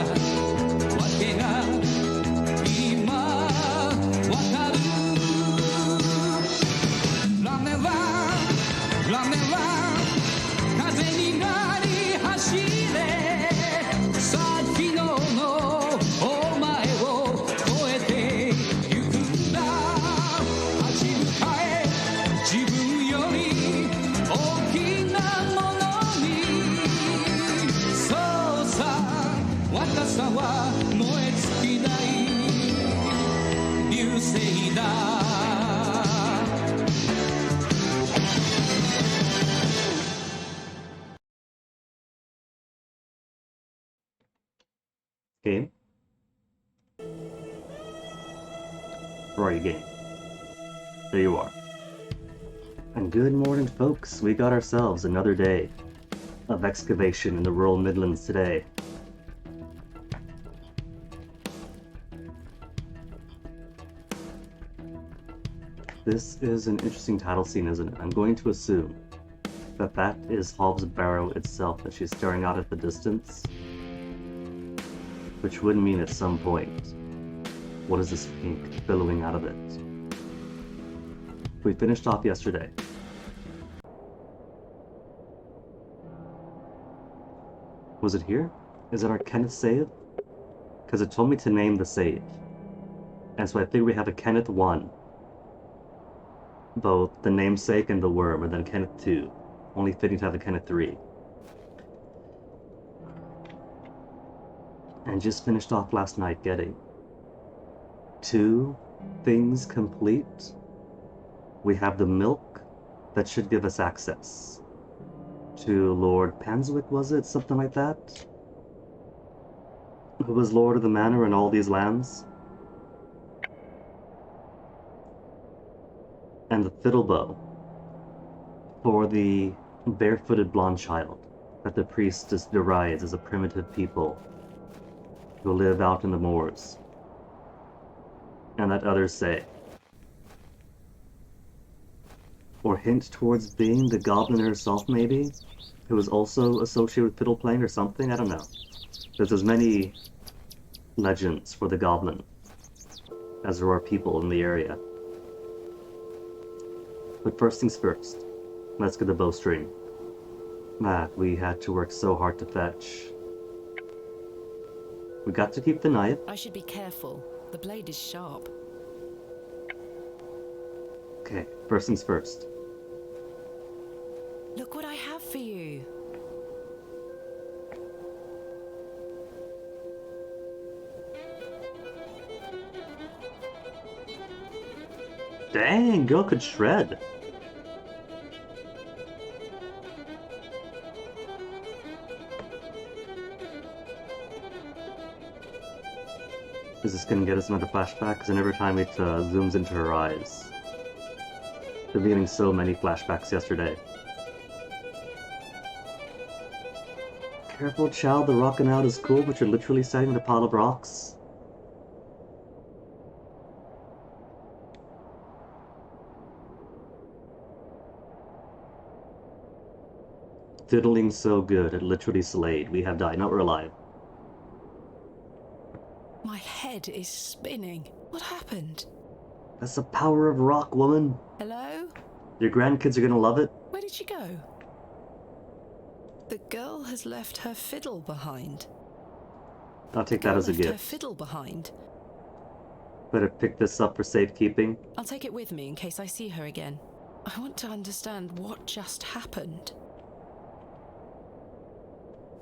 わけが今わかるラメは風になり走れさあ昨日のお前を超えてゆくんだ立ち向かえ自分より大きなものにそうさ若さは燃え尽きない流星だGame? Where are you, game? There you are. And good morning, folks. We got ourselves another day of excavation in the rural Midlands today. This is an interesting title scene, isn't it? I'm going to assume that that is Hobbs' barrow itself that she's staring out at the distance. Which would mean at some point, what is this pink billowing out of it? We finished off yesterday. Was it here? Is it our Kenneth save? Because it told me to name the save. And so I think we have a Kenneth 1. Both the namesake and the worm, and then Kenneth 2. Only fitting to have a Kenneth 3. And just finished off last night getting 2 things complete. We have the milk that should give us access to Lord Panswick, was it? Something like that? Who was Lord of the Manor and all these lands? And the fiddle bow for the barefooted blonde child that the priestess derides as a primitive people who live out in the moors, and that others say, or hint towards being the goblin herself, maybe, who is also associated with fiddle playing or something. I don't know. There's as many legends for the goblin as there are people in the area. But first things first, let's get the bowstring that we had to work so hard to fetch. We got to keep the knife. I should be careful. The blade is sharp. Okay, first things first. Look what I have for you. Dang, girl could shred. Is this gonna get us another flashback? Because every time it zooms into her eyes. We've been getting so many flashbacks yesterday. Careful, child, the rockin' out is cool, but you're literally setting the pile of rocks. Fiddling so good, it literally slayed. We have died, not we're alive. My head is spinning. What happened? That's the power of rock, woman. Hello? Your grandkids are gonna love it. Where did she go? The girl has left her fiddle behind. I'll take that as a Left her gift. fiddle behind. Better pick this up for safekeeping. I'll take it with me in case I see her again. I want to understand what just happened.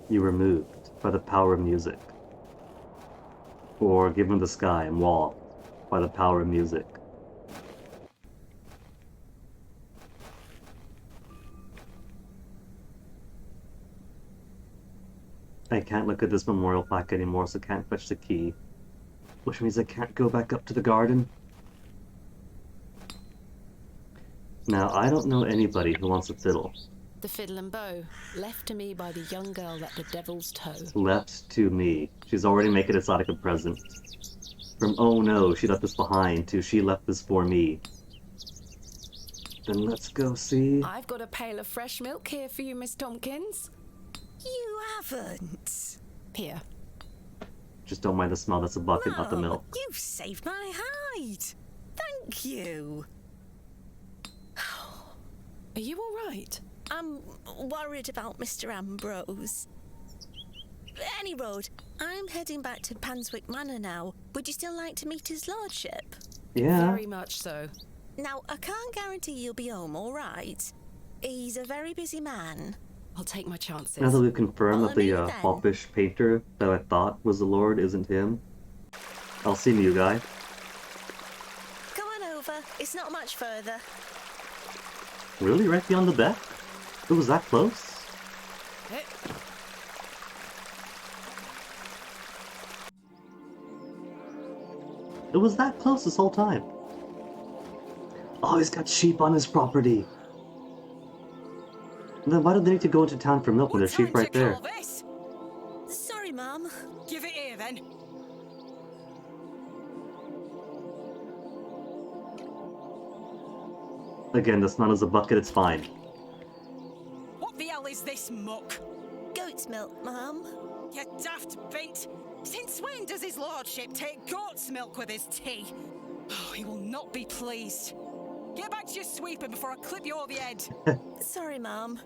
You were moved by the power of music. Or given the sky and wall by the power of music. I can't look at this memorial plaque anymore, so I can't fetch the key. Which means I can't go back up to the garden. Now, I don't know anybody who wants a fiddle. The fiddle and bow, left to me by the young girl at the Devil's Toe. Left to me. She's already making it sound like a present. From oh no, she left this behind, to she left this for me. Then let's go see. I've got a pail of fresh milk here for you, Miss Tompkins. You haven't. Here. Just don't mind the smell. That's a bucket, not the Mum, milk. you've saved my hide. Thank you. Are you all right? I'm worried about Mr. Ambrose. Any road, I'm heading back to Panswick Manor now. Would you still like to meet his lordship? Yeah. Very much so. Now, I can't guarantee you'll be home, all right? He's a very busy man. I'll take my chances. Now that we've confirmed Well, that the I mean, then. foppish painter that I thought was the Lord isn't him, I'll see you guy. Come on over. It's not much further. Really? Right beyond the deck? It was that close? Eh, It was that close this whole time. Oh, he's got sheep on his property. Then why do they need to go into town for milk when there's sheep right there? This? Sorry, Mum. Give it here then. Again, the smell is a bucket, it's fine. What the hell is this muck? Goat's milk, Mum. You daft bint. Since when does his lordship take goat's milk with his tea? Oh, he will not be pleased. Get back to your sweeping before I clip you over the head. Sorry, Mum.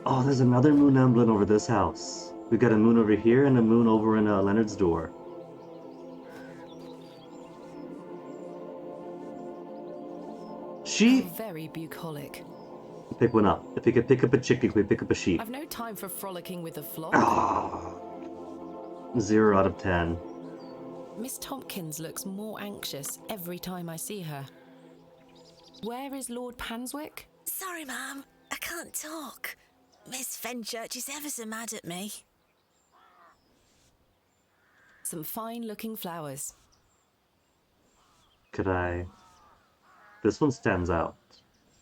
Oh, there's another moon emblem over this house. We got a moon over here and a moon over in Leonard's door. Sheep! very bucolic. Pick one up. If you could pick up a chicken, we pick up a sheep. I've no time for frolicking with the flock. Ah, 0 out of 10. Miss Tompkins looks more anxious every time I see her. Where is Lord Panswick? Sorry, Mum. I can't talk. Miss Fenchurch is ever so mad at me. Some fine-looking flowers. Could I... This one stands out.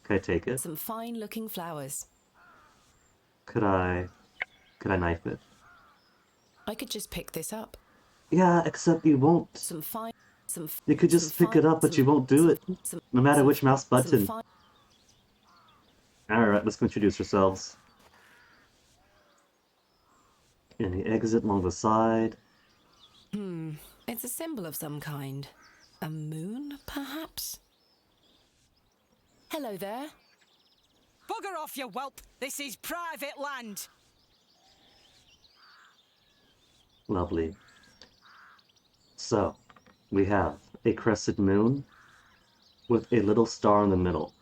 Can I take it? Some fine-looking flowers. Could I knife it? I could just pick this up. Yeah, except you won't. Some fine... You could just pick it up, but you won't do it. No matter which mouse button. Alright, let's go introduce ourselves. Any exit along the side. It's a symbol of some kind. A moon, perhaps? Hello there. Bugger off, you whelp. This is private land. Lovely. So, we have a crescent moon with a little star in the middle.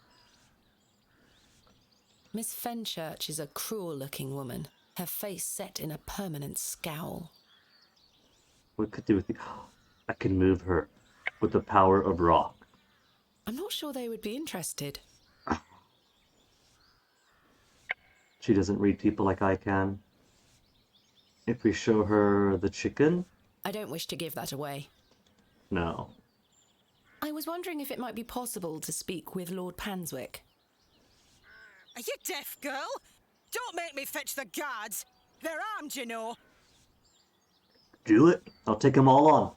Miss Fenchurch is a cruel-looking woman, her face set in a permanent scowl. What could do with you? I can move her with the power of rock. I'm not sure they would be interested. She doesn't read people like I can. If we show her the chicken? I don't wish to give that away. No. I was wondering if it might be possible to speak with Lord Panswick. Are you deaf, girl? Don't make me fetch the guards. They're armed, you know. Do it. I'll take them all on.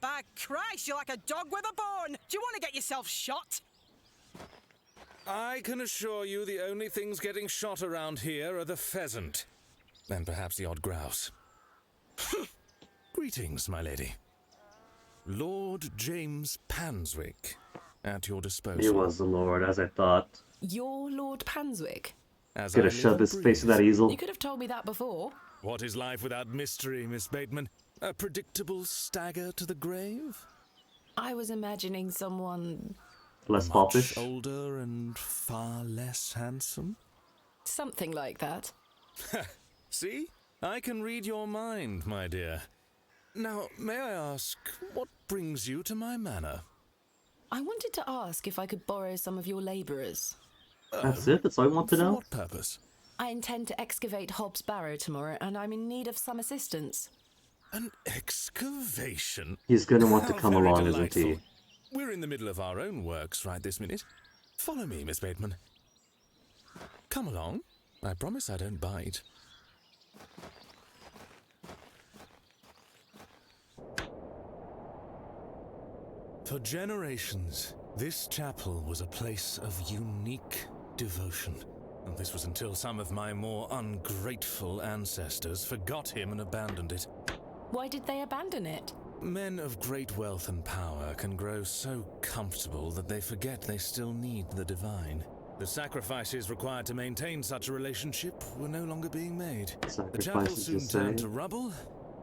By Christ, you're like a dog with a bone. Do you want to get yourself shot? I can assure you the only things getting shot around here are the pheasant. And perhaps the odd grouse. Greetings, my lady. Lord James Panswick, at your disposal. He was the Lord, as I thought. You're Lord Panswick? As Could I have live shoved and his face in that breathe. easel. You could have told me that before. What is life without mystery, Miss Bateman? A predictable stagger to the grave? I was imagining someone... Less Much foppish. older and far less handsome? something like that. See? I can read your mind, my dear. Now, may I ask, what brings you to my manor? I wanted to ask if I could borrow some of your labourers. That's it? That's all I want to For know? what purpose? I intend to excavate Hobbs Barrow tomorrow, and I'm in need of some assistance. An excavation? He's gonna want to How come very along, isn't he? delightful. We're in the middle of our own works right this minute. Follow me, Miss Bateman. Come along. I promise I don't bite. For generations, this chapel was a place of unique devotion. This was until some of my more ungrateful ancestors forgot him and abandoned it. Why did they abandon it? Men of great wealth and power can grow so comfortable that they forget they still need the divine. The sacrifices required to maintain such a relationship were no longer being made. The chapel soon turned to rubble,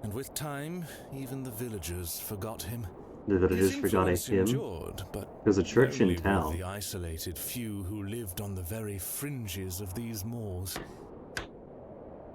and with time, even the villagers forgot him. The villagers forgot him. Endured, but there's a church in town. The isolated few who lived on the very fringes of these moors.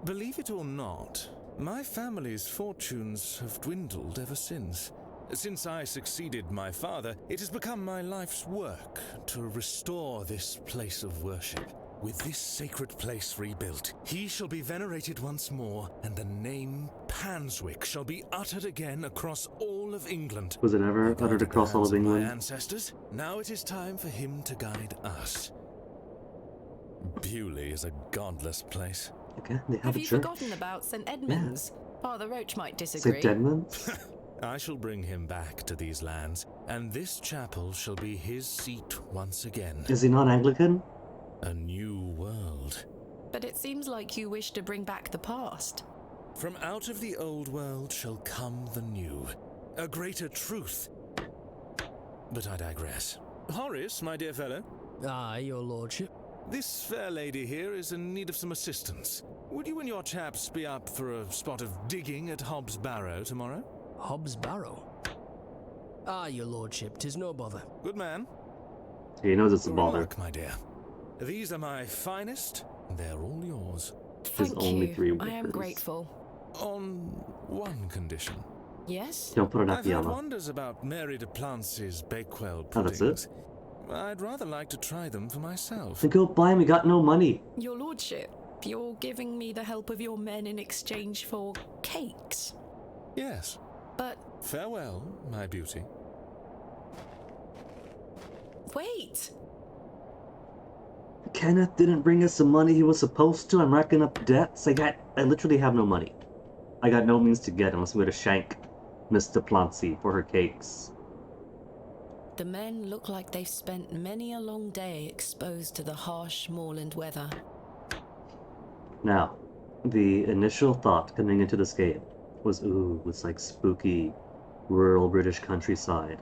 Believe it or not, my family's fortunes have dwindled ever since. Since I succeeded my father, it has become my life's work to restore this place of worship. With this sacred place rebuilt, he shall be venerated once more, and the name Panswick shall be uttered again across all of England. Was it ever uttered across all of England? My ancestors, now it is time for him to guide us. Bewley is a godless place. Okay, they have Have a you church. forgotten about St. Edmunds? Father Roach might disagree. St. Edmunds? I shall bring him back to these lands, and this chapel shall be his seat once again. Is he not Anglican? A new world. But it seems like you wish to bring back the past. From out of the old world shall come the new, a greater truth. But I digress. Horace, my dear fellow. Aye, your lordship. This fair lady here is in need of some assistance. Would you and your chaps be up for a spot of digging at Hobbs Barrow tomorrow? Hobbs Barrow? Aye, your lordship, 'tis no bother. Good man. He knows it's a bother. Look, my dear. These are my finest, and they're all yours. There's Thank only you. 3 I workers. am grateful. On one condition. Yes? Don't put an I've heard Akiyama. wonders about Mary de Plancy's Bakewell Oh, that's puddings. it? I'd rather like to try them for myself. Then go buy him, we got no money. Your lordship, you're giving me the help of your men in exchange for cakes. Yes. But Farewell, my beauty. wait! Kenneth didn't bring us some money he was supposed to. I'm racking up debts. I literally have no money. I got no means to get unless we were to shank Miss de Plancy for her cakes. The men look like they've spent many a long day exposed to the harsh moorland weather. Now, the initial thought coming into this game was, ooh, it's like spooky, rural British countryside.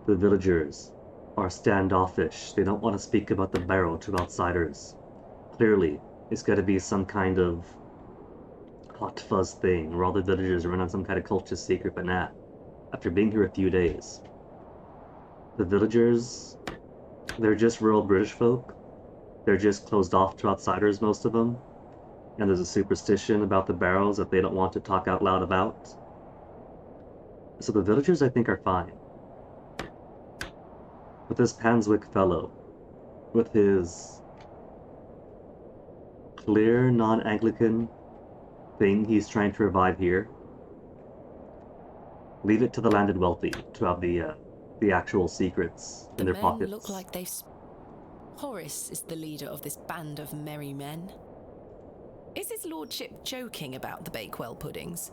The villagers are standoffish. They don't want to speak about the barrow to outsiders. Clearly, it's got to be some kind of hot fuzz thing, where all the villagers run on some kind of cultist secret, but nah. After being here a few days, the villagers, they're just rural British folk. They're just closed off to outsiders, most of them. And there's a superstition about the barrows that they don't want to talk out loud about. So the villagers, I think, are fine. But this Panswick fellow, with his clear non-Anglican thing he's trying to revive here, leave it to the landed wealthy to have the actual secrets in their pockets. The men look like they've... Horace is the leader of this band of merry men. Is his lordship joking about the Bakewell puddings?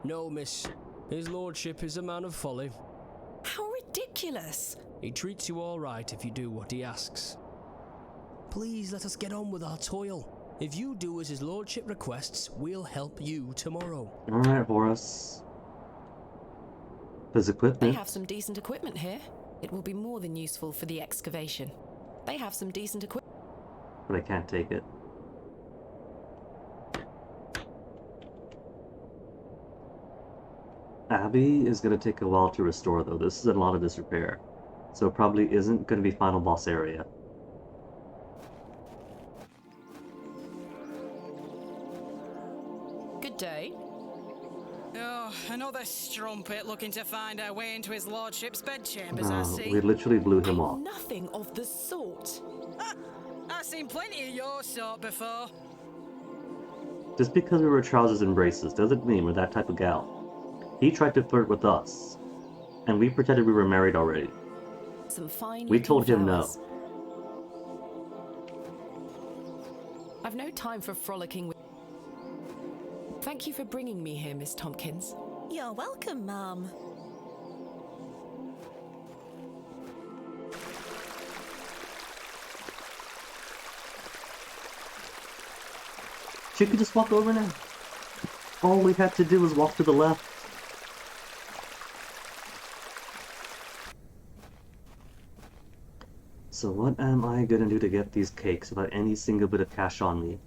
No, miss. His lordship is a man of folly. How ridiculous! He treats you all right if you do what he asks. Please let us get on with our toil. If you do as his lordship requests, we'll help you tomorrow. Alright, Horace. There's They equipment. have some decent equipment here. It will be more than useful for the excavation. They have some decent equipment. But I can't take it. Abbey is going to take a while to restore, though. This is in a lot of disrepair. So it probably isn't going to be final boss area. Good day. Oh, another strumpet looking to find our way into his lordship's bedchambers, I No, see. we literally blew him off. Nothing of the sort. Ah, I've seen plenty of your sort before. Just because we were trousers and braces doesn't mean we're that type of gal. He tried to flirt with us, and we pretended we were married already. Some fine We told him no. flowers. I've no time for frolicking with... Thank you for bringing me here, Miss Tompkins. You're welcome, Mum. She could just walk over now. All we had to do was walk to the left. So what am I gonna do to get these cakes without any single bit of cash on me?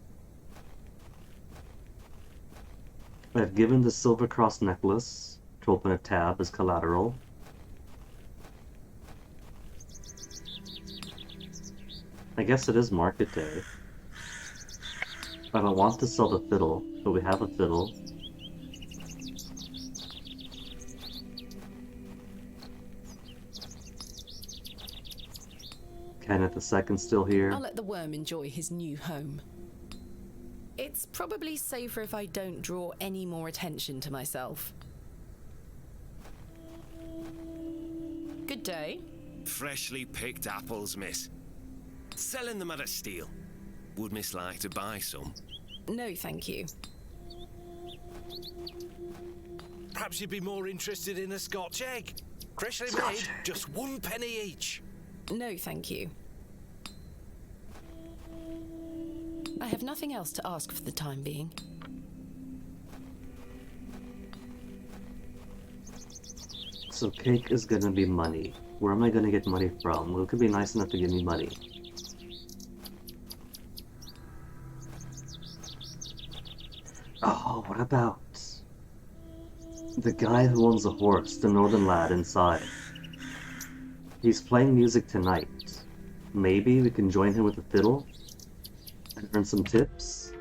I've given the silver cross necklace to open a tab as collateral. I guess it is market day. I don't want to sell the fiddle, but we have a fiddle. Kenneth II still here. I'll let the worm enjoy his new home. It's probably safer if I don't draw any more attention to myself. Good day. Freshly picked apples, miss. Selling them at a steal. Would miss like to buy some? No, thank you. Perhaps you'd be more interested in a Scotch egg. Freshly Scotch made, egg. just 1 penny each. No, thank you. I have nothing else to ask for the time being. So cake is gonna be money. Where am I gonna get money from? Who could be nice enough to give me money? Oh, what about the guy who owns a horse, the northern lad inside? He's playing music tonight. Maybe we can join him with a fiddle and earn some tips?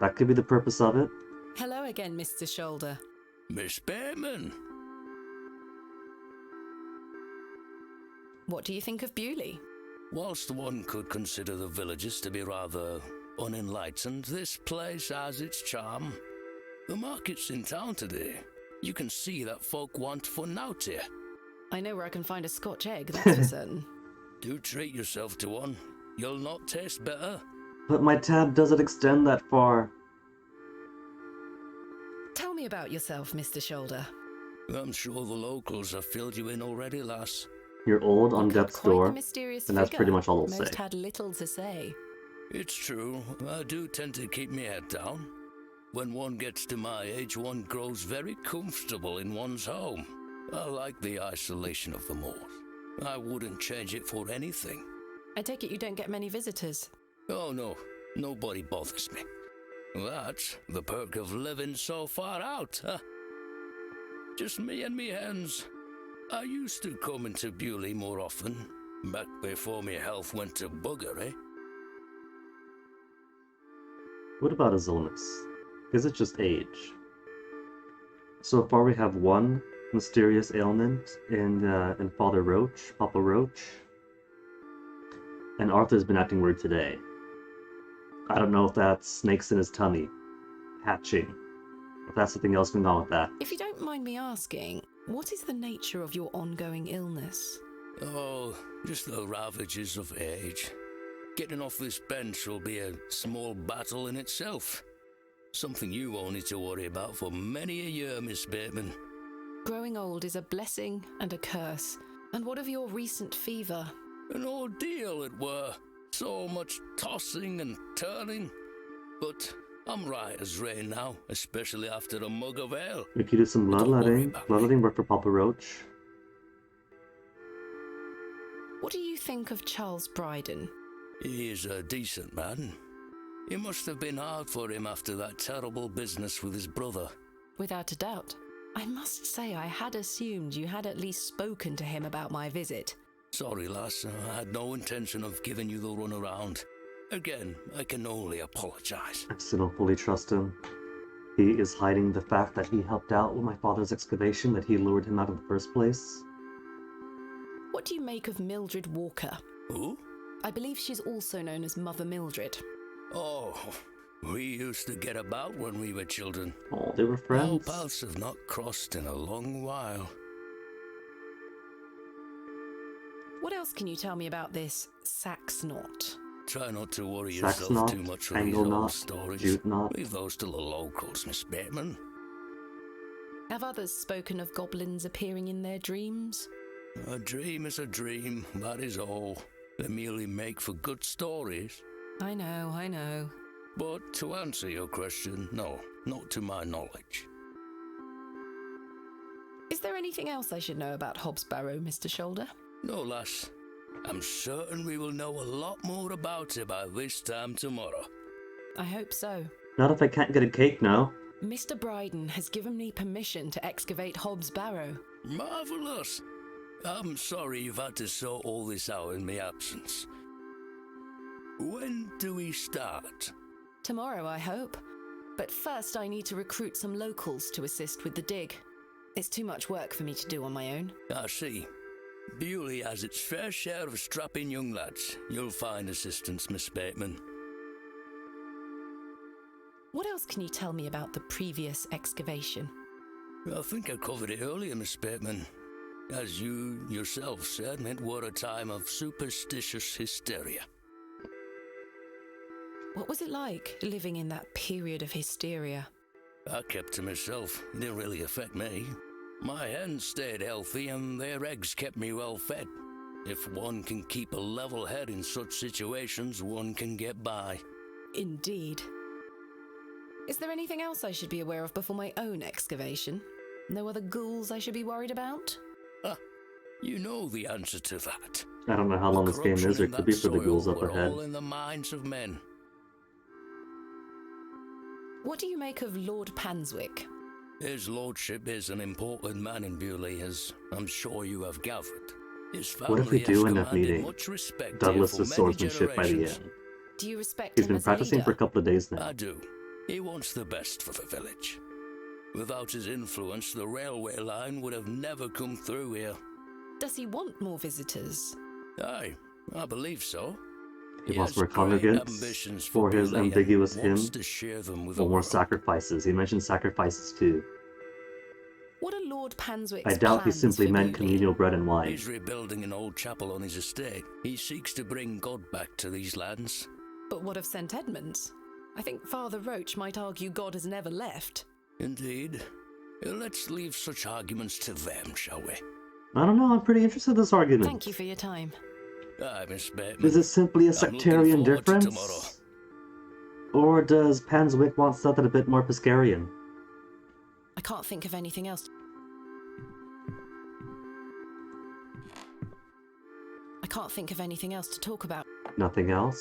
That could be the purpose of it. Hello again, Mr. Shoulder. Miss Bateman. What do you think of Bewley? Whilst one could consider the villagers to be rather unenlightened, this place has its charm. The market's in town today. You can see that folk want fun out here. I know where I can find a Scotch egg, that's for certain. Do treat yourself to one. You'll not taste better. But my tab doesn't extend that far. Tell me about yourself, Mr. Shoulder. I'm sure the locals have filled you in already, lass. You're old on You've got death's quite the door, mysterious and that's figure. pretty much all they'll Most say. had little to say. It's true. I do tend to keep my head down. When one gets to my age, one grows very comfortable in one's home. I like the isolation of the moors. I wouldn't change it for anything. I take it you don't get many visitors. Oh no, nobody bothers me. That's the perk of living so far out, huh? Just me and me hens. I used to come into Bewley more often, back before my health went to bugger, eh? What about his illness? Is it just age? So far we have one mysterious ailment in Father Roach, Papa Roach. And Arthur's been acting weird today. I don't know if that's snakes in his tummy, hatching, if that's something else going on with that. If you don't mind me asking, what is the nature of your ongoing illness? Oh, just the ravages of age. Getting off this bench will be a small battle in itself. Something you won't need to worry about for many a year, Miss Bateman. Growing old is a blessing and a curse. And what of your recent fever? An ordeal it were. So much tossing and turning. But I'm right as rain now, especially after a mug of ale. We could do some Don't worry bloodletting. about Bloodletting work for Papa Roach. What do you think of Charles Bryden? He is a decent man. It must have been hard for him after that terrible business with his brother. Without a doubt. I must say I had assumed you had at least spoken to him about my visit. Sorry, lass, I had no intention of giving you the runaround. Again, I can only apologize. I still don't fully trust him. He is hiding the fact that he helped out with my father's excavation, that he lured him out in the first place. What do you make of Mildred Walker? Who? I believe she's also known as Mother Mildred. Oh, we used to get about when we were children. Oh, they were Our friends. paths have not crossed in a long while. What else can you tell me about this Sax knot? Try not to worry Sax yourself knot, too much with these angle old knot, stories. jute knot. Leave those to the locals, Miss Bateman. Have others spoken of goblins appearing in their dreams? A dream is a dream, that is all. They merely make for good stories. I know. But to answer your question, no, not to my knowledge. Is there anything else I should know about Hobbs Barrow, Mr. Shoulder? No, lass. I'm certain we will know a lot more about it by this time tomorrow. I hope so. Not if I can't get a cake now. Mr. Bryden has given me permission to excavate Hobbs Barrow. Marvellous! I'm sorry you've had to sort all this out in my absence. When do we start? Tomorrow, I hope. But first I need to recruit some locals to assist with the dig. It's too much work for me to do on my own. I see. Bewley has its fair share of strapping young lads. You'll find assistance, Miss Bateman. What else can you tell me about the previous excavation? I think I covered it earlier, Miss Bateman. As you yourself said, it was a time of superstitious hysteria. What was it like, living in that period of hysteria? I kept to myself. It didn't really affect me. My hens stayed healthy and their eggs kept me well fed. If one can keep a level head in such situations, one can get by. Indeed. Is there anything else I should be aware of before my own excavation? No other ghouls I should be worried about? You know the answer to that. I don't know how long this game is, or it could be for the ghouls up ahead. All in the minds of men. What do you make of Lord Panswick? His lordship is an important man in Bewley, as I'm sure you have gathered. His What if we family do has end up commanded meeting much respect Douglas's here for many swordsmanship by the generations. end? Do you respect He's him been as a practicing leader? for a couple of days now. I do. He wants the best for the village. Without his influence, the railway line would have never come through here. Does he want more visitors? Aye, I believe so. He wants has more great congregants ambitions for his Bewley and ambiguous hymn, wants to share them with or the more world. sacrifices. He mentioned sacrifices too. What are Lord Panswick's I doubt he plans simply for meant Bewley? communal bread and wine. He's rebuilding an old chapel on his estate. He seeks to bring God back to these lands. But what of St. Edmunds? I think Father Roach might argue God has never left. Indeed. Let's leave such arguments to them, shall we? I don't know, I'm pretty interested in this argument. Thank you for your time. Aye, Miss Bateman. Is it simply a I'm looking sectarian forward to difference? tomorrow. Or does Panswick want something a bit more Piscarian? I can't think of anything else. I can't think of anything else to talk about. Nothing else?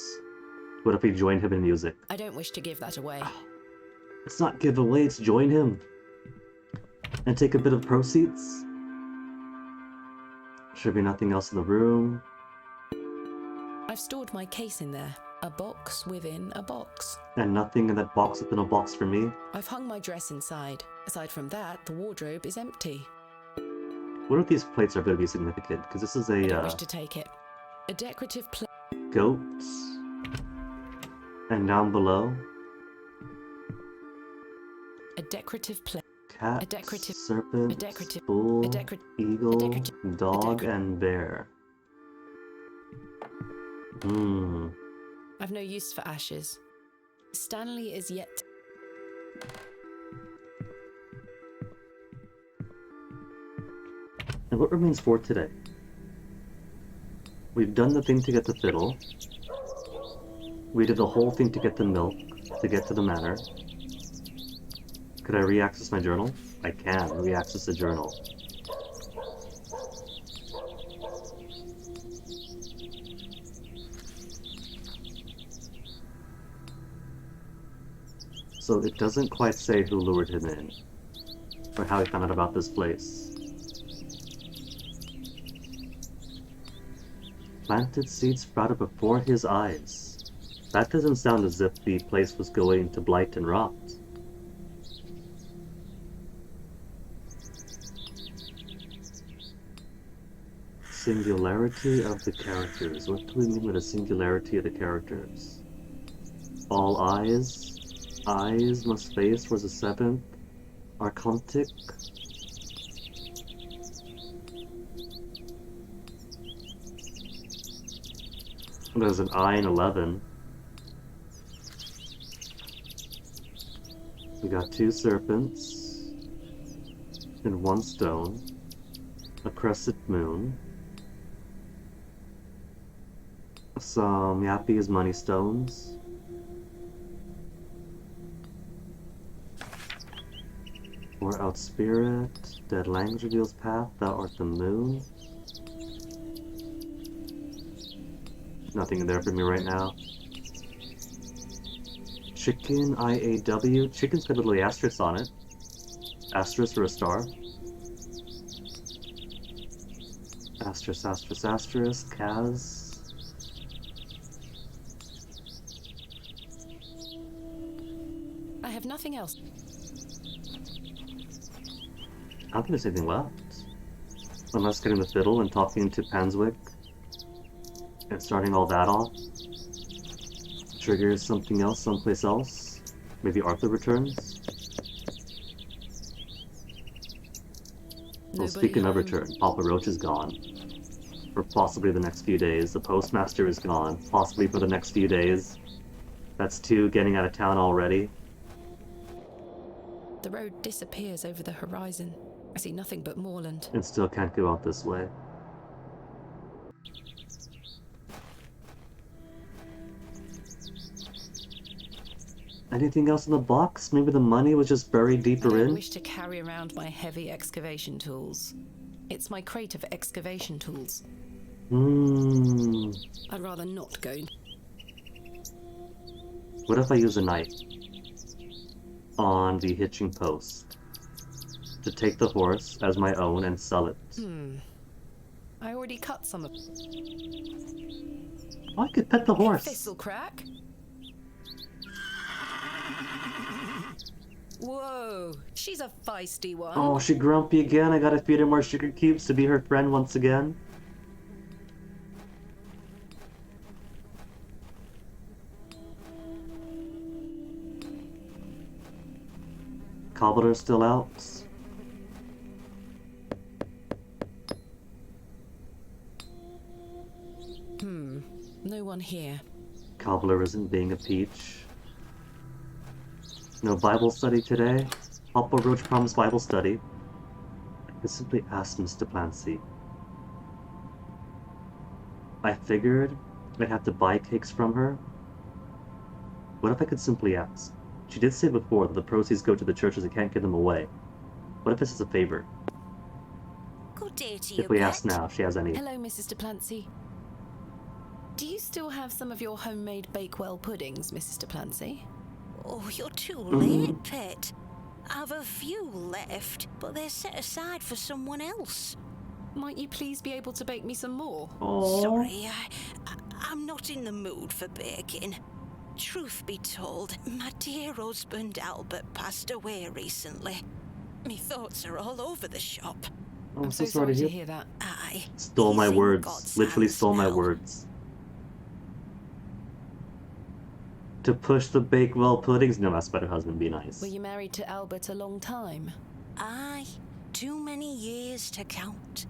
What if we join him in music? I don't wish to give that away. Let's not give away, let's join him. And take a bit of proceeds. Should be nothing else in the room. I've stored my case in there. A box within a box. And nothing in that box within a box for me. I've hung my dress inside. Aside from that, the wardrobe is empty. What if these plates are going to be significant? Because this is I don't a wish to take it. A decorative plate. goat. And down below, A decorative plate. cat, A decorative- serpent, a decorative- bull, a decora- eagle, a decorative- dog, a decor- and bear. I've no use for ashes. Stanley is yet. And what remains for today? We've done the thing to get the fiddle. We did the whole thing to get the milk, to get to the manor. Could I re-access my journal? I can re-access the journal. So it doesn't quite say who lured him in, or how he found out about this place. Planted seeds sprouted before his eyes. That doesn't sound as if the place was going to blight and rot. Singularity of the characters. What do we mean by the singularity of the characters? All eyes. Eyes must face towards the seventh. Archontic. There's an eye in 11. We got 2 serpents. And 1 stone. A crescent moon. Some Yappies money stones. Pour out spirit. Dead language reveals path. Thou art the moon. Nothing in there for me right now. Chicken IAW. Chicken's got a little asterisk on it. Asterisk or a star. Asterisk, asterisk, asterisk. Kaz. I have nothing else. I don't think there's anything left. Unless getting the fiddle and talking to Panswick and starting all that off triggers something else someplace else. Maybe Arthur returns. Well, speaking of return, Papa Roach is gone. For possibly the next few days. The postmaster is gone. Possibly for the next few days. That's 2 getting out of town already. The road disappears over the horizon. I see nothing but moorland. And still can't go out this way. Anything else in the box? Maybe the money was just buried deeper I don't in? wish to carry around my heavy excavation tools. It's my crate of excavation tools. I'd rather not go. What if I use a knife on the hitching post to take the horse as my own and sell it? I already cut some of. Oh, I could pet the horse. Thistle crack. Whoa, she's a feisty one. Oh, she grumpy again. I gotta feed her more sugar cubes to be her friend once again. Cobbler's still out. No one here. Cobbler isn't being a peach. No Bible study today. Papa Roach promised Bible study. I could simply ask Mr. Plancy. I figured I'd have to buy cakes from her. What if I could simply ask? She did say before that the proceeds go to the churches and can't give them away. What if this is a favor? Good day to you, If we pet. ask now, if she has any. Hello, Mrs. De Plancy. Do you still have some of your homemade Bakewell puddings, Mrs. De Plancy? Oh, you're too late, pet. I've a few left, but they're set aside for someone else. Might you please be able to bake me some more? Oh. Sorry, I'm not in the mood for baking. Truth be told, my dear husband Albert passed away recently. Me thoughts are all over the shop. Oh, I'm so sorry to hear that. Aye. Stole my he's in words. God's Literally hands stole my now. words. To push the Bakewell puddings? No, that's better husband, be nice. Were you married to Albert a long time? Aye, too many years to count.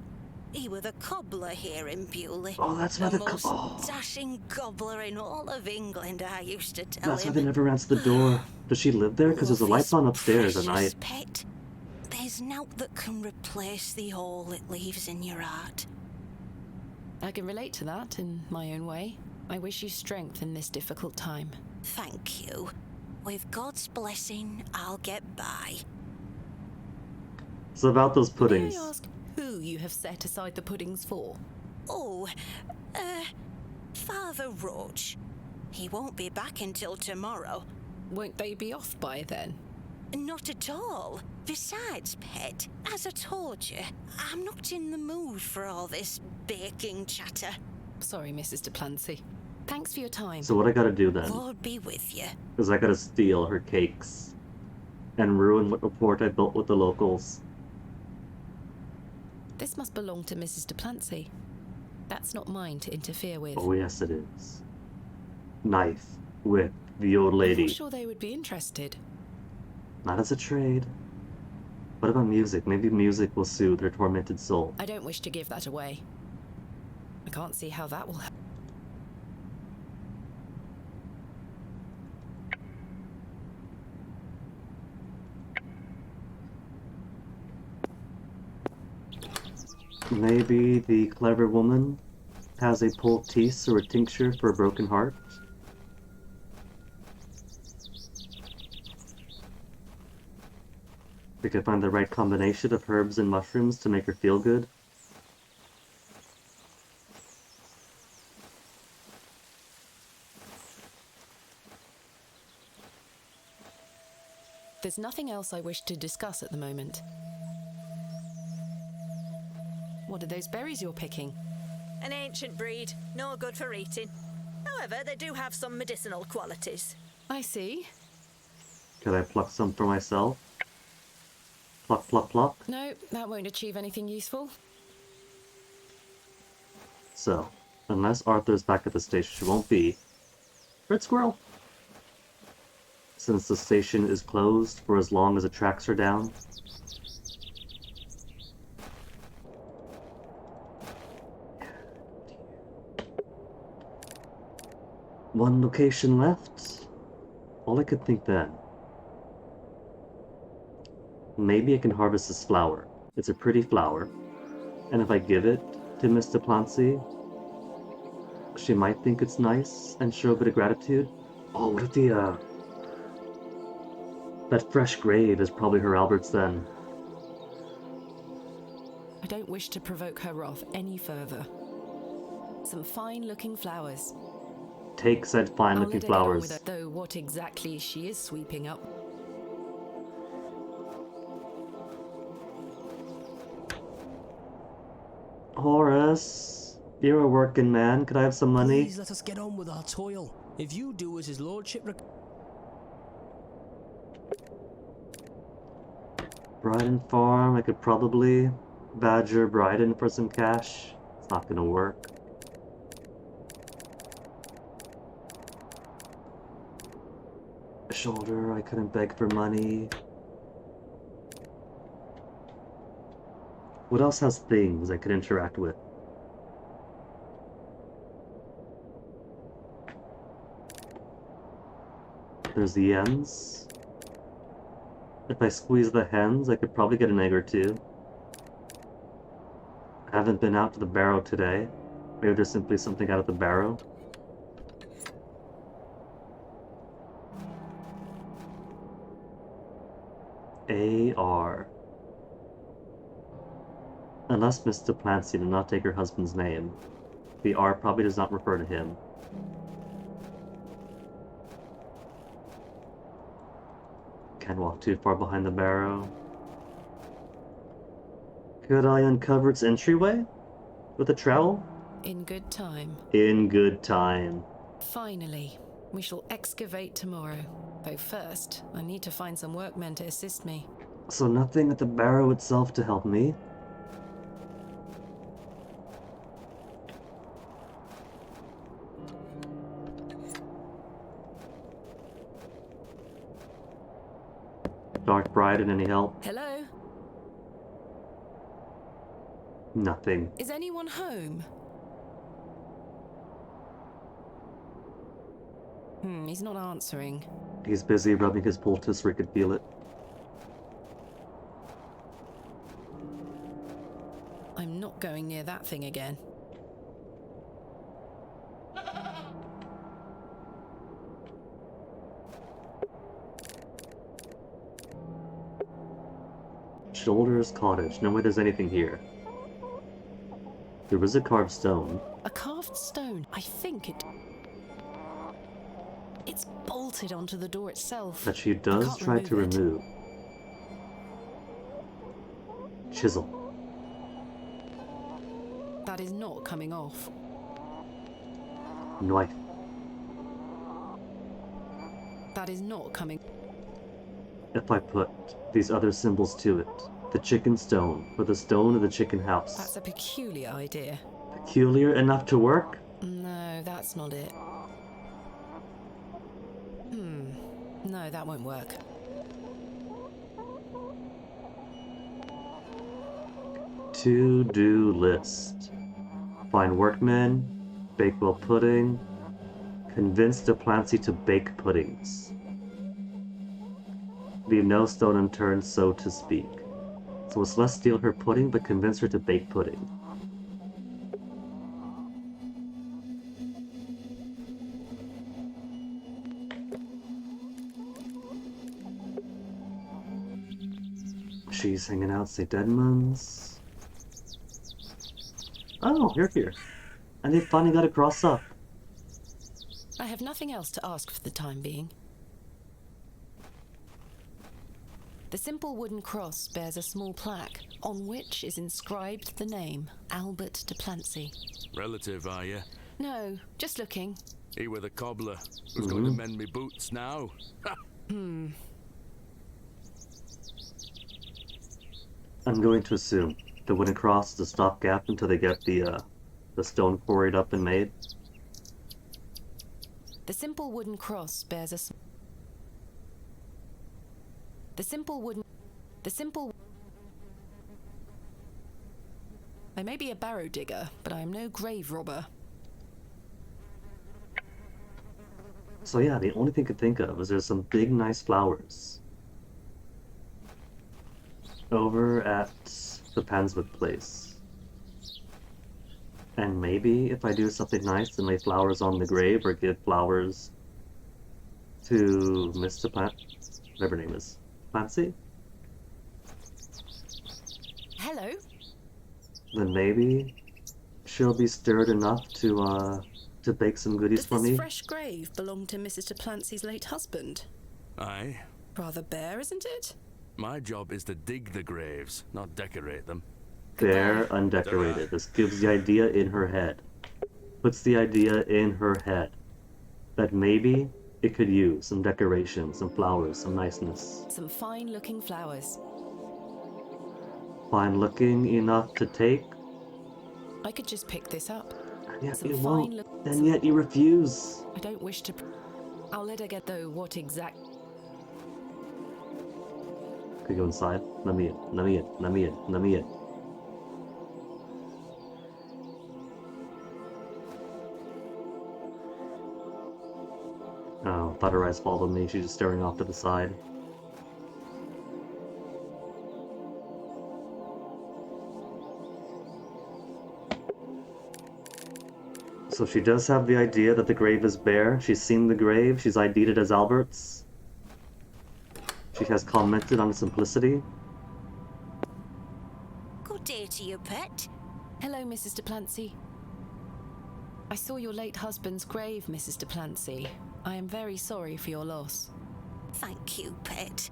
He were the cobbler here in Bewley. Oh, that's why the the most oh. dashing cobbler in all of England, I used to tell That's why him. they never answered the door. Does she live there? Because there's a Love light is on upstairs at precious, night. pet. There's naught that can replace the hole it leaves in your heart. I can relate to that in my own way. I wish you strength in this difficult time. Thank you. With God's blessing, I'll get by. So about those puddings. May I ask who you have set aside the puddings for? Oh, Father Roach. He won't be back until tomorrow. Won't they be off by then? Not at all. Besides, pet, as I told you, I'm not in the mood for all this baking chatter. Sorry, Mrs. De Plancy. Thanks for your time. So what I gotta do then? Lord be with you. Is I gotta steal her cakes. And ruin what report I built with the locals. This must belong to Mrs. De Plancy. That's not mine to interfere with. Oh yes it is. Knife with the old I'm lady. not sure they would be interested. Not as a trade. What about music? Maybe music will soothe her tormented soul. I don't wish to give that away. I can't see how that will help. Maybe the clever woman has a poultice or a tincture for a broken heart. We could find the right combination of herbs and mushrooms to make her feel good. There's nothing else I wish to discuss at the moment. What are those berries you're picking? An ancient breed, no good for eating. However, they do have some medicinal qualities. I see. Could I pluck some for myself? Pluck, pluck, pluck. No, that won't achieve anything useful. So, unless Arthur's back at the station, she won't be. Red squirrel! Since the station is closed for as long as the tracks are down. One location left. All I could think then. Maybe I can harvest this flower. It's a pretty flower. And if I give it to Miss Duplancy, she might think it's nice and show a bit of gratitude. Oh, what if that fresh grave is probably her Albert's then. I don't wish to provoke her wrath any further. Some fine-looking flowers. Take said fine-looking flowers. With her, though what exactly she is sweeping up. Horace, you're a working man. Could I have some money? Please let us get on with our toil. If you do as his lordship Bryden Farm, I could probably badger Bryden for some cash. It's not gonna work. Shoulder, I couldn't beg for money. What else has things I could interact with? There's the ends. If I squeeze the hens, I could probably get an egg or two. I haven't been out to the barrow today. Maybe there's simply something out of the barrow. A.R. Unless Miss Duplancy did not take her husband's name. The R probably does not refer to him. Can't walk too far behind the barrow. Could I uncover its entryway? With a trowel? In good time. In good time. Finally. We shall excavate tomorrow. Though first, I need to find some workmen to assist me. So nothing at the barrow itself to help me? Dark Bryden, any help? Hello? Nothing. Is anyone home? He's not answering. He's busy rubbing his poultice where he could feel it. I'm not going near that thing again. Shoulders Cottage. No way there's anything here. There was a carved stone. A carved stone? I think it's bolted onto the door itself. That she does try to remove. Chisel. That is not coming off. Knife. That is not coming. If I put these other symbols to it, the chicken stone, or the stone of the chicken house. That's a peculiar idea. Peculiar enough to work? No, that's not it. No, that won't work. To-do list. Find workmen, Bakewell pudding, convince Duplancy to bake puddings. Leave no stone unturned, so to speak. So let's less steal her pudding, but convince her to bake pudding. she's hanging out, St. Edmunds. Oh, you're here. And they finally got a cross up. I have nothing else to ask for the time being. The simple wooden cross bears a small plaque on which is inscribed the name Albert de Plancy. Relative, are you? No, just looking. He were the cobbler who's going to mend me boots now. I'm going to assume the wooden cross is a stopgap until they get the stone quarried up and made. The simple wooden cross bears a I may be a barrow digger, but I am no grave robber. So yeah, the only thing I could think of is there's some big nice flowers over at the Panswood place. And maybe if I do something nice and lay flowers on the grave or give flowers to Mr. whatever her name is. Fancy? Hello? Then maybe she'll be stirred enough to bake some goodies for Does me. this fresh grave belong to Mrs. de Plancy's late husband? Aye. Rather bare, isn't it? My job is to dig the graves, not decorate them. Bare, undecorated. This gives the idea in her head. Puts the idea in her head that maybe it could use some decoration, some flowers, some niceness. Some fine-looking flowers. Fine looking enough to take, I could just pick this up. and yet Some you fine won't. look- And yet you refuse. I don't wish to... I'll let her get though what exact... Could go inside. Let me in. Let me in. Let me in. Let me in. Oh, thought her eyes followed me. She's just staring off to the side. So she does have the idea that the grave is bare. She's seen the grave. She's ID'd it as Albert's. She has commented on its simplicity. Good day to you, pet. Hello, Mrs. de Plancy. I saw your late husband's grave, Mrs. de Plancy. I am very sorry for your loss. Thank you, pet.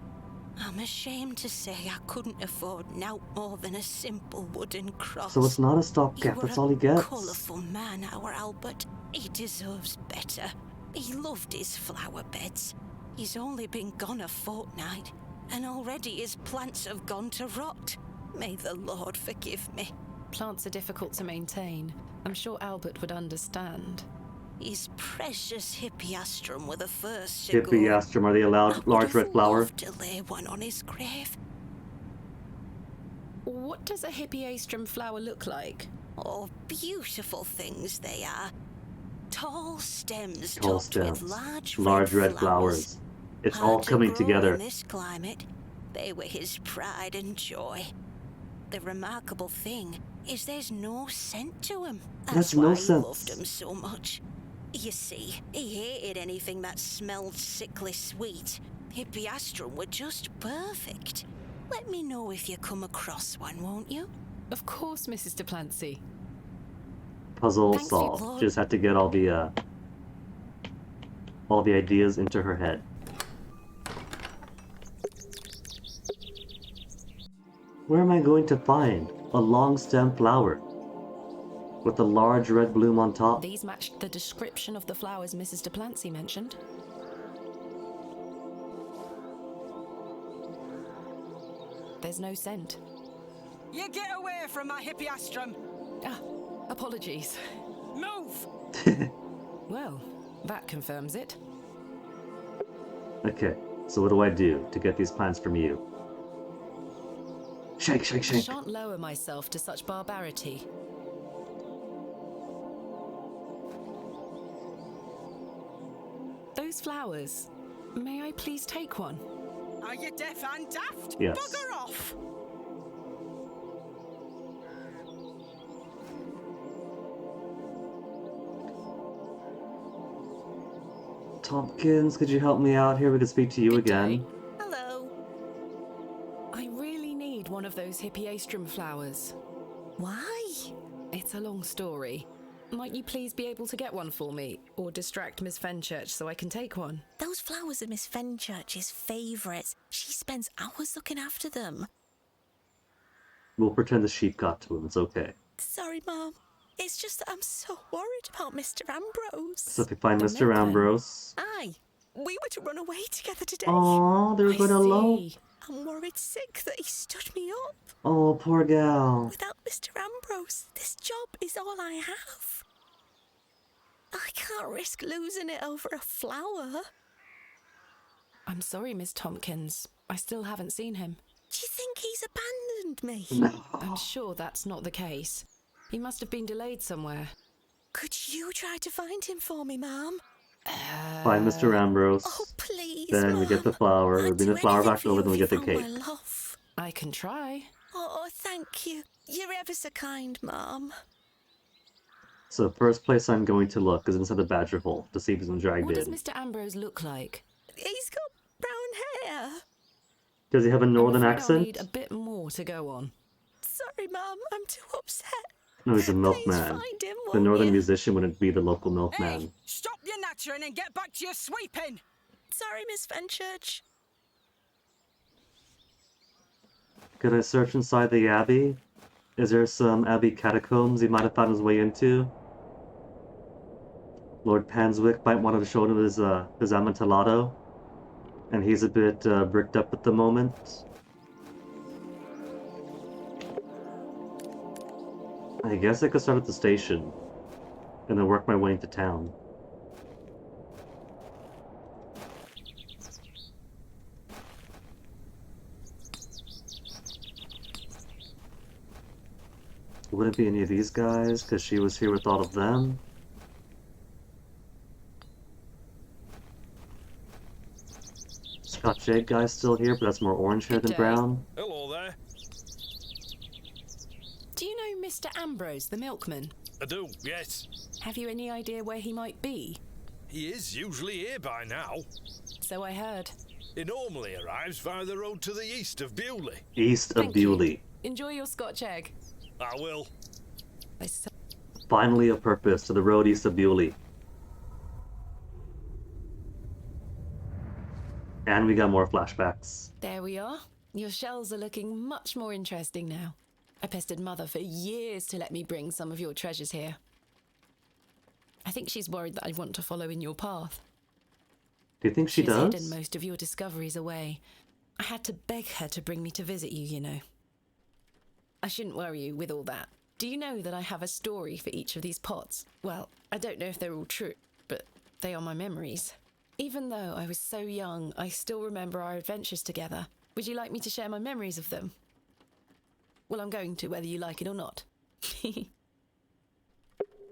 I'm ashamed to say I couldn't afford naught more than a simple wooden cross. So it's not a You stopgap, were that's all he gets. colourful man, our Albert. He deserves better. He loved his flower beds. He's only been gone a fortnight, and already his plants have gone to rot. May the Lord forgive me. Plants are difficult to maintain. I'm sure Albert would understand. His precious hippeastrum were the first to go. Hippeastrum, are they allowed large red flower? To lay one on his grave. What does a hippeastrum flower look like? Oh, beautiful things they are. Tall stems Tall topped with stems. large red flowers. It's all Hard to coming grow together. In this climate, they were his pride and joy. The remarkable thing is there's no scent to him. That's no why sense. he loved them so much. You see, he hated anything that smelled sickly sweet. Hippeastrum were just perfect. Let me know if you come across one, won't you? Of course, Mrs. de Plancy. Puzzle Thanks, solved. Lord. Just had to get all the ideas into her head. Where am I going to find a long stem flower with a large red bloom on top? These matched the description of the flowers Mrs. de Plancy mentioned. There's no scent. You get away from my hippeastrum! Ah, apologies. Move! Well, that confirms it. Okay, so what do I do to get these plants from you? Shake, shake, I shake. shan't lower myself to such barbarity. Those flowers. May I please take one? Are you deaf and daft? Yes. Bugger off! Tompkins, could you help me out here? We could speak to you Good again. day. Hello. I really need one of those hippeastrum flowers. Why? It's a long story. Might you please be able to get one for me, or distract Miss Fenchurch so I can take one? Those flowers are Miss Fenchurch's favourites. She spends hours looking after them. We'll pretend the sheep got to him. It's okay. Sorry, Mom. It's just that I'm so worried about Mr. Ambrose. So if you find The Mr. milkman. Ambrose... Aye. We were to run away together today. Aww, they're I going alone. see. I'm worried sick that he stood me up. Oh, poor gal. Without Mr. Ambrose, this job is all I have. I can't risk losing it over a flower. I'm sorry, Miss Tompkins. I still haven't seen him. Do you think he's abandoned me? No. I'm sure that's not the case. He must have been delayed somewhere. Could you try to find him for me, Ma'am? Find Mr. Ambrose. Oh, please, Then we get the flower. We I'd bring the do flower anything back for over, you then we if get the you found cake. my love. I can try. Oh, thank you. You're ever so kind, Mom. So first place I'm going to look is inside the badger hole to see if he's been dragged What does in. Mr. Ambrose look like? He's got brown hair. Does he have a northern I'm afraid I'll accent? need a bit more to go on. Sorry, Mom. I'm too upset. No, he's a Please milkman. find him, The won't northern you? musician wouldn't be the local milkman. Hey, stop your nattering and get back to your sweeping. Sorry, Miss Fenchurch. Could I search inside the abbey? Is there some abbey catacombs he might have found his way into? Lord Panswick might want to show him his Amontillado, and he's a bit bricked up at the moment. I guess I could start at the station, and then work my way into town. Wouldn't be any of these guys, because she was here with all of them. Scotch egg guy's still here, but that's more orange hair Good than day. brown. Hello there. Do you know Mr. Ambrose, the milkman? I do, yes. Have you any idea where he might be? He is usually here by now. So I heard. He normally arrives via the road to the east of Bewley. East of Thank you. Bewley. Enjoy your Scotch egg. I will. Finally a purpose to the road east of Bewley. And we got more flashbacks. There we are. Your shells are looking much more interesting now. I pestered Mother for years to let me bring some of your treasures here. I think she's worried that I want to follow in your path. Do you think she She's does? hidden most of your discoveries away. I had to beg her to bring me to visit you, you know. I shouldn't worry you with all that. Do you know that I have a story for each of these pots? Well, I don't know if they're all true, but they are my memories. Even though I was so young, I still remember our adventures together. Would you like me to share my memories of them? Well, I'm going to, whether you like it or not.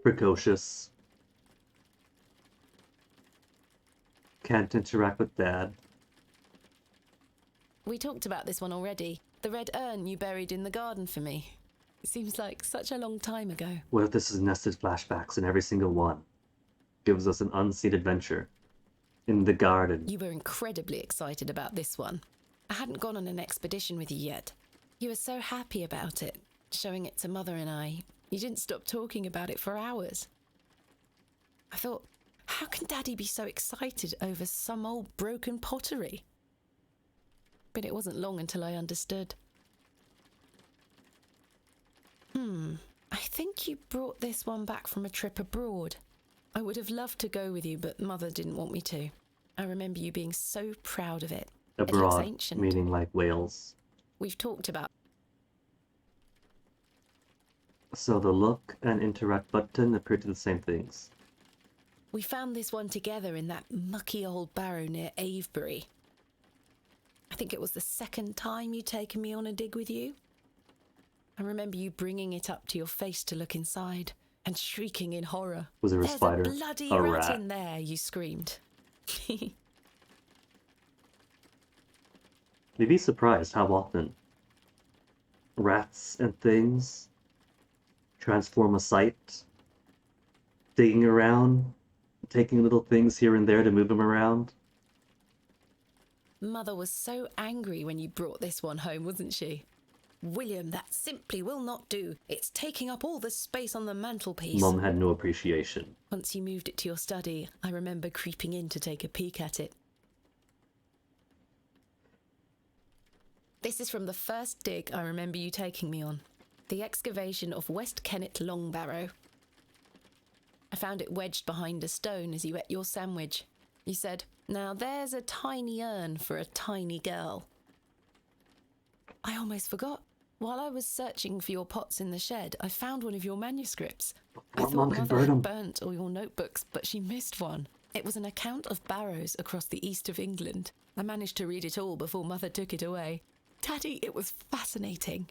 Precocious. Can't interact with Dad. We talked about this one already. The red urn you buried in the garden for me. It seems like such a long time ago. What if this is nested flashbacks in every single one? Gives us an unseen adventure. In the garden. You were incredibly excited about this one. I hadn't gone on an expedition with you yet. You were so happy about it, showing it to Mother and I. You didn't stop talking about it for hours. I thought, how can Daddy be so excited over some old broken pottery? But it wasn't long until I understood. I think you brought this one back from a trip abroad. I would have loved to go with you, but Mother didn't want me to. I remember you being so proud of it. It looks Abroad, ancient. meaning like Wales. We've talked about. So the look and interact button appear to the same things. We found this one together in that mucky old barrow near Avebury. I think it was the second time you'd taken me on a dig with you. I remember you bringing it up to your face to look inside and shrieking in horror. Was there a spider? There's a bloody A rat rat. in there, you screamed. You'd be surprised how often rats and things transform a site, digging around, taking little things here and there to move them around. Mother was so angry when you brought this one home, wasn't she? William, that simply will not do. It's taking up all the space on the mantelpiece. Mum had no appreciation. Once you moved it to your study, I remember creeping in to take a peek at it. This is from the first dig I remember you taking me on. The excavation of West Kennet Long Barrow. I found it wedged behind a stone as you ate your sandwich. You said, "Now there's a tiny urn for a tiny girl." I almost forgot. While I was searching for your pots in the shed, I found one of your manuscripts. I thought Mother had burnt all your notebooks, but she missed one. It was an account of barrows across the east of England. I managed to read it all before Mother took it away. Daddy, it was fascinating.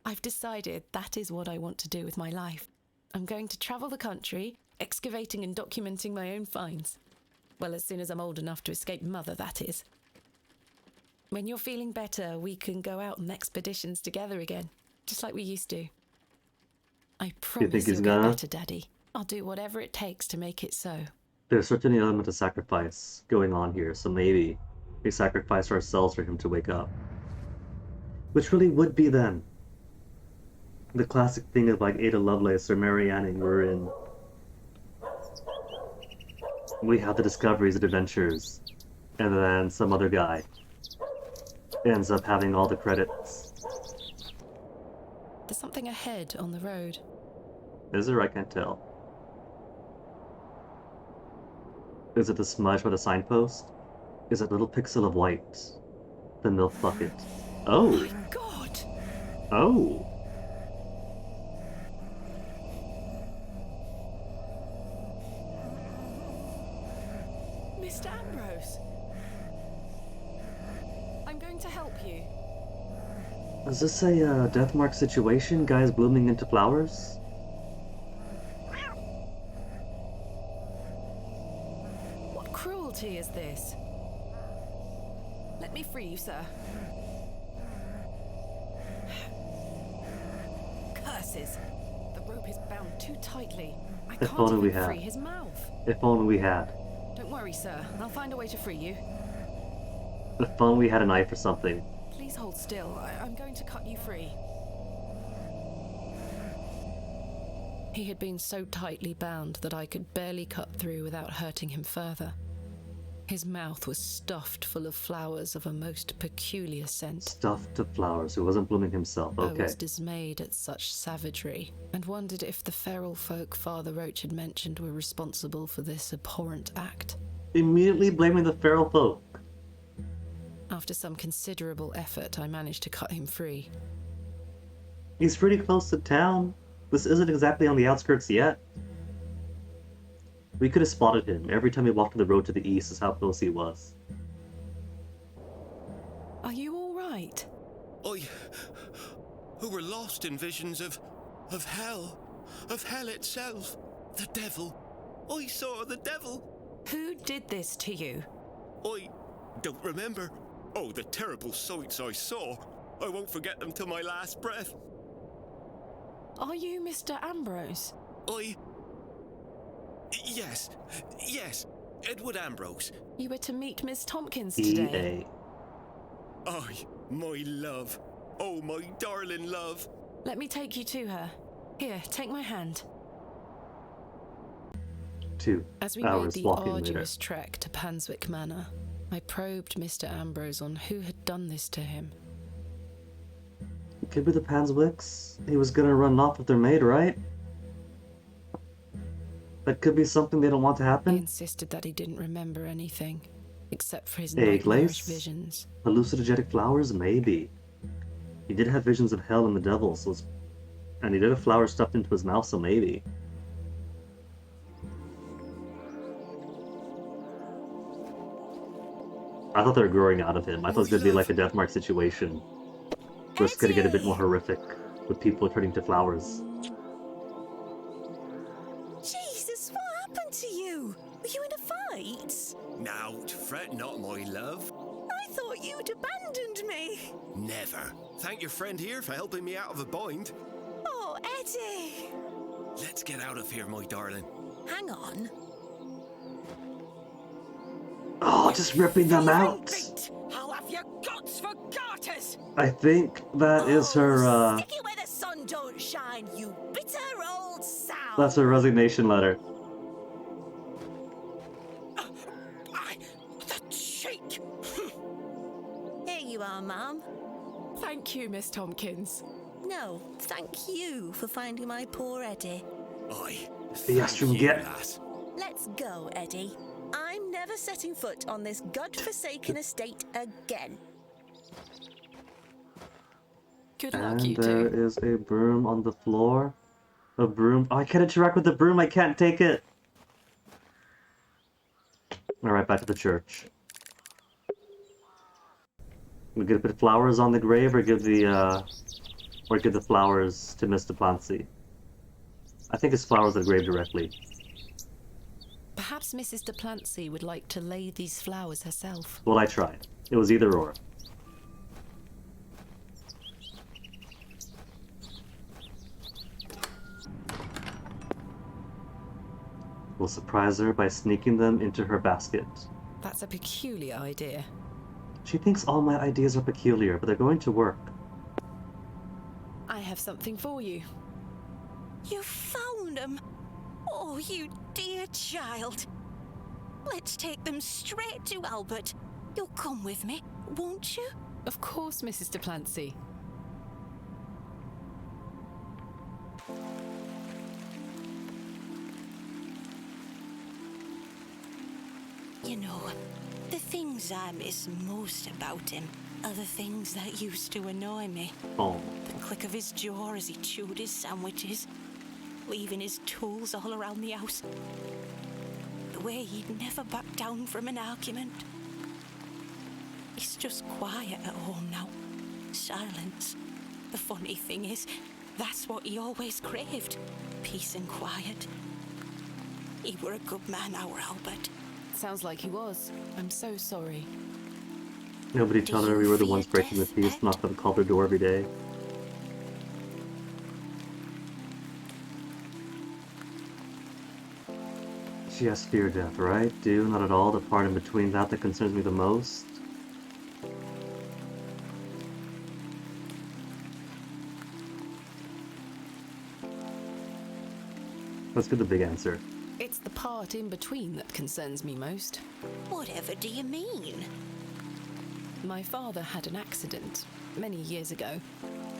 I've decided that is what I want to do with my life. I'm going to travel the country, excavating and documenting my own finds. Well, as soon as I'm old enough to escape Mother, that is. When you're feeling better, we can go out on expeditions together again, just like we used to. I promise you'll get better, Daddy. I'll do whatever it takes to make it so. There's certainly an element of sacrifice going on here, so maybe we sacrifice ourselves for him to wake up. Which really would be then the classic thing of like Ada Lovelace or Mary Anning, wherein we have the discoveries and adventures, and then some other guy ends up having all the credits. There's something ahead on the road. Is there? I can't tell. Is it the smudge by the signpost? Is it little pixel of white? The milk bucket. Oh! My God! Oh! Mr. Ambrose! I'm going to help you. Is this a death mark situation? Guys blooming into flowers? What cruelty is this? Let me free you, sir. Curses! The rope is bound too tightly. I can't even free his mouth. If only we had. Don't worry, sir. I'll find a way to free you. If only we had a knife or something. Please hold still. I'm going to cut you free. He had been so tightly bound that I could barely cut through without hurting him further. His mouth was stuffed full of flowers of a most peculiar scent. Stuffed to flowers. He wasn't blooming himself. Okay. I was dismayed at such savagery, and wondered if the feral folk Father Roach had mentioned were responsible for this abhorrent act. Immediately blaming the feral folk. After some considerable effort, I managed to cut him free. He's pretty close to town. This isn't exactly on the outskirts yet. We could have spotted him. Every time he walked on the road to the east is how close he was. Are you all right? Who were lost in visions of hell itself. The devil. I saw the devil. Who did this to you? I don't remember. Oh, the terrible sights I saw. I won't forget them till my last breath. Are you Mr. Ambrose? Yes, Edward Ambrose. You were to meet Miss Tompkins today. Aye, my love. Oh, my darling love. Let me take you to her. Here, take my hand. 2 As we hours made the walking arduous later. trek to Panswick Manor, I probed Mr. Ambrose on who had done this to him. It could be the Panswicks. He was gonna run off with their maid, right? That could be something they don't want to happen. He insisted that he didn't remember anything, except for his nightmarish visions. Hallucinogenic flowers? Maybe. He did have visions of hell and the devil, and he did have flowers stuffed into his mouth, so maybe. I thought they were growing out of him. I thought it was going to be like a death mark situation, where it's going to get a bit more horrific, with people turning to flowers. Jesus, what happened to you? Were you in a fight? Now, fret not, my love. I thought you'd abandoned me. Never. Thank your friend here for helping me out of a bind. Oh, Eddie. Let's get out of here, my darling. Hang on. Oh, just ripping them out! I'll have your guts for garters! I think that is her, Stick it where the sun don't shine, you bitter old sow! that's her resignation letter. The cheek! Here you are, Mum. Thank you, Miss Tompkins. No, thank you for finding my poor Eddie. Aye. Yes, thank you get. lass. Let's go, Eddie. I'm never setting foot on this godforsaken estate again. Good luck, And you there two. is a broom on the floor. A broom. Oh, I can't interact with the broom. I can't take it. Alright, back to the church. We gonna put flowers on the grave or give the flowers to Mr. Plancy? I think it's flowers on the grave directly. Perhaps Mrs. de Plancy would like to lay these flowers herself. Well, I tried. It was either or. We'll surprise her by sneaking them into her basket. That's a peculiar idea. She thinks all my ideas are peculiar, but they're going to work. I have something for you. You found them? Oh, you dear child. Let's take them straight to Albert. You'll come with me, won't you? Of course, Mrs. de Plancy. You know, the things I miss most about him are the things that used to annoy me. Oh. The click of his jaw as he chewed his sandwiches, leaving his tools all around the house. The way he'd never back down from an argument. He's just quiet at home now. Silence. The funny thing is, that's what he always craved. Peace and quiet. He were a good man, our Albert. Sounds like he was. I'm so sorry. Nobody tell her we were the ones breaking the peace, not gonna call their door every day. She has fear of death, right? Do not at all. The part in between that concerns me the most. Let's get the big answer. It's the part in between that concerns me most. Whatever do you mean? My father had an accident many years ago.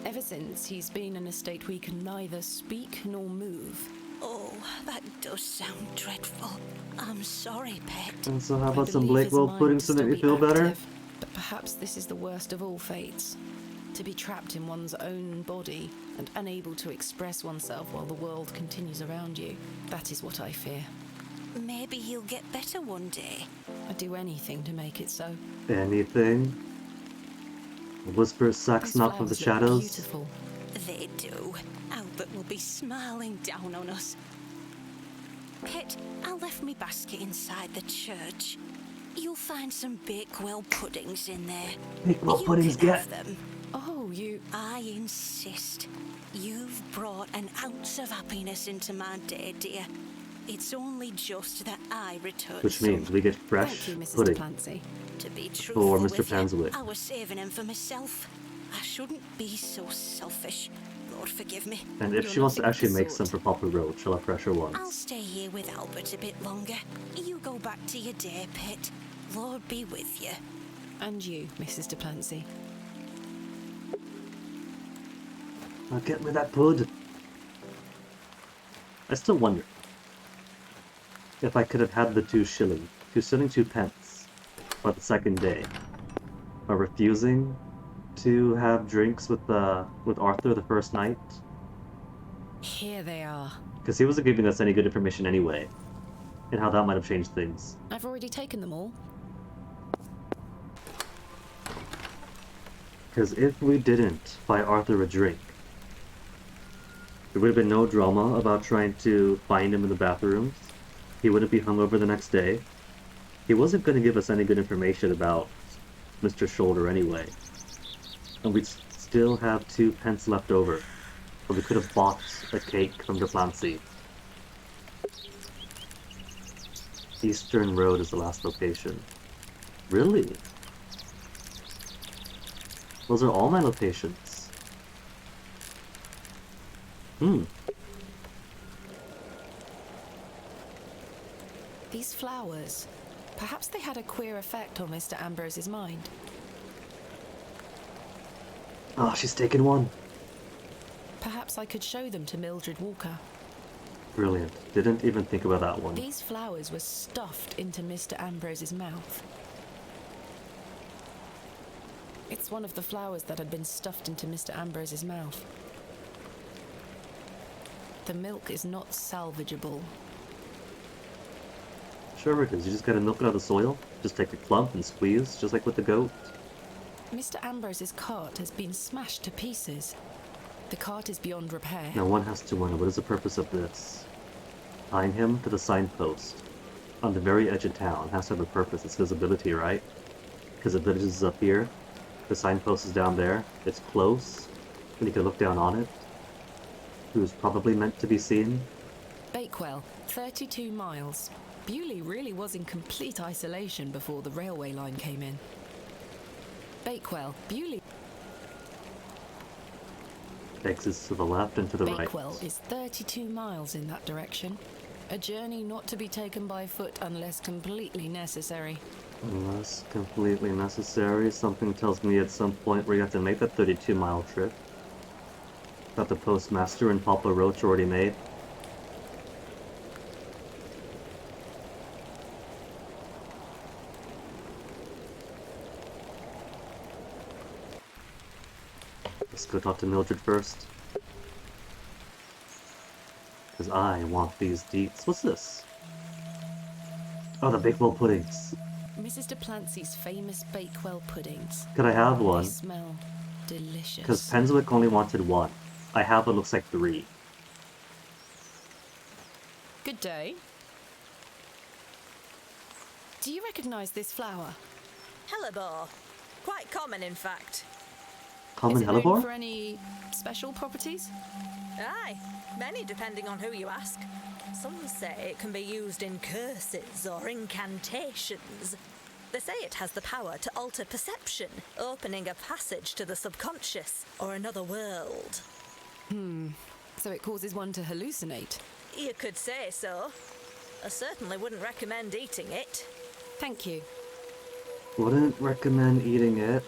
Ever since, he's been in a state where he can neither speak nor move. Oh, that does sound dreadful. I'm sorry, pet. And so how about I some believe his Blakewell mind pudding to to make still me be feel better? active, but perhaps this is the worst of all fates. To be trapped in one's own body and unable to express oneself while the world continues around you. That is what I fear. Maybe he'll get better one day. I'd do anything to make it so. Anything? Whispers sucks These not from the flowers look shadows. Beautiful. They do. Albert will be smiling down on us. Pet, I left me basket inside the church. You'll find some Bakewell puddings in there. Bakewell You puddings, can get. have them. Oh, you... I insist. You've brought an ounce of happiness into my day, dear. It's only just that I return Which means we get fresh Thank you, Mrs. de pudding. Plancy. To be truthful Mr. with you, Panswick. I was saving him for myself. I shouldn't be so selfish. Lord forgive me. And if You're she wants to nothing of the actually make some sort. for Poplar Road, she'll have fresher ones. I'll stay here with Albert a bit longer. You go back to your day, Pet. Lord be with you. And you, Mrs. de Plancy. Now get me that pud. I still wonder if I could have had the 2 shilling, 2 pence, for the second day, by refusing to have drinks with Arthur the first night, Here they are. because he wasn't giving us any good information anyway, and how that might have changed things. I've already taken them all. Because if we didn't buy Arthur a drink, there would have been no drama about trying to find him in the bathrooms. He wouldn't be hungover the next day. He wasn't going to give us any good information about Mr. Shoulder anyway. And we'd still have 2 pence left over. But we could have bought a cake from the Plancy. Eastern Road is the last location. Really? Those are all my locations. These flowers. Perhaps they had a queer effect on Mr. Ambrose's mind. Oh, she's taken one. Perhaps I could show them to Mildred Walker. Brilliant. Didn't even think about that one. These flowers were stuffed into Mr. Ambrose's mouth. It's one of the flowers that had been stuffed into Mr. Ambrose's mouth. The milk is not salvageable. Sure it is. You just gotta milk it out of the soil. Just take a clump and squeeze, just like with the goat. Mr. Ambrose's cart has been smashed to pieces. The cart is beyond repair. Now one has to wonder, what is the purpose of this? Tying him to the signpost on the very edge of town has to have a purpose. It's visibility, right? Because the village is up here, the signpost is down there, it's close, and you can look down on it. Who's probably meant to be seen? Bakewell, 32 miles. Bewley really was in complete isolation before the railway line came in. Bakewell, Bewley. Exits to the left and to the right. Bakewell is 32 miles in that direction. A journey not to be taken by foot unless completely necessary. Unless completely necessary. Something tells me at some point where you have to make that 32-mile trip. That the postmaster and Papa Roach already made. Let's go talk to Mildred first. Because I want these deets. What's this? Oh, the Bakewell puddings. Mrs. de Plancy's famous Bakewell puddings. Could I have one? They smell delicious. Because Penswick only wanted one. I have what looks like 3. Good day. Do you recognize this flower? Hellebore. Quite common, in fact. Common Is it known hellebore? for any special properties? Aye, many depending on who you ask. Some say it can be used in curses or incantations. They say it has the power to alter perception, opening a passage to the subconscious or another world. So it causes one to hallucinate. You could say so. I certainly wouldn't recommend eating it. Thank you. Wouldn't recommend eating it.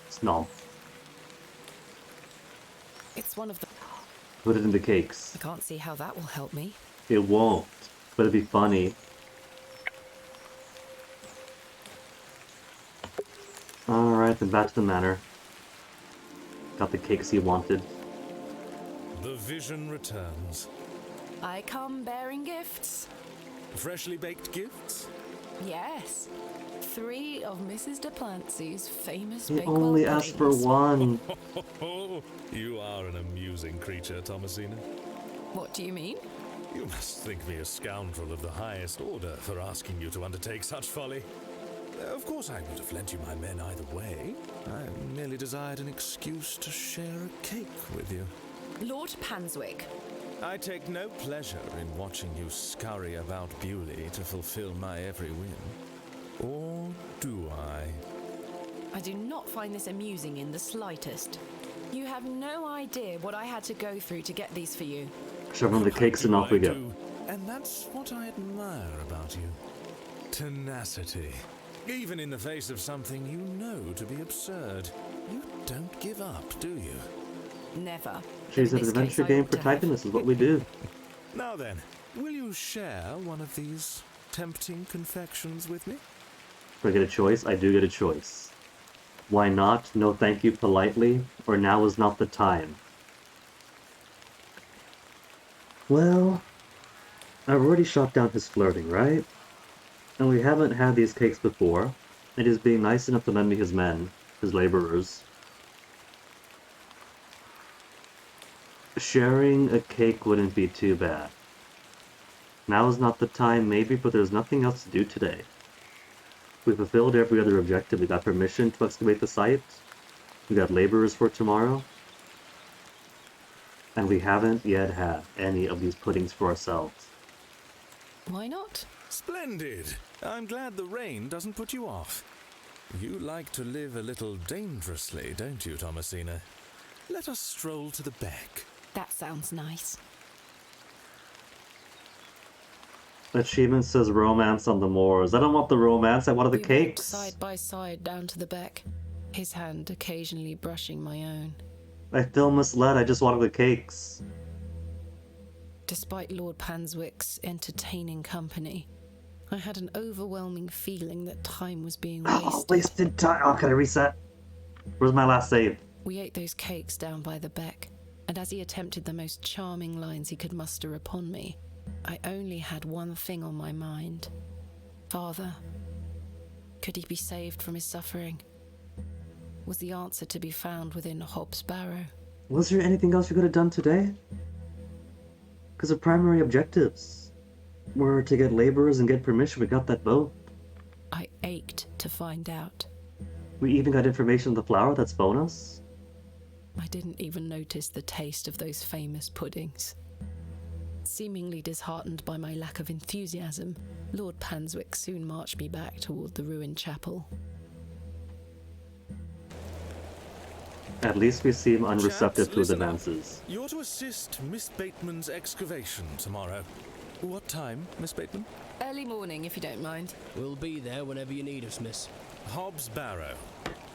Snob. It's one of the... Put it in the cakes. I can't see how that will help me. It won't, but it'd be funny. Alright, then back to the manor. Got the cakes he wanted. The vision returns. I come bearing gifts. Freshly baked gifts? Yes. 3 of Mrs. de Plancy's famous He Bakewell only asked for puddings. 1. You are an amusing creature, Thomasina. What do you mean? You must think me a scoundrel of the highest order for asking you to undertake such folly. Of course I would have lent you my men either way. I merely desired an excuse to share a cake with you. Lord Panswick. I take no pleasure in watching you scurry about Bewley to fulfill my every whim. Or do I? I do not find this amusing in the slightest. You have no idea what I had to go through to get these for you. Shove on the cakes and off we go. And that's what I admire about you. Tenacity. Even in the face of something you know to be absurd. You don't give up, do you? Never. She's In an this adventure case, I game ought to have. protagonist, is what we do. Now then, will you share one of these tempting confections with me? Do I get a choice? I do get a choice. Why not? No thank you politely? Or now is not the time? Well, I've already shot down his flirting, right? And we haven't had these cakes before. And he's being nice enough to lend me his men, his laborers. Sharing a cake wouldn't be too bad. Now is not the time, maybe, but there's nothing else to do today. We fulfilled every other objective. We got permission to excavate the site. We got laborers for tomorrow. And we haven't yet had any of these puddings for ourselves. Why not? Splendid! I'm glad the rain doesn't put you off. You like to live a little dangerously, don't you, Thomasina? Let us stroll to the beck. That sounds nice. Achievement says romance on the moors. I don't want the romance, I wanted the We walked cakes. side by side down to the beck, his hand occasionally brushing my own. I feel misled, I just wanted the cakes. Despite Lord Panswick's entertaining company, I had an overwhelming feeling that time was being wasted. Wasted time. Oh, can I reset? Where's my last save? We ate those cakes down by the beck, and as he attempted the most charming lines he could muster upon me, I only had one thing on my mind. Father. Could he be saved from his suffering? Was the answer to be found within Hobbs Barrow? Was there anything else you could have done today? Because the primary objectives were to get laborers and get permission. We got that boat. I ached to find out. We even got information on the flower that's bonus. I didn't even notice the taste of those famous puddings. Seemingly disheartened by my lack of enthusiasm, Lord Panswick soon marched me back toward the ruined chapel. At least we seem unreceptive Chaps, to his listen up. advances. You're to assist Miss Bateman's excavation tomorrow. What time, Miss Bateman? Early morning, if you don't mind. We'll be there whenever you need us, miss. Hobbs Barrow.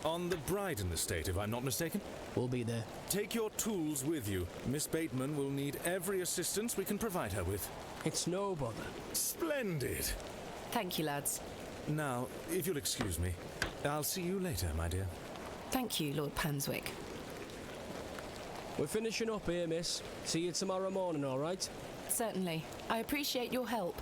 On the Bryden estate, if I'm not mistaken. We'll be there. Take your tools with you. Miss Bateman will need every assistance we can provide her with. It's no bother. Splendid. Thank you, lads. Now, if you'll excuse me, I'll see you later, my dear. Thank you, Lord Panswick. We're finishing up here, miss. See you tomorrow morning, all right? Certainly. I appreciate your help.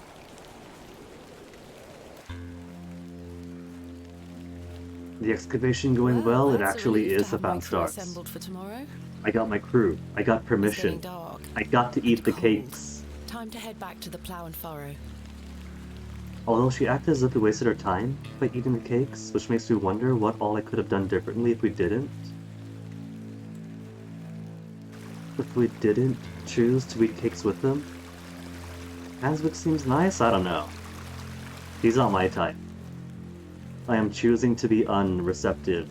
The excavation going well, it that's a actually relief to is have my about crew starts. assembled for tomorrow. I got my crew. I got It's permission. getting dark. I got to eat the Cold. cakes. Time to head back to the plough and furrow. Although she acted as if we wasted our time by eating the cakes, which makes me wonder what all I could have done differently if we didn't. If we didn't choose to eat cakes with them. Hanswick seems nice, I don't know. He's not my type. I am choosing to be unreceptive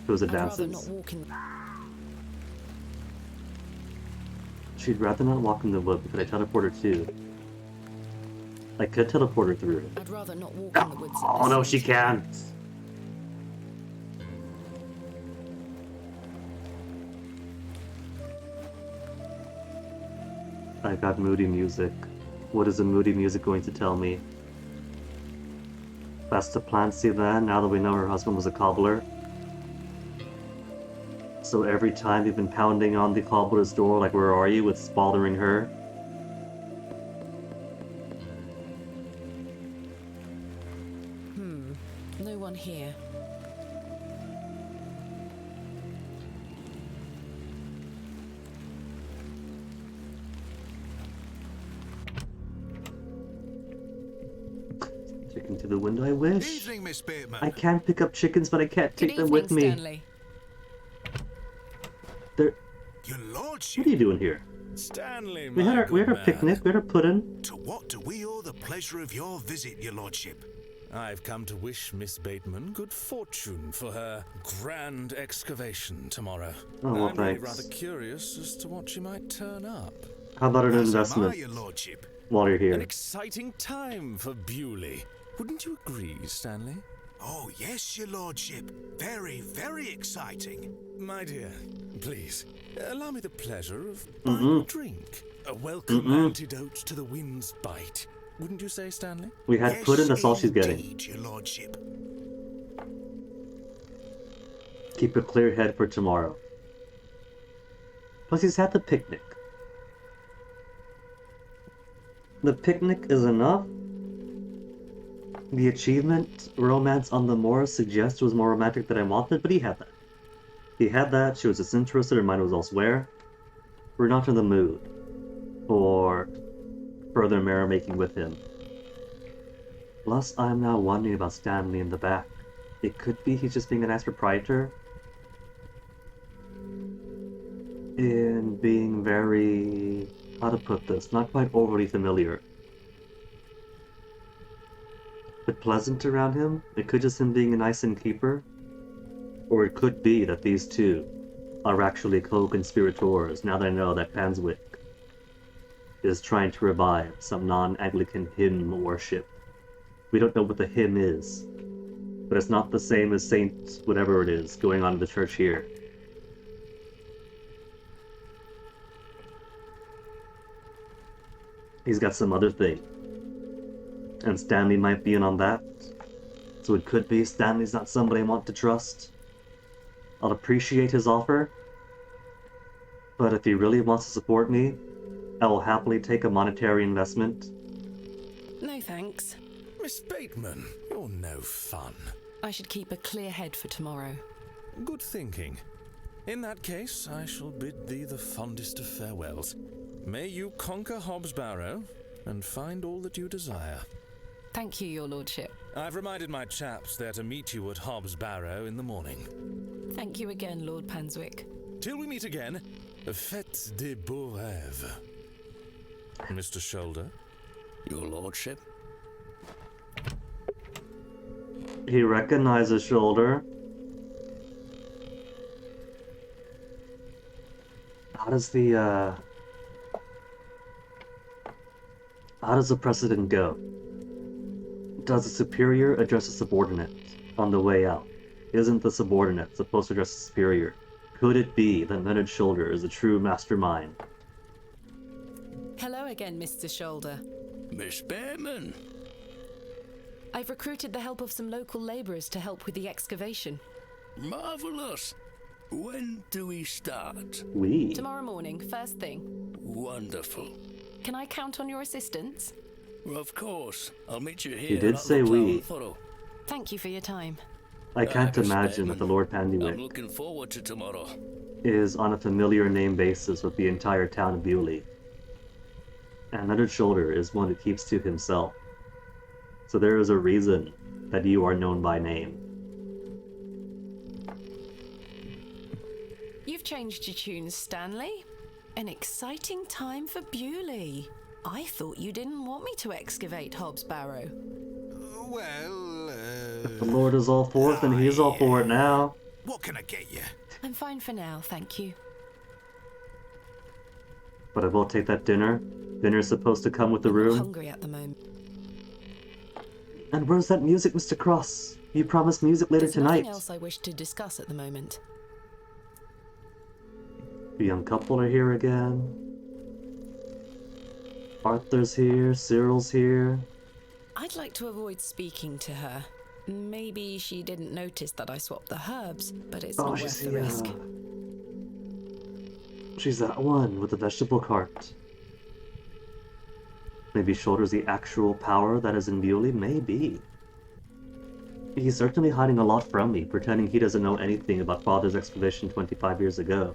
to his I'd rather advances. not walk in. She'd rather not walk in the wood, but could I teleport her too? I could teleport her through. I'd rather not walk in the woods. at Oh this no, she stage. can't! I got moody music. What is the moody music going to tell me? Best to Plancy then, now that we know her husband was a cobbler. So every time you've been pounding on the cobbler's door, like, where are you? It's bothering her. No one here. Chicken to the window, I wish. Evening, Miss Bateman. I can pick up chickens, but I can't Good take them evening, with me. Stanley. They're... Your lordship. What are you doing here? Stanley, We my had good our man. picnic, we had our pudding. To what do we owe the pleasure of your visit, your lordship? I've come to wish Miss Bateman good fortune for her grand excavation tomorrow. Oh, well, I'm really thanks. rather curious as to what she might turn up. How about an As am I, investment your lordship. while you're An here? exciting time for Bewley. Wouldn't you agree, Stanley? Oh, yes, your lordship. Very, very exciting. My dear, please, allow me the pleasure of buying a drink. A welcome antidote to the wind's bite. Wouldn't you say, Stanley? We had Yes, pudding, that's all she's getting. indeed, your lordship. Keep a clear head for tomorrow. Plus, he's had the picnic. The picnic is enough. The achievement, romance on the moor, suggests was more romantic than I wanted, but he had that. He had that, she was disinterested, her mind was elsewhere. We're not in the mood for further merrymaking with him. Plus, I'm now wondering about Stanley in the back. It could be he's just being a nice proprietor. In being very... how to put this? Not quite overly familiar. bit pleasant around him. It could just him being a nice innkeeper. Or it could be that these two are actually co-conspirators now they know that Panswick is trying to revive some non-Anglican hymn worship. We don't know what the hymn is, but it's not the same as Saint whatever it is going on in the church here. He's got some other thing. And Stanley might be in on that. So it could be Stanley's not somebody I want to trust. I'll appreciate his offer. But if he really wants to support me, I will happily take a monetary investment. No thanks. Miss Bateman, you're no fun. I should keep a clear head for tomorrow. Good thinking. In that case, I shall bid thee the fondest of farewells. May you conquer Hobbs Barrow and find all that you desire. Thank you, your lordship. I've reminded my chaps they're to meet you at Hobbs Barrow in the morning. Thank you again, Lord Panswick. Till we meet again, faites des beaux rêves. Mr. Shoulder? Your lordship? He recognizes Shoulder. How does the precedent go? Does the superior address a subordinate on the way out? Isn't the subordinate supposed to address the superior? Could it be that Leonard Shoulder is a true mastermind? Hello again, Mr. Shoulder. Miss Bateman. I've recruited the help of some local labourers to help with the excavation. Marvellous. When do we start? Tomorrow morning, first thing. Wonderful. Can I count on your assistance? Of course. I'll meet you here. He did say we. Thank you for your time. I can't imagine that the Lord I'm Pandywick looking forward to tomorrow. is on a familiar name basis with the entire town of Bewley. And Leonard Shoulder is one who keeps to himself. So there is a reason that you are known by name. You've changed your tunes, Stanley. An exciting time for Bewley. I thought you didn't want me to excavate Hobbs Barrow. If the Lord is all for it, then he is all for it now. What can I get you? I'm fine for now, thank you. But I will take that dinner. Dinner's supposed to come with the I'm room. hungry at the moment. And where's that music, Mr. Cross? You promised music later There's tonight. nothing else I wish to discuss at the moment. The young couple are here again. Arthur's here, Cyril's here. I'd like to avoid speaking to her. Maybe she didn't notice that I swapped the herbs, but it's not worth the risk. She's that one with the vegetable cart. Maybe Shoulder's the actual power that is in Bewley? Maybe. He's certainly hiding a lot from me, pretending he doesn't know anything about Father's expedition 25 years ago.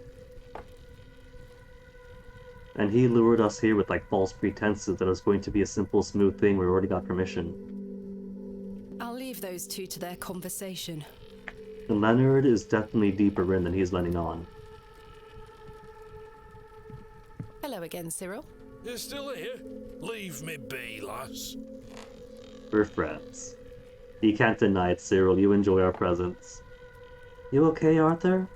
And he lured us here with like false pretenses that it was going to be a simple, smooth thing where we already got permission. I'll leave those two to their conversation. And Leonard is definitely deeper in than he's letting on. Hello again, Cyril. You're still here? Leave me be, lass. We're friends. You can't deny it, Cyril. You enjoy our presence. You okay, Arthur?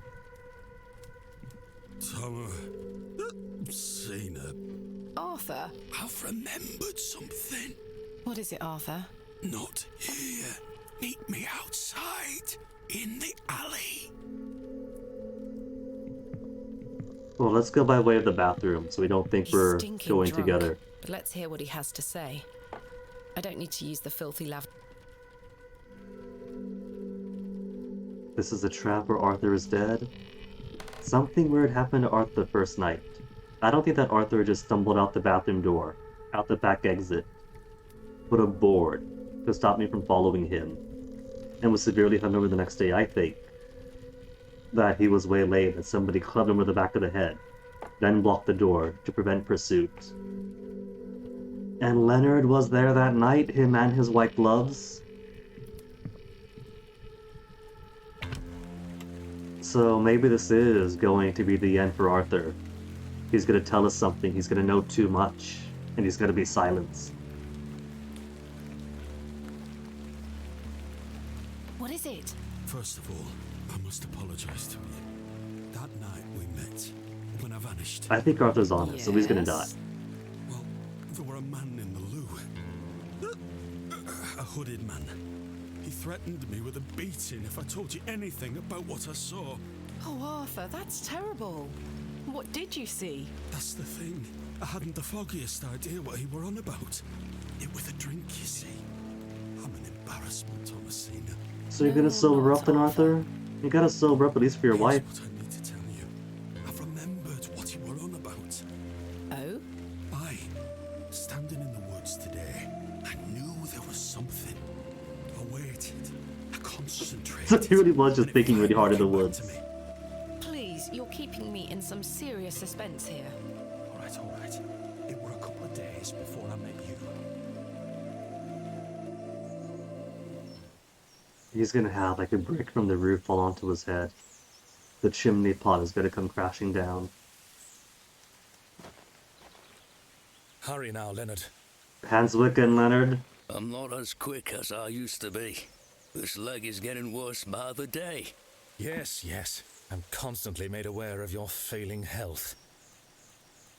Seen her. Arthur? I've remembered something. What is it, Arthur? Not here. Meet me outside, in the alley. Well, let's go by way of the bathroom so we don't think we're Stinking going drunk, together. But let's hear what he has to say. I don't need to use the filthy lav. This is a trap where Arthur is dead. Something weird happened to Arthur the first night. I don't think that Arthur just stumbled out the bathroom door, out the back exit, put a board to stop me from following him, and was severely hungover the next day. I think that he was waylaid and somebody clubbed him with the back of the head, then blocked the door to prevent pursuit. And Leonard was there that night, him and his white gloves. So maybe this is going to be the end for Arthur. He's gonna tell us something, he's gonna know too much, and he's gonna be silenced. What is it? First of all, I must apologize to you. That night we met, when I vanished. I think Arthur's on it, so he's gonna die. Yes. Well, there were a man in the loo. A hooded man. He threatened me with a beating if I told you anything about what I saw. Oh, Arthur, that's terrible. What did you see? That's the thing. I hadn't the foggiest idea what he were on about. It was a drink, you see. I'm an embarrassment, Thomasina. So you're gonna sober up then, Arthur? You gotta sober up at least for your wife. Here's what I need to tell you. I've remembered what you were on about. Oh? Standing in the woods today, I knew there was something. I waited. I concentrated. So he really was just thinking really hard in the woods. Please, you're keeping me in some serious suspense here. All right. It were a couple of days before I met you. He's gonna have like a brick from the roof fall onto his head. The chimney pot is gonna come crashing down. Hurry now, Leonard. Hanswick and Leonard. I'm not as quick as I used to be. This leg is getting worse by the day. Yes. I'm constantly made aware of your failing health.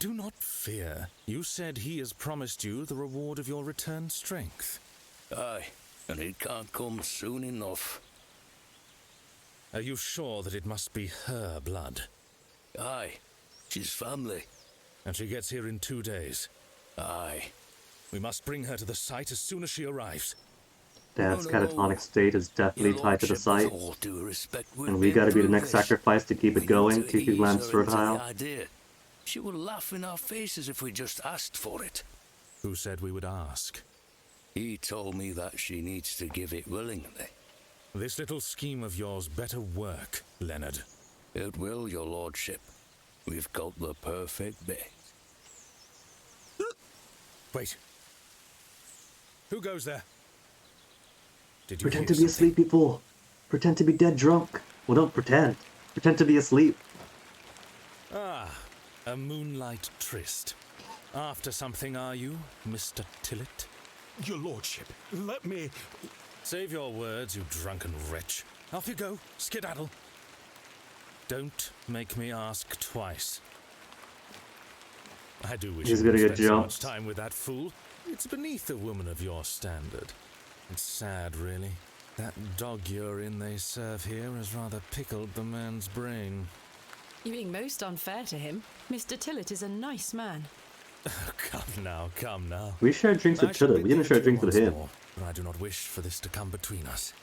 Do not fear. You said he has promised you the reward of your returned strength. Aye, and it can't come soon enough. Are you sure that it must be her blood? Aye, she's family. And she gets here in 2 days? Aye. We must bring her to the site as soon as she arrives. Dad's No. catatonic state is definitely Your tied to the lordship, site. with all due respect, we've And we been gotta be the through next this. sacrifice to keep We it going, need to keep his ease lands her into the fertile. idea. She would laugh in our faces if we just asked for it. Who said we would ask? He told me that she needs to give it willingly. This little scheme of yours better work, Leonard. It will, your lordship. We've got the perfect bait. Wait. Who goes there? Did you Pretend hear to be something? asleep, you fool. Pretend to be dead drunk. Well, don't pretend. Pretend to be asleep. Ah, a moonlight tryst. After something, are you, Mr. Tillett? Your lordship, let me... Save your words, you drunken wretch. Off you go, skedaddle. Don't make me ask twice. I do wish He's you gonna wouldn't get spend so jumped. much time with that fool. It's beneath a woman of your standard. It's sad, really. That dog urine they serve here has rather pickled the man's brain. You're being most unfair to him. Mr. Tillett is a nice man. Come now. We shared drinks I with shall Chilla. bid We didn't thee share adieu drinks with once him. more, but I do not wish for this to come between us.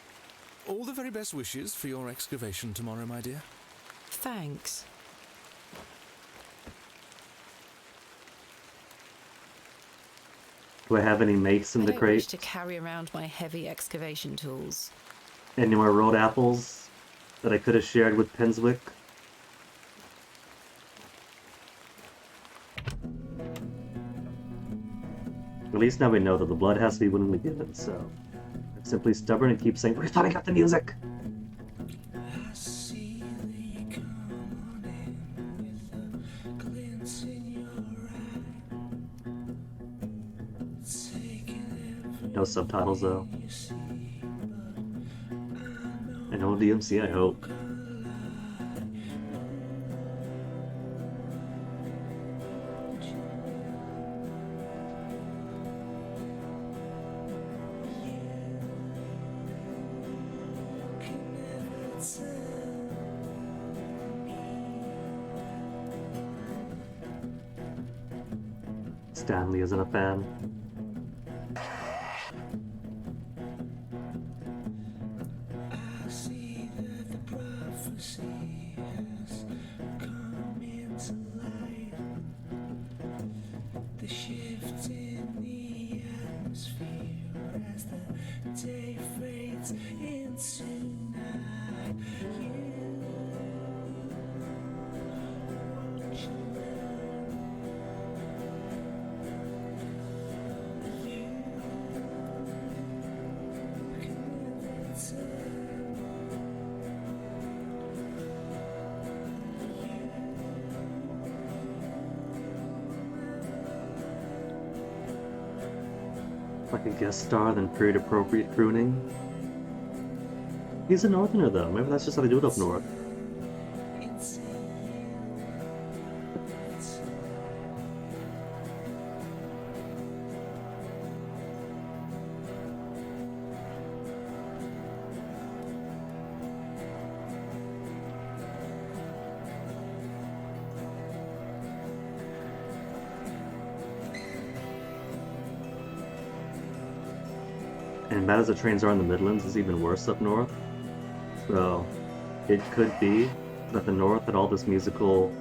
All the very best wishes for your excavation tomorrow, my dear. Thanks. Do I have any mace in I the don't wish crate? to carry around my heavy excavation tools. Any more rolled apples that I could have shared with Penswick? At least now we know that the blood has to be willingly given, so I'm simply stubborn and keep saying, "We're starting up the music!" No subtitles though. And no DMC, I hope. Stanley isn't a fan. Like a guest star, then period appropriate crooning. He's a northerner though. Maybe that's just how they do it up north. And bad as the trains are in the Midlands, it's even worse up north. So, it could be that the north had all this musical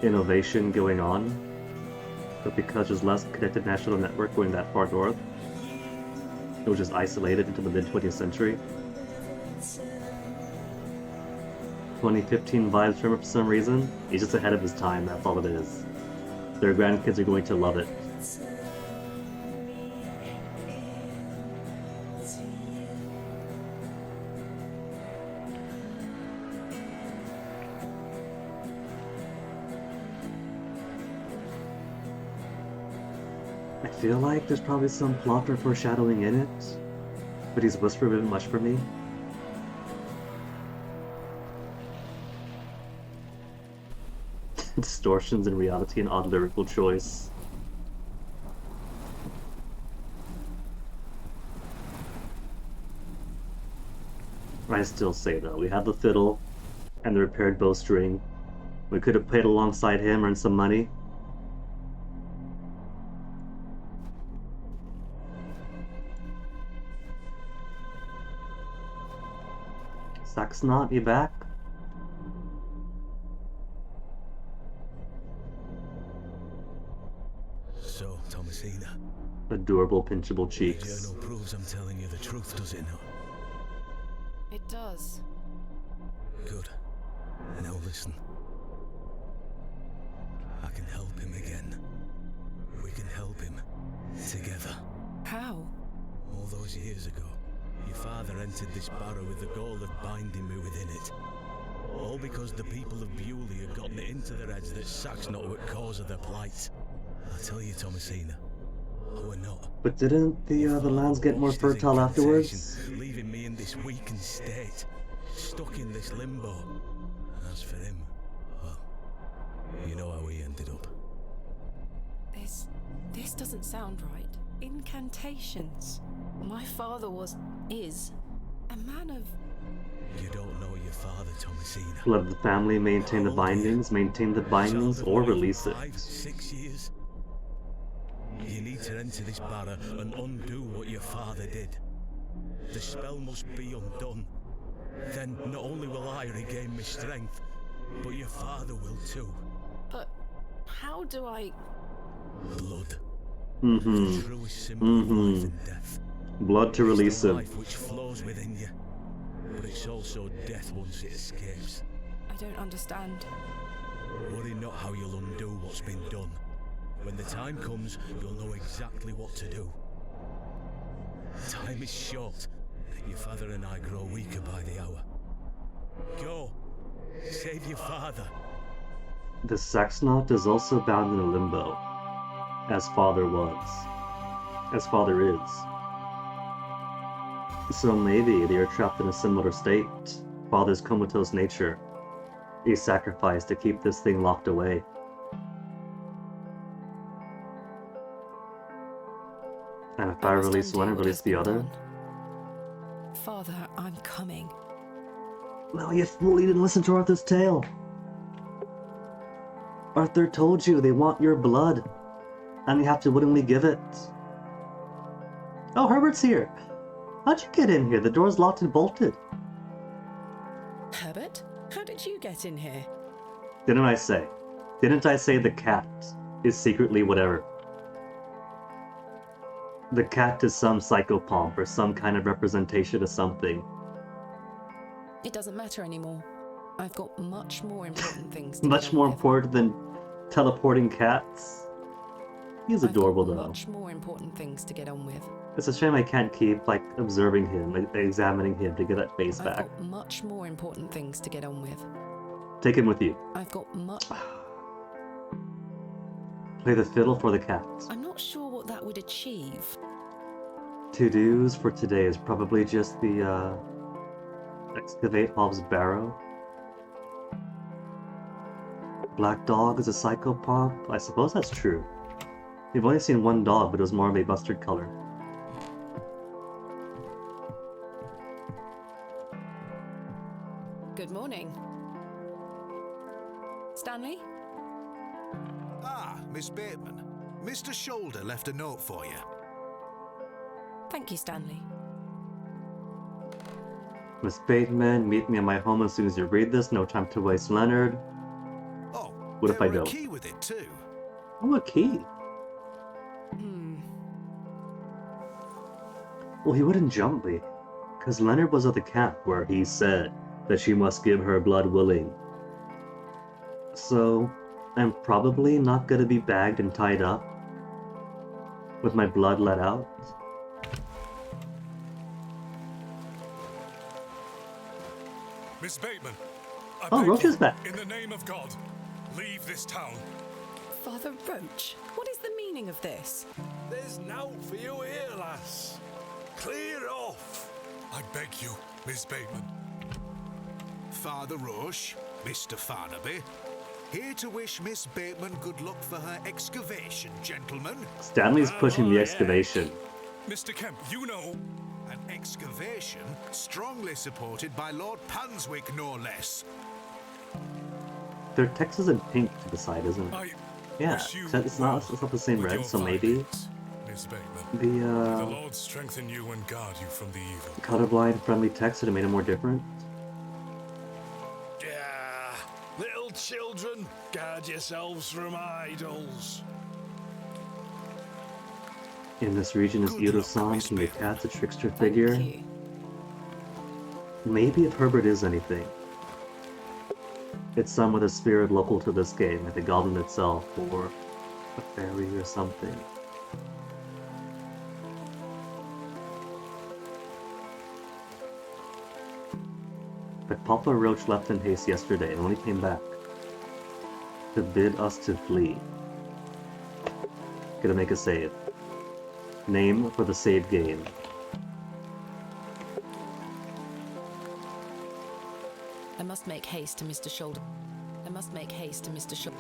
innovation going on, but because there's less connected national network going that far north, it was just isolated into the mid-20th century. 2015 vibes from it for some reason. He's just ahead of his time, that's all it is. Their grandkids are going to love it. I feel like there's probably some plot or foreshadowing in it, but he's whispered a bit much for me. Distortions in reality and odd lyrical choice. I still say though, we had the fiddle and the repaired bowstring. We could have played alongside him, earned some money. Saxnot, you back? So, Thomasina. Adorable, pinchable cheeks. The journal proves I'm telling you the truth, does it not? It does. Good. Now listen. I can help him again. We can help him. Together. How? All those years ago, your father entered this barrow with the goal of binding me within it. All because the people of Bewley had gotten it into their heads that Saxnot were cause of their plight. I tell you, Thomasina, we're not. But didn't the lands get more fertile afterwards? Leaving me in this weakened state, stuck in this limbo. As for him, well, you know how he ended up. This doesn't sound right. Incantations. My father is a man of... You don't know your father, Thomasina. Let the family maintain the bindings, or release it. 5, 6 years. You need to enter this barrow and undo what your father did. The spell must be undone. Then not only will I regain my strength, but your father will too. But how do I... Blood. Mm-hmm. The truest symbol of life and death. Blood to release him. Life which flows within you, but it's also death once it escapes. I don't understand. Worry not how you'll undo what's been done. When the time comes, you'll know exactly what to do. Time is short. Your father and I grow weaker by the hour. Go. Save your father. The Saxnot is also bound in a limbo, as father was, as father is. So maybe they are trapped in a similar state. Father's comatose nature. A sacrifice to keep this thing locked away. And if I release one and release the other... Father, I'm coming. No, you fool, you didn't listen to Arthur's tale. Arthur told you they want your blood, and you have to willingly give it. Oh, Herbert's here. How'd you get in here? The door's locked and bolted. Herbert? How did you get in here? Didn't I say the cat is secretly whatever? The cat is some psychopomp or some kind of representation of something. It doesn't matter anymore. I've got much more important things to Much more important than teleporting cats. He's adorable though. Much more important things to get on with. It's a shame I can't keep like observing him, examining him to get that face back. I've got much more important things to get on with. Take him with you. I've got much... Play the fiddle for the cat. I'm not sure what that would achieve. To-dos for today is probably just the Excavate Hobbs' barrow. Black dog is a psychopath? I suppose that's true. We've only seen one dog, but it was more of a mustard color. Good morning. Stanley? Ah, Miss Bateman. Mr. Shoulder left a note for you. Thank you, Stanley. Miss Bateman, meet me at my home as soon as you read this. No time to waste, Leonard. Oh, What if I there were a don't? key with it too. Oh, a key. Well, he wouldn't jump me, because Leonard was at the camp where he said that she must give her blood willing. So, I'm probably not gonna be bagged and tied up with my blood let out. Miss Bateman, Oh, Roach is back. in the name of God, leave this town. Father Roach, what is the meaning of this? There's nought for you here, lass. Clear off. I beg you, Miss Bateman. Father Roche, Mr. Farnaby, here to wish Miss Bateman good luck for her excavation, gentlemen. Stanley's pushing the excavation. Mr. Kemp, you know. An excavation strongly supported by Lord Panswick, no less. Their text is in pink to the side, isn't it? Yeah, it's not the same red, so maybe Miss Bateman. the May the Lord strengthen you and guard you from the evil. colorblind friendly text would have made it more different. Yeah, little children, guard yourselves from idols. In this region is Iro-san, King of Cats, a trickster figure. Thank you. Maybe if Herbert is anything, it's some with a spirit local to this game, like the goblin itself, or a fairy or something. But Papa Roach left in haste yesterday and only came back to bid us to flee. Gonna make a save. Name for the save game. I must make haste to Mr. Shoulder. I must make haste to Mr. Shoulder.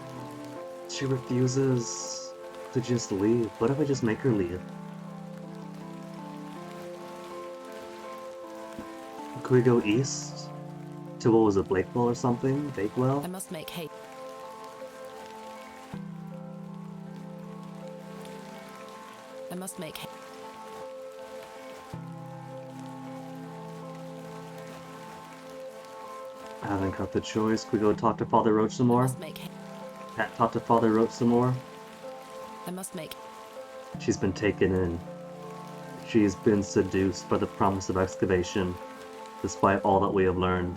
She refuses to just leave. What if I just make her leave? Could we go east? To what was it, Blakewell or something? Bakewell? I must make haste. I must make haste. I haven't got the choice. Could we go talk to Father Roach some I more? must make haste. Talk to Father Roach some more? I must make. She's been taken in. She's been seduced by the promise of excavation, despite all that we have learned.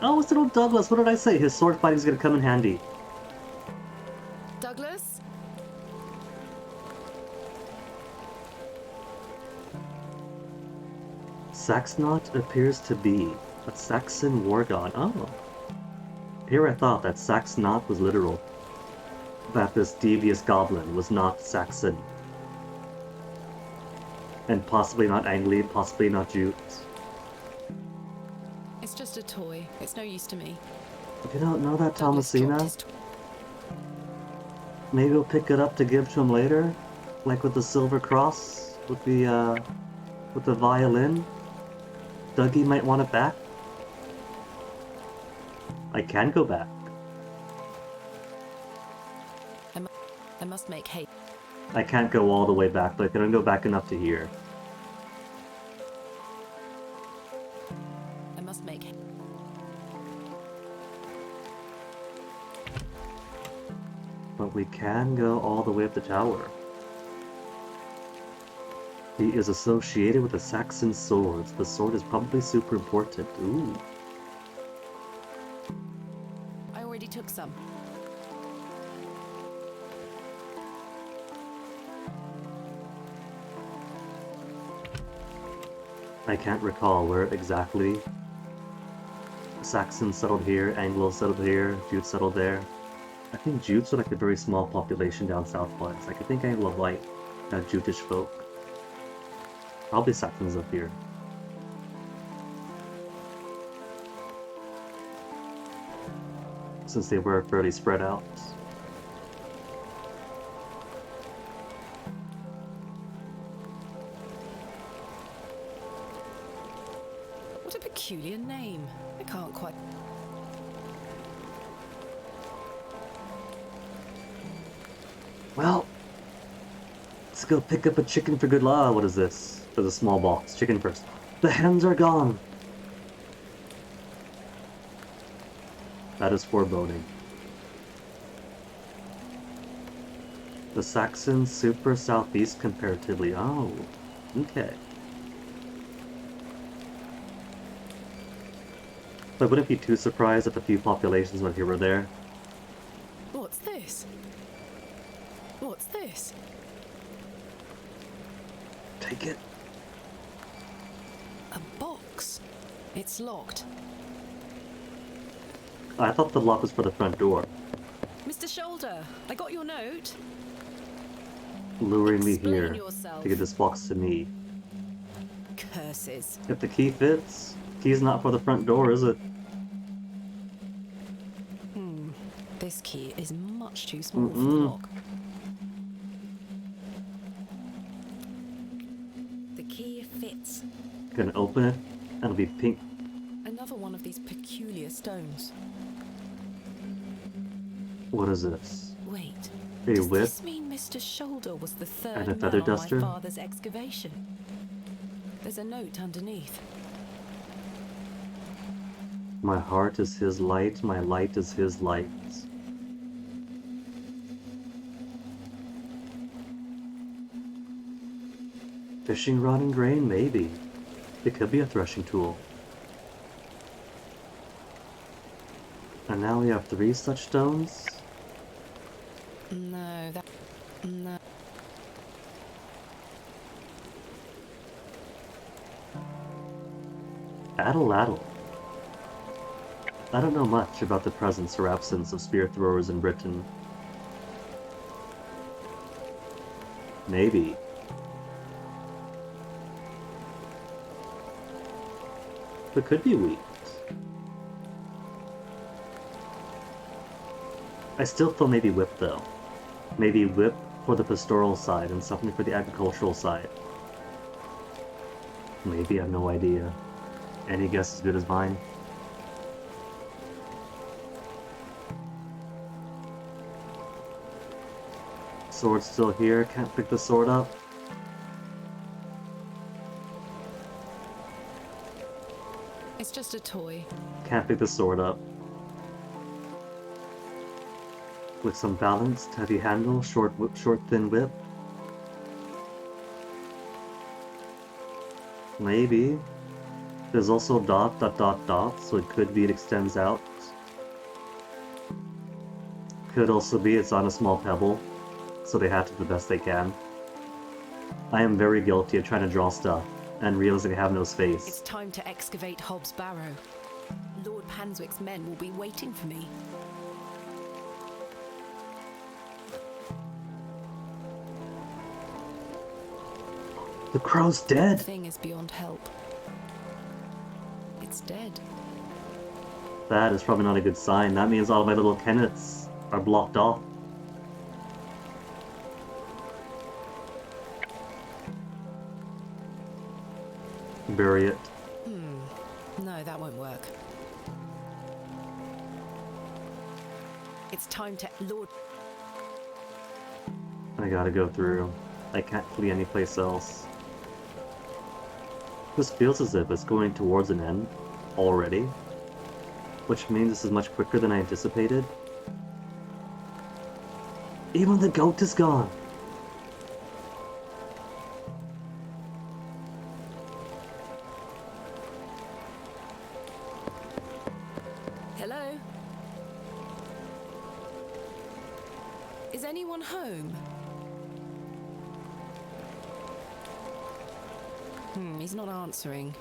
Oh, it's little Douglas. What did I say? His sword fighting is gonna come in handy. Douglas? Saxnot appears to be a Saxon war god. Oh. Here I thought that Saxnot was literal. That this devious goblin was not Saxon. And possibly not Angli, possibly not Jute. It's just a toy. It's no use to me. If you don't know that, Douglas Thomasina, dropped his maybe we'll pick it up to give to him later? Like with the silver cross? With the violin? Dougie might want it back? I can go back. I must make haste. I can't go all the way back, but I can go back enough to here. I must make haste. But we can go all the way up the tower. He is associated with the Saxon swords. The sword is probably super important. Ooh. I already took some. I can't recall where exactly Saxons settled here, Anglos settled here, Jutes settled there. I think Jutes are like a very small population down southwest. Like I think Isle of Wight had Jutish folk. Probably Saxons up here. Since they were fairly spread out. What a peculiar name. I can't quite... Well, let's go pick up a chicken for good luck. What is this? There's a small box. Chicken first. The hens are gone! That is foreboding. The Saxons super southeast comparatively. Oh, okay. I wouldn't be too surprised if a few populations went here or there. What's this? What's this? Take it. A box. It's locked. I thought the lock was for the front door. Mr. Shoulder, I got your note. Luring me Explain here yourself. to get this box to me. Curses. If the key fits, key's not for the front door, is it? This key is much too small for the lock. The key fits. Gonna open it, and it'll be pink. Another one of these peculiar stones. What is this? Wait. A Does whip? this mean Mr. Shoulder was the third And a man feather on duster? my father's excavation? There's a note underneath. My heart is his light, my light is his light. Fishing rod and grain? Maybe. It could be a threshing tool. And now we have 3 such stones? No, that... No. Addle addle. I don't know much about the presence or absence of spear throwers in Britain. Maybe. But could be wheat. I still feel maybe whip though. Maybe whip for the pastoral side and something for the agricultural side. Maybe, I have no idea. Any guess as good as mine? Sword's still here, can't pick the sword up. It's just a toy. Can't pick the sword up. With some balanced, heavy handle, short thin whip. Maybe. There's also dot, so it could be it extends out. Could also be it's on a small pebble, so they have to do the best they can. I am very guilty of trying to draw stuff, and realizing I have no space. It's time to excavate Hobbs Barrow. Lord Panswick's men will be waiting for me. The crow's dead! The thing is beyond help. It's dead. That is probably not a good sign. That means all of my little kennets are blocked off. Bury it. No, that won't work. It's time to... Lord... I gotta go through. I can't flee anyplace else. This feels as if it's going towards an end already, which means this is much quicker than I anticipated. Even the goat is gone! Hello? Is anyone home? He's not answering.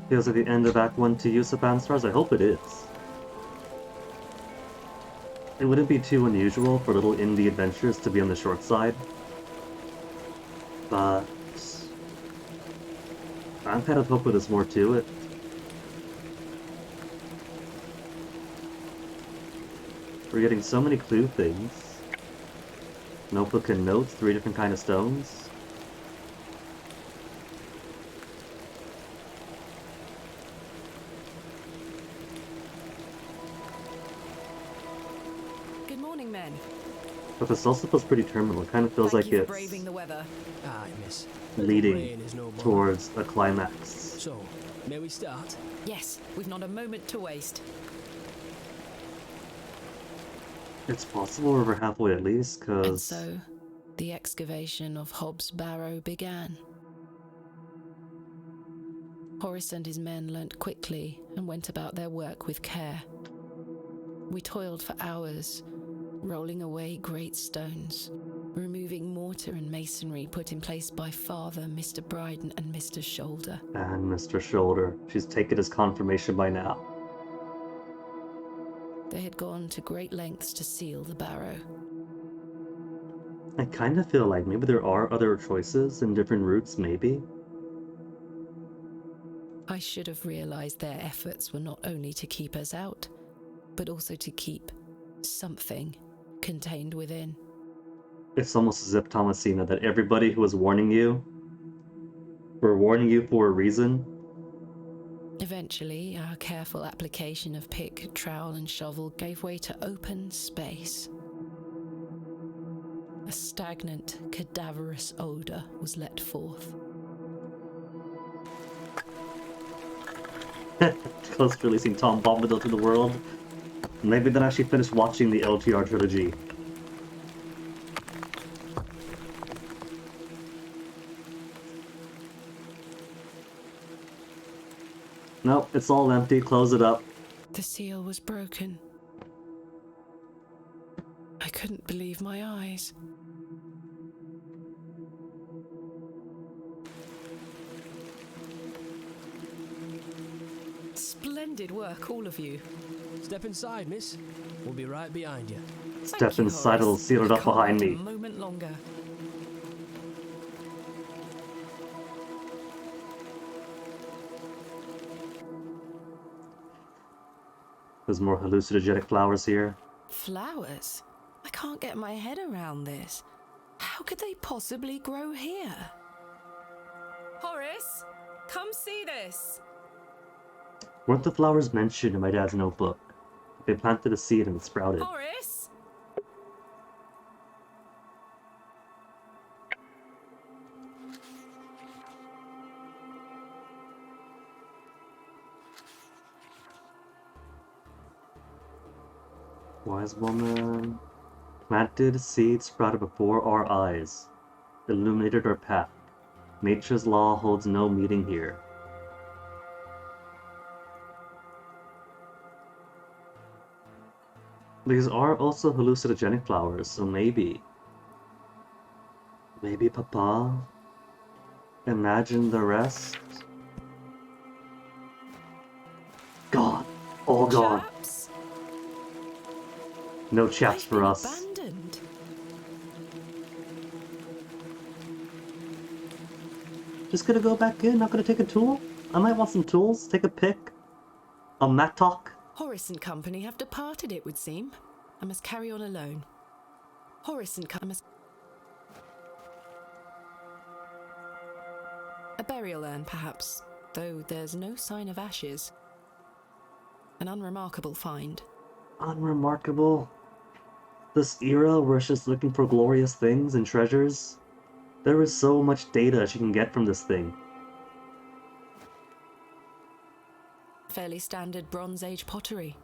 Feels like the end of Act 1 to use of Stars. I hope it is. It wouldn't be too unusual for little indie adventures to be on the short side, but I'm kind of hoping there's more to it. We're getting so many clue things. Notebook and notes, 3 different kind of stones. Good morning, men. But this also feels pretty terminal. It kind of feels Thank like you for it's braving the weather. Aye, miss. leading Rain is no bother. towards a climax. So, may we start? Yes, we've not a moment to waste. It's possible we're halfway at least, And because so, the excavation of Hobbs Barrow began. Horace and his men learnt quickly and went about their work with care. We toiled for hours, rolling away great stones, removing mortar and masonry put in place by Father, Mr. Bryden, and Mr. Shoulder. and Mr. Shoulder. She's taken his confirmation by now. They had gone to great lengths to seal the barrow. I kind of feel like maybe there are other choices and different routes, maybe. I should have realized their efforts were not only to keep us out, but also to keep something contained within. It's almost as if, Thomasina, that everybody who was warning you were warning you for a reason. Eventually, our careful application of pick, trowel, and shovel gave way to open space. A stagnant, cadaverous odour was let forth. Close to releasing Tom Bombadil to the world. Maybe then actually finish watching the LTR trilogy. Nope, it's all empty. Close it up. The seal was broken. I couldn't believe my eyes. Splendid work, all of you. Step inside, miss. We'll be right behind you. Step inside, it'll seal it up behind me. A moment longer. There's more hallucinogenic flowers here. Flowers? I can't get my head around this. How could they possibly grow here? Horace, come see this. Weren't the flowers mentioned in my dad's notebook? They planted a seed and it sprouted. Horace? Wise woman. Planted seed sprouted before our eyes. Illuminated our path. Nature's law holds no meaning here. These are also hallucinogenic flowers, so maybe. Maybe Papa. Imagine the rest. Gone. All gone. Chaps? No chaps I've for been us. abandoned. Just gonna go back in, not gonna take a tool? I might want some tools, take a pick. A mattock. Horace and Company have departed, it would seem. I must carry on alone. Horace and Company must... A burial urn, perhaps, though there's no sign of ashes. An unremarkable find. Unremarkable. This era where she's just looking for glorious things and treasures. There is so much data she can get from this thing. Fairly standard Bronze Age pottery.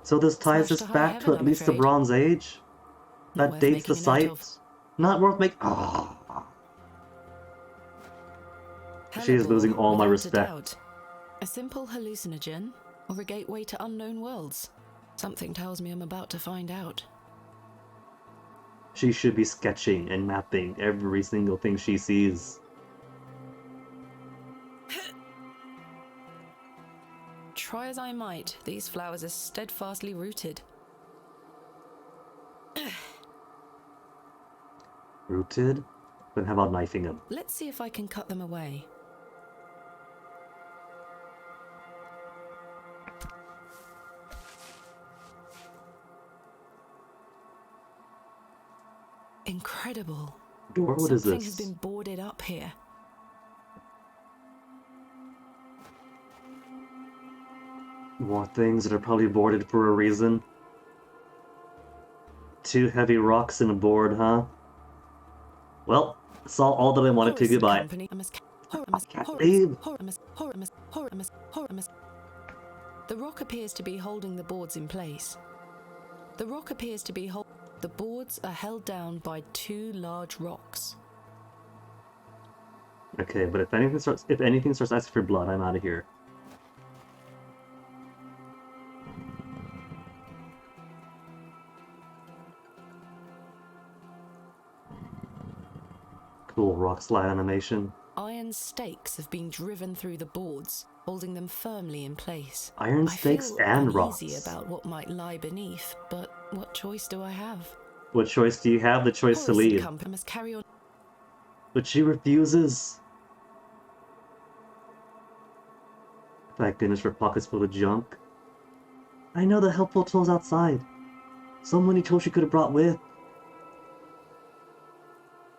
So this ties Smashed us to high back heaven, to at I'm least the afraid. Bronze Age. Not That worth dates the making a note site. of. Not worth making. Oh. She is Hellebore, losing all my without a respect. doubt. A simple hallucinogen, or a gateway to unknown worlds. Something tells me I'm about to find out. She should be sketching and mapping every single thing she sees. Try as I might, these flowers are steadfastly rooted. Rooted? Then how about knifing him? Let's see if I can cut them away. Incredible. Door? What is Something this? has been boarded up here. More things that are probably boarded for a reason. 2 heavy rocks and a board, huh? Well, saw all that I wanted to. Goodbye. Babe. The rock appears to be holding the boards in place. The boards are held down by 2 large rocks. Okay, but if anything starts asking for blood, I'm out of here. Cool rock slide animation. Iron stakes have been driven through the boards, holding them firmly in place. Iron stakes and uneasy rocks. about what might lie beneath, but what choice do I have? What choice do you have? The choice to Horace and leave. company must carry on. But she refuses. Thank goodness for pockets full of junk. I know the helpful tools outside. So many tools she could have brought with.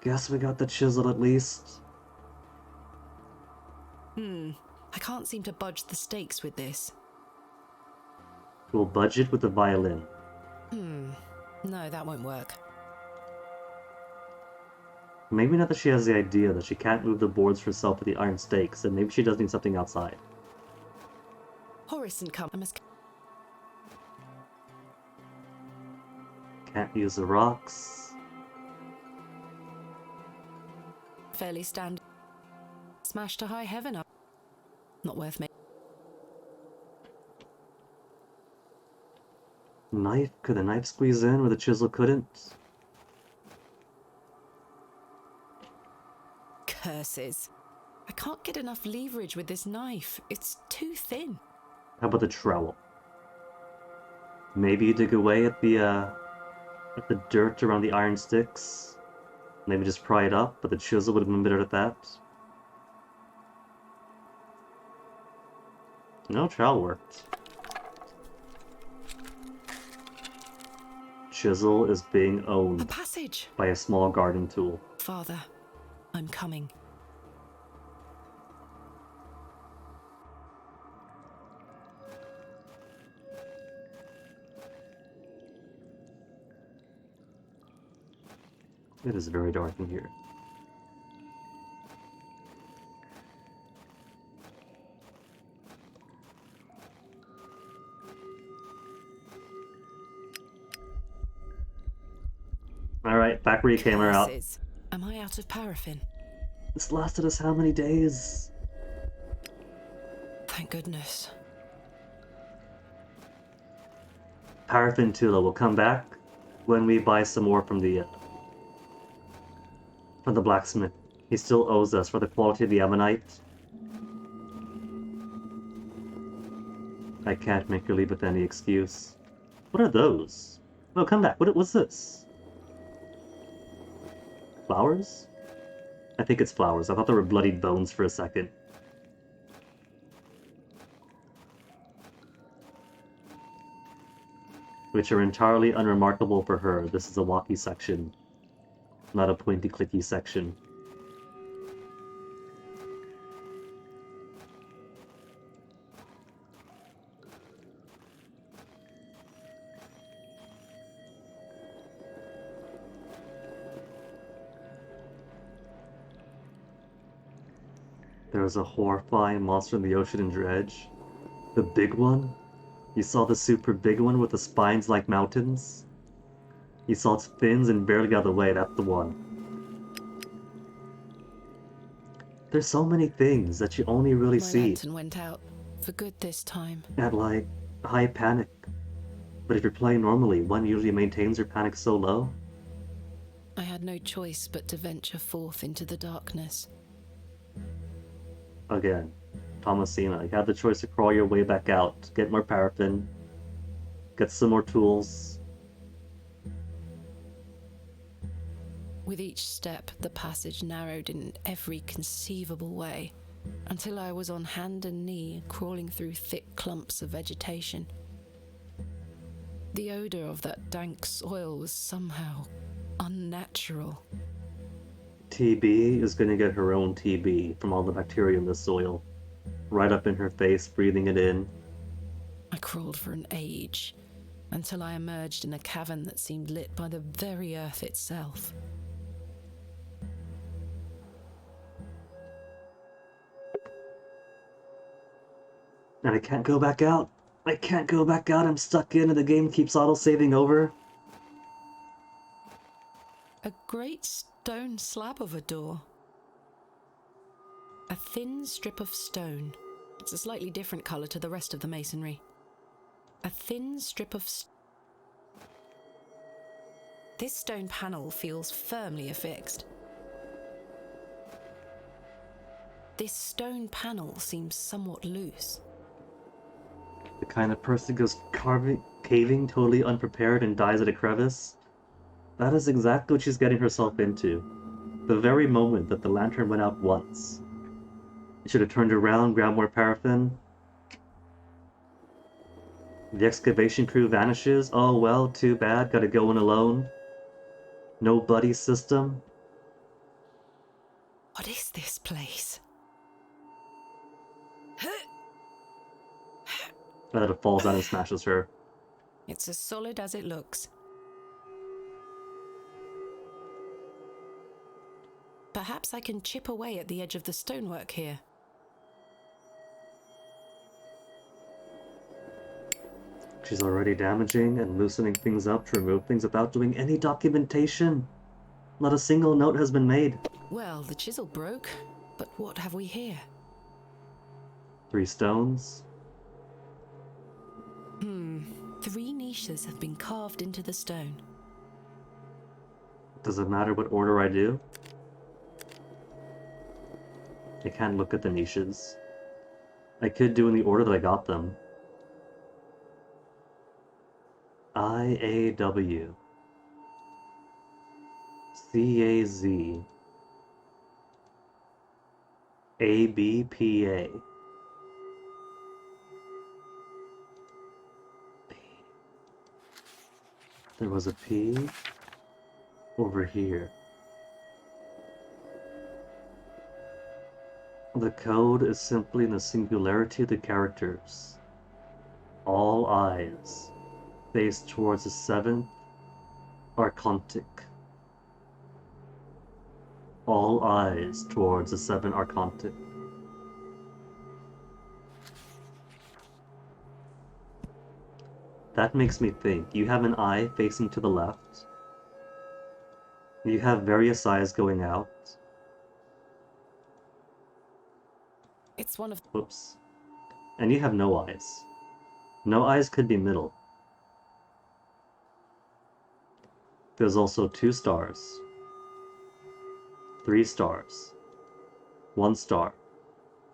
Guess we got the chisel at least. I can't seem to budge the stakes with this. We'll budge it with the violin. No, that won't work. Maybe now that she has the idea that she can't move the boards herself with the iron stakes, then maybe she does need something outside. Horace and company must... Can't use the rocks. Fairly standard. Smash to high heaven up. Not worth me. Knife? Could the knife squeeze in where the chisel couldn't? Curses. I can't get enough leverage with this knife. It's too thin. How about the trowel? Maybe you dig away at the dirt around the iron sticks. Maybe just pry it up, but the chisel would have been better at that. No, trowel worked. Chisel is being A owned passage. by a small garden tool. Father, I'm coming. It is very dark in here. Alright, back where you came out. Curses. Am I out of paraffin? This lasted us how many days? Thank goodness. Paraffin Tula will come back when we buy some more from the blacksmith. He still owes us for the quality of the ammonite. I can't make her leave with any excuse. What are those? Oh, come back. What's this? Flowers? I think it's flowers. I thought they were bloodied bones for a second. Which are entirely unremarkable for her. This is a walkie section, not a pointy-clicky section. There's a horrifying monster in the ocean in Dredge. The big one? You saw the super big one with the spines like mountains? You saw its fins and barely got out of the way, that's the one. There's so many things that you only really My see lantern went out for good this time. at, like, high panic. But if you're playing normally, one usually maintains their panic so low. I had no choice but to venture forth into the darkness. Again, Thomasina, you had the choice to crawl your way back out, get more paraffin, get some more tools. With each step, the passage narrowed in every conceivable way, until I was on hand and knee, crawling through thick clumps of vegetation. The odor of that dank soil was somehow unnatural. TB is gonna get her own TB from all the bacteria in the soil. Right up in her face, breathing it in. I crawled for an age, until I emerged in a cavern that seemed lit by the very earth itself. And I can't go back out. I can't go back out. I'm stuck in and the game keeps auto-saving over. A great stone slab of a door. A thin strip of stone. It's a slightly different colour to the rest of the masonry. A thin strip of This stone panel feels firmly affixed. This stone panel seems somewhat loose. The kind of person goes caving totally unprepared and dies at a crevice. That is exactly what she's getting herself into. The very moment that the lantern went out once. You should have turned around, grabbed more paraffin. The excavation crew vanishes. Oh well, too bad, gotta go in alone. No buddy system. What is this place? That it falls down and smashes her. It's as solid as it looks. Perhaps I can chip away at the edge of the stonework here. She's already damaging and loosening things up to remove things without doing any documentation. Not a single note has been made. Well, the chisel broke, but what have we here? 3 stones. 3 niches have been carved into the stone. Does it matter what order I do? I can't look at the niches. I could do in the order that I got them. IAW. CAZ. ABPA. There was a P over here. The code is simply in the singularity of the characters. All eyes face towards the 7th archontic. All eyes towards the 7th archontic. That makes me think. You have an eye facing to the left. You have various eyes going out. It's one of... Whoops. And you have no eyes. No eyes could be middle. There's also 2 stars. 3 stars. 1 star.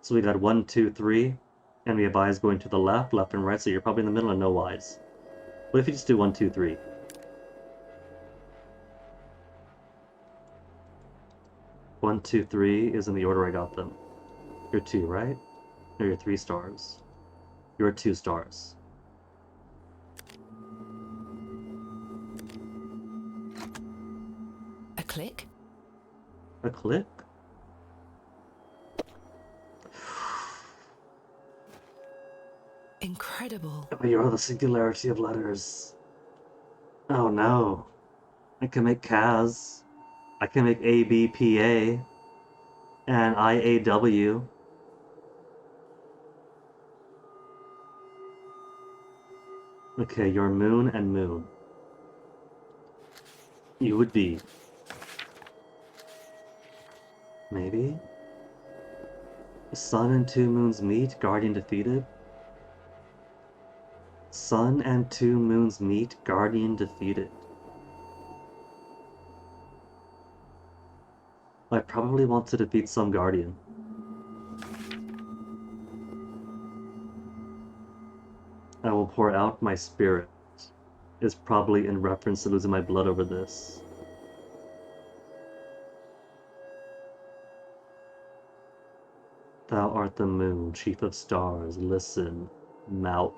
So we got 1, 2, 3. And we have eyes going to the left, left and right, so you're probably in the middle and no eyes. What if you just do 1, 2, 3? One, 2, 3 is in the order I got them. You're 2, right? No, you're 3 stars. You're 2 stars. A click? A click? Incredible. But you're the singularity of letters. Oh no. I can make Kaz. I can make ABPA. And IAW. Okay, you're moon and moon. You would be. Maybe? Sun and 2 moons meet, Guardian defeated. Sun and 2 moons meet, Guardian defeated. I probably want to defeat some Guardian. I will pour out my spirit. Is probably in reference to losing my blood over this. Thou art the moon, chief of stars, listen, mouth.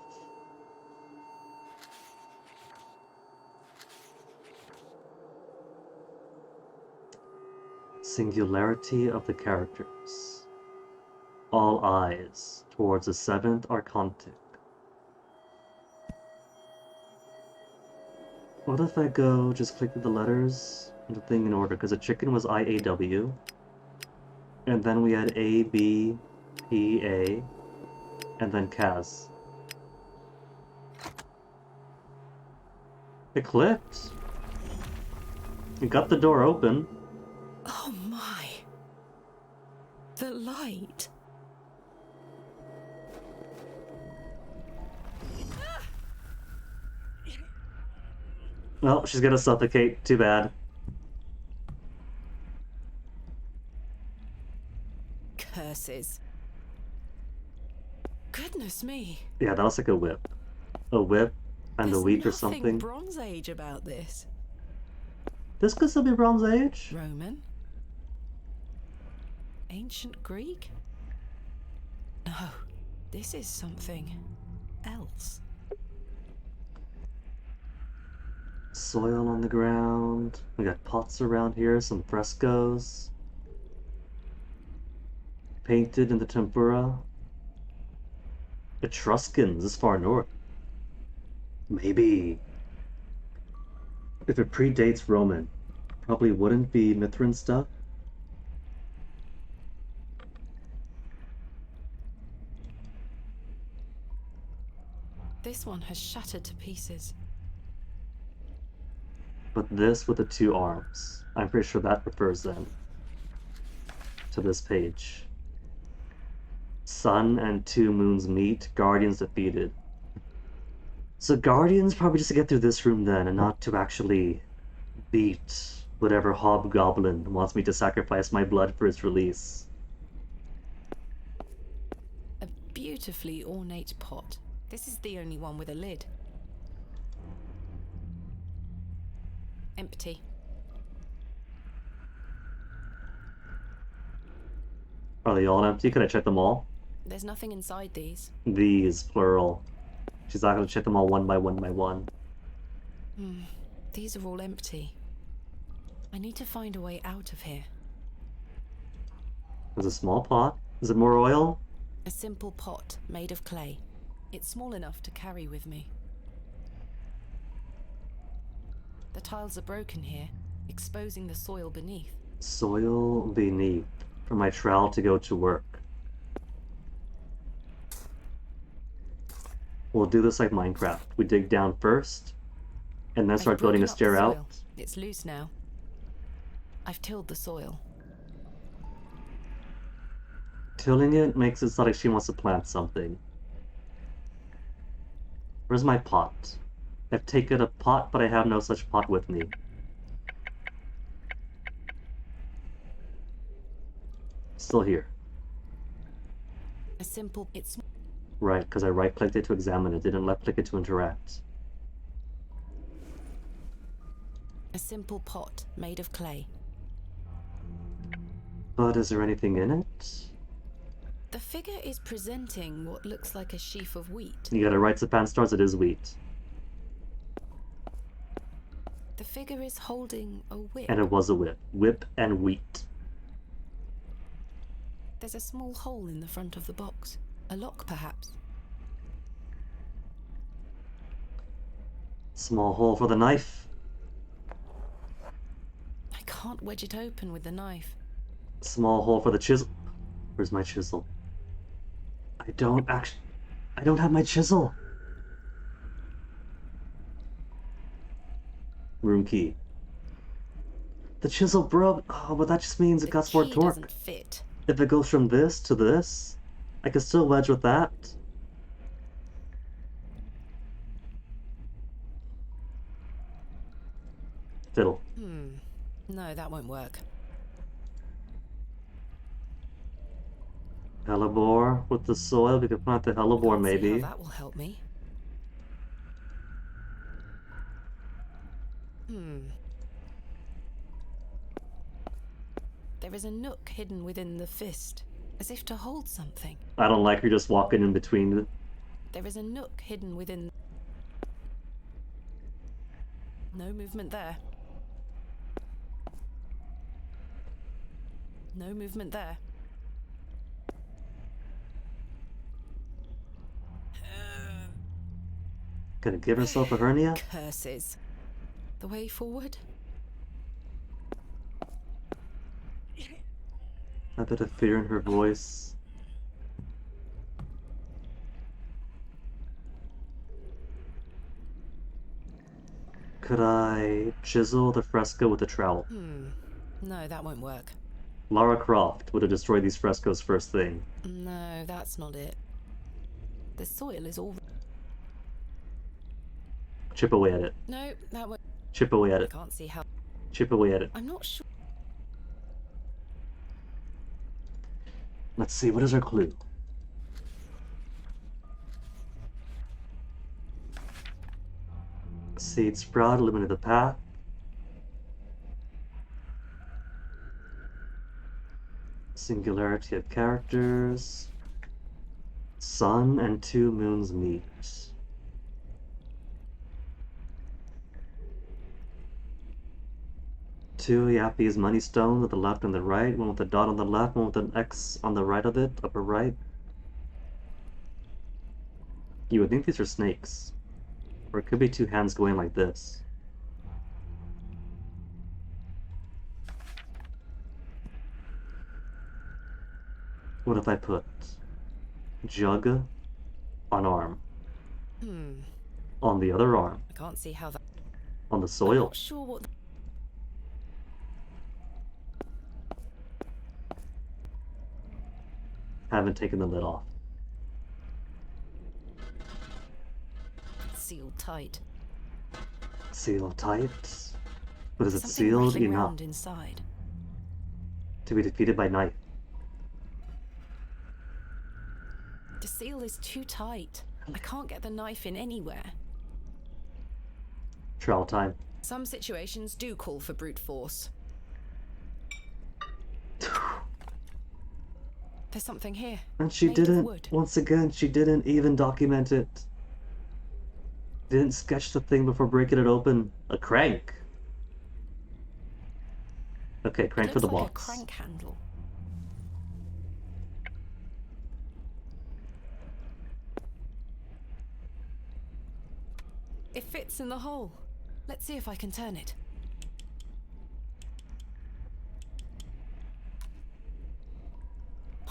Singularity of the characters. All eyes towards the seventh archontic. What if I go just click the letters and the thing in order? Because the chicken was IAW. And then we had A, B, P, A, and then Kaz. It clicked. It got the door open. Oh my. The light. Well, she's gonna suffocate. Too bad. Curses. Goodness me. Yeah, that was like a whip. A whip and a week or something. There's nothing Bronze Age about this. This could still be Bronze Age. Roman? Ancient Greek? No, this is something else. Soil on the ground. We got pots around here, some frescoes. Painted in the tempera. Etruscans this far north. Maybe. If it predates Roman, probably wouldn't be Mithrin stuff. This one has shattered to pieces. But this with the two arms, I'm pretty sure that refers then to this page. Sun and two moons meet, Guardians defeated. So Guardians probably just to get through this room then, and not to actually beat whatever hobgoblin wants me to sacrifice my blood for its release. A beautifully ornate pot. This is the only one with a lid. Empty. Are they all empty? Could I check them all? There's nothing inside these. These, plural. She's not gonna check them all one by one by one. These are all empty. I need to find a way out of here. There's a small pot. Is it more oil? A simple pot made of clay. It's small enough to carry with me. The tiles are broken here, exposing the soil beneath. Soil beneath. For my trowel to go to work. We'll do this like Minecraft. We dig down first, and then start building a stair out. It's loose now. I've tilled the soil. Tilling it makes it sound like she wants to plant something. Where's my pot? I've taken a pot, but I have no such pot with me. Still here. A simple... It's... Right, because I right-clicked it to examine it, didn't left-click it to interact. A simple pot made of clay. But is there anything in it? The figure is presenting what looks like a sheaf of wheat. You got it right, Japan Stars, it is wheat. The figure is holding a whip. And it was a whip. Whip and wheat. There's a small hole in the front of the box. A lock, perhaps. Small hole for the knife. I can't wedge it open with the knife. Small hole for the chisel. Where's my chisel? I don't have my chisel. Room key. The chisel broke. Oh, but that just means it got more torque. Doesn't fit. If it goes from this to this, I can still wedge with that. Fiddle. No, that won't work. Hellebore with the soil. We could plant the hellebore maybe. That will help me. There is a nook hidden within the fist. A as if to hold something. I don't like her just walking in between. There is a nook hidden within. No movement there. No movement there. Gonna give herself a hernia? Curses. The way forward? A bit of fear in her voice. Could I chisel the fresco with a trowel? No, that won't work. Lara Croft would have destroyed these frescoes first thing. No, that's not it. The soil is all. Chip away at it. No, that won't. Chip away at I it. can't see how. Chip away at it. I'm not sure. Let's see, what is our clue? Seed sprout, eliminate the path. Singularity of characters. Sun and two moons meet. Two Yappies money stones at the left and the right, one with a dot on the left, one with an X on the right of it, upper right. You would think these are snakes. Or it could be two hands going like this. What if I put jug on arm? On the other arm? I can't see how that. On the I'm soil? not sure what. Haven't taken the lid off. Sealed tight. Sealed tight? But is it Something sealed rattling enough round inside. to be defeated by knife? The seal is too tight. I can't get the knife in anywhere. Trial time. Some situations do call for brute force. There's something here. And she made of didn't, wood. once again, she didn't even document it. Didn't sketch the thing before breaking it open. A crank. Okay, crank It for the looks like box. a crank handle. It fits in the hole. Let's see if I can turn it.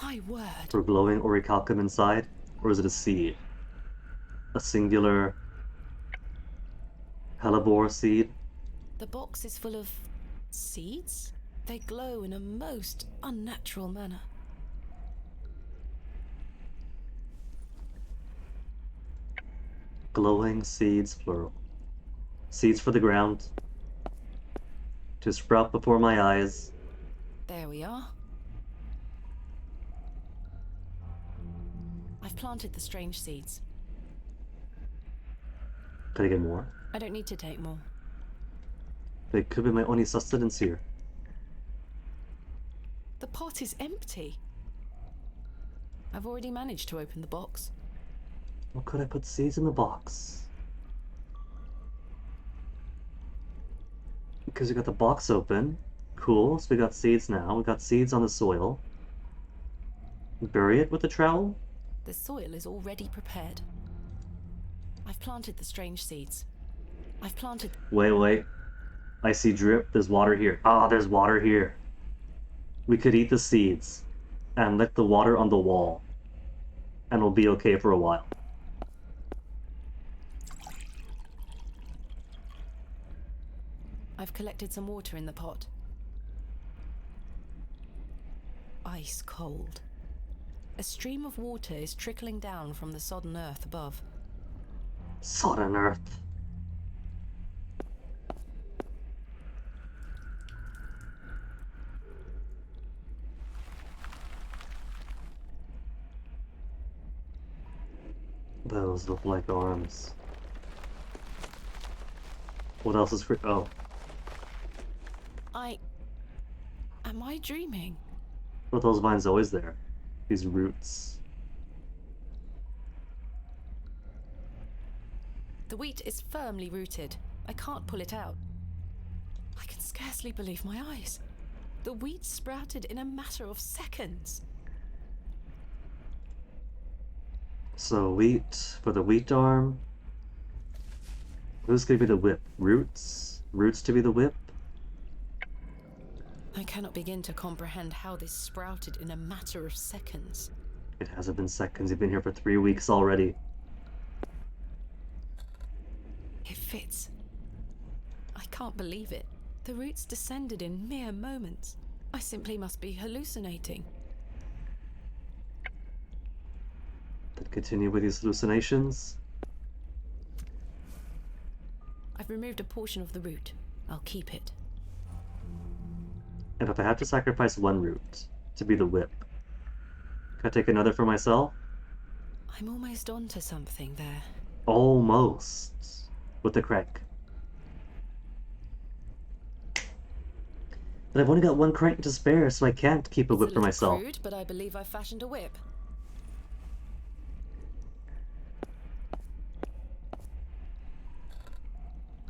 My word. For glowing orichalcum inside? Or is it a seed? A singular hellebore seed? The box is full of seeds? They glow in a most unnatural manner. Glowing seeds, plural. Seeds for the ground. To sprout before my eyes. There we are. I've planted the strange seeds. Can I get more? I don't need to take more. They could be my only sustenance here. The pot is empty. I've already managed to open the box. Well, could I put seeds in the box? Because we got the box open. Cool, so we got seeds now. We got seeds on the soil. Bury it with the trowel? The soil is already prepared. I've planted the strange seeds. I've planted... Wait. I see drip. There's water here. Ah, there's water here. We could eat the seeds and lick the water on the wall. And we'll be okay for a while. I've collected some water in the pot. Ice cold. A stream of water is trickling down from the sodden earth above. Sodden earth. Those look like arms. What else is oh. Am I dreaming? Were those vines always there? these roots. The wheat is firmly rooted. I can't pull it out. I can scarcely believe my eyes. The wheat sprouted in a matter of seconds. So wheat for the wheat arm. Who's gonna be the whip? Roots? Roots to be the whip? I cannot begin to comprehend how this sprouted in a matter of seconds. It hasn't been seconds. You've been here for 3 weeks already. It fits. I can't believe it. The roots descended in mere moments. I simply must be hallucinating. Then continue with these hallucinations. I've removed a portion of the root. I'll keep it. And if I have to sacrifice one root to be the whip, can I take another for myself? I'm almost onto something there. Almost. With the crank. But I've only got one crank to spare, so I can't keep a whip It's for little myself. Crude, but I believe I've fashioned a whip.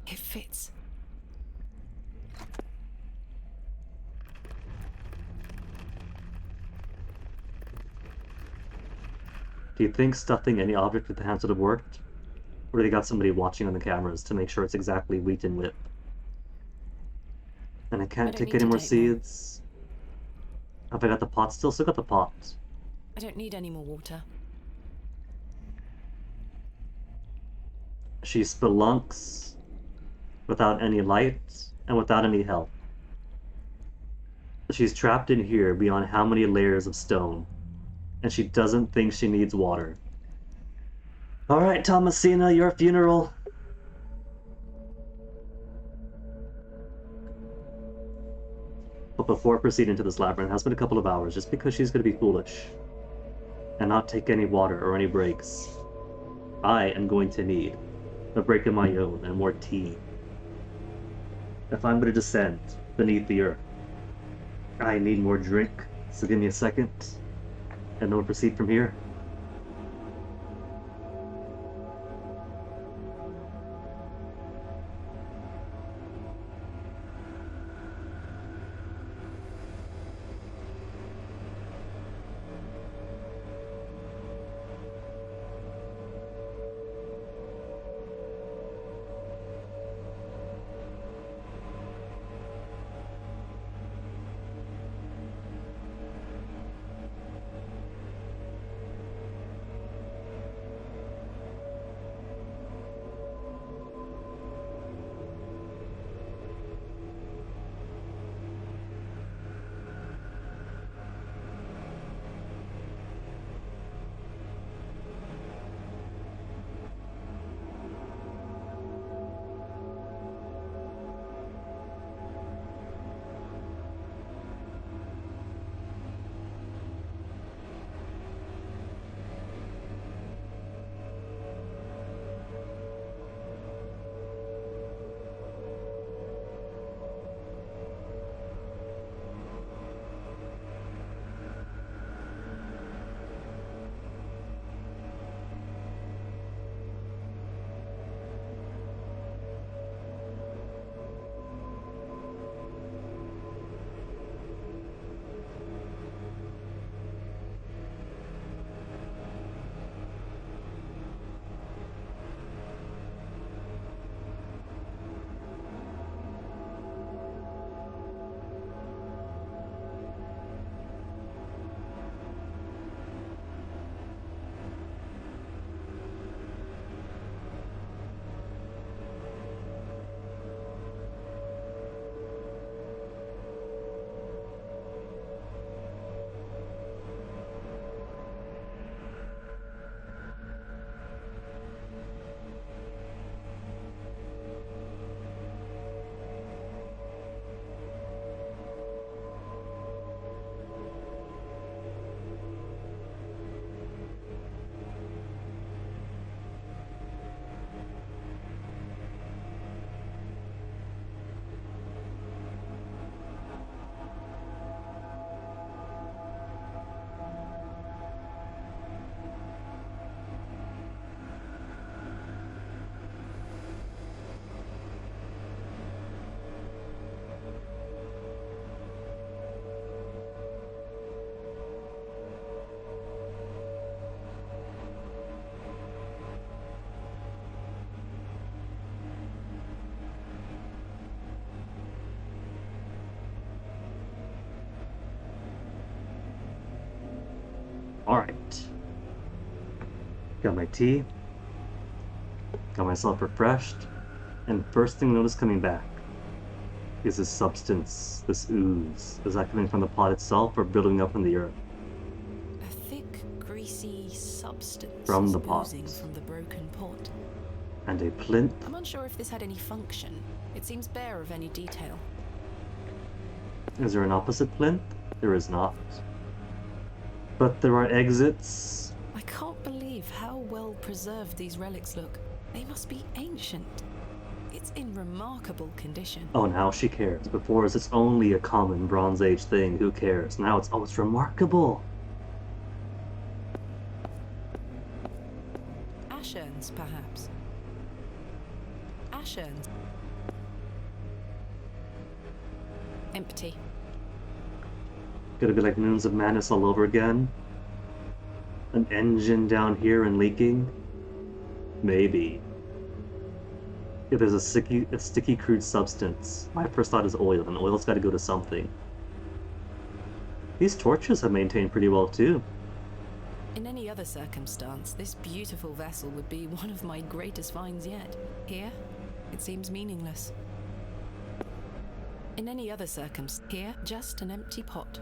It fits. Do you think stuffing any object with the hands would have worked? Or do they got somebody watching on the cameras to make sure it's exactly wheat and whip? And I can't take any more seeds. Have I got the pot still? Still got the pot. I don't need any more water. She spelunks without any light and without any help. She's trapped in here beyond how many layers of stone, and she doesn't think she needs water. Alright, Thomasina, your funeral. But before proceeding to this labyrinth, it has been a couple of hours, just because she's going to be foolish and not take any water or any breaks. I am going to need a break of my own and more tea if I'm going to descend beneath the earth. I need more drink, so give me a second, and then we'll proceed from here. Alright. Got my tea. Got myself refreshed. And first thing I notice coming back is this substance, this ooze. Is that coming from the pot itself or building up from the earth? A thick, greasy substance From is the pot. oozing from the broken pot. And a plinth. I'm unsure if this had any function. It seems bare of any detail. Is there an opposite plinth? There is not. But there are exits. I can't believe how well preserved these relics look. They must be ancient. It's in remarkable condition. Oh, now she cares. Before it's only a common Bronze Age thing. Who cares? Now it's, oh, it's remarkable. Ash urns, perhaps. Ash urns. Empty. Gonna be like Moons of Madness all over again? An engine down here and leaking? Maybe. If there's a sticky crude substance, my first thought is oil, and oil's gotta go to something. These torches have maintained pretty well too. In any other circumstance, this beautiful vessel would be one of my greatest finds yet. Here, it seems meaningless. In any other circumstance, here, just an empty pot.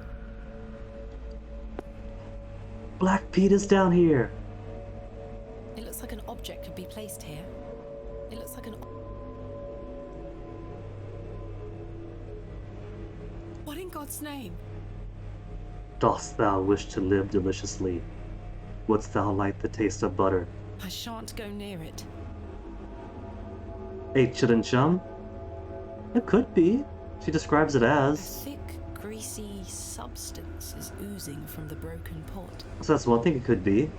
Black Pete is down here! It looks like an object could be placed here. It looks like an... What in God's name? Dost thou wish to live deliciously? Wouldst thou like the taste of butter? I shan't go near it. Hey, Chillin' Chum? It could be. She describes it A as. thick, greasy substance is oozing from the broken pot. So that's one thing it could be.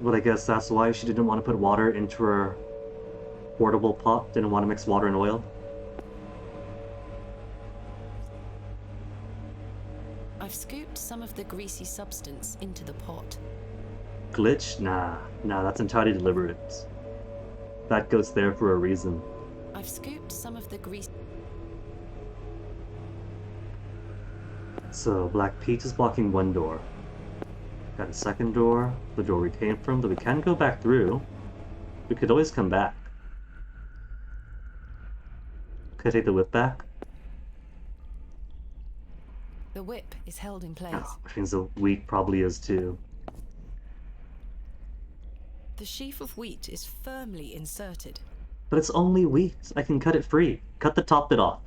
But I guess that's why she didn't want to put water into her portable pot, didn't want to mix water and oil. I've scooped some of the greasy substance into the pot. Glitch? Nah, that's entirely deliberate. That goes there for a reason. I've scooped some of the grease... So, Black Pete is blocking one door. Got a second door, the door we came from, that we can go back through. We could always come back. Could I take the whip back? The whip is held in place. Oh, which means the wheat probably is too. The sheaf of wheat is firmly inserted. But it's only wheat. I can cut it free. Cut the top bit off.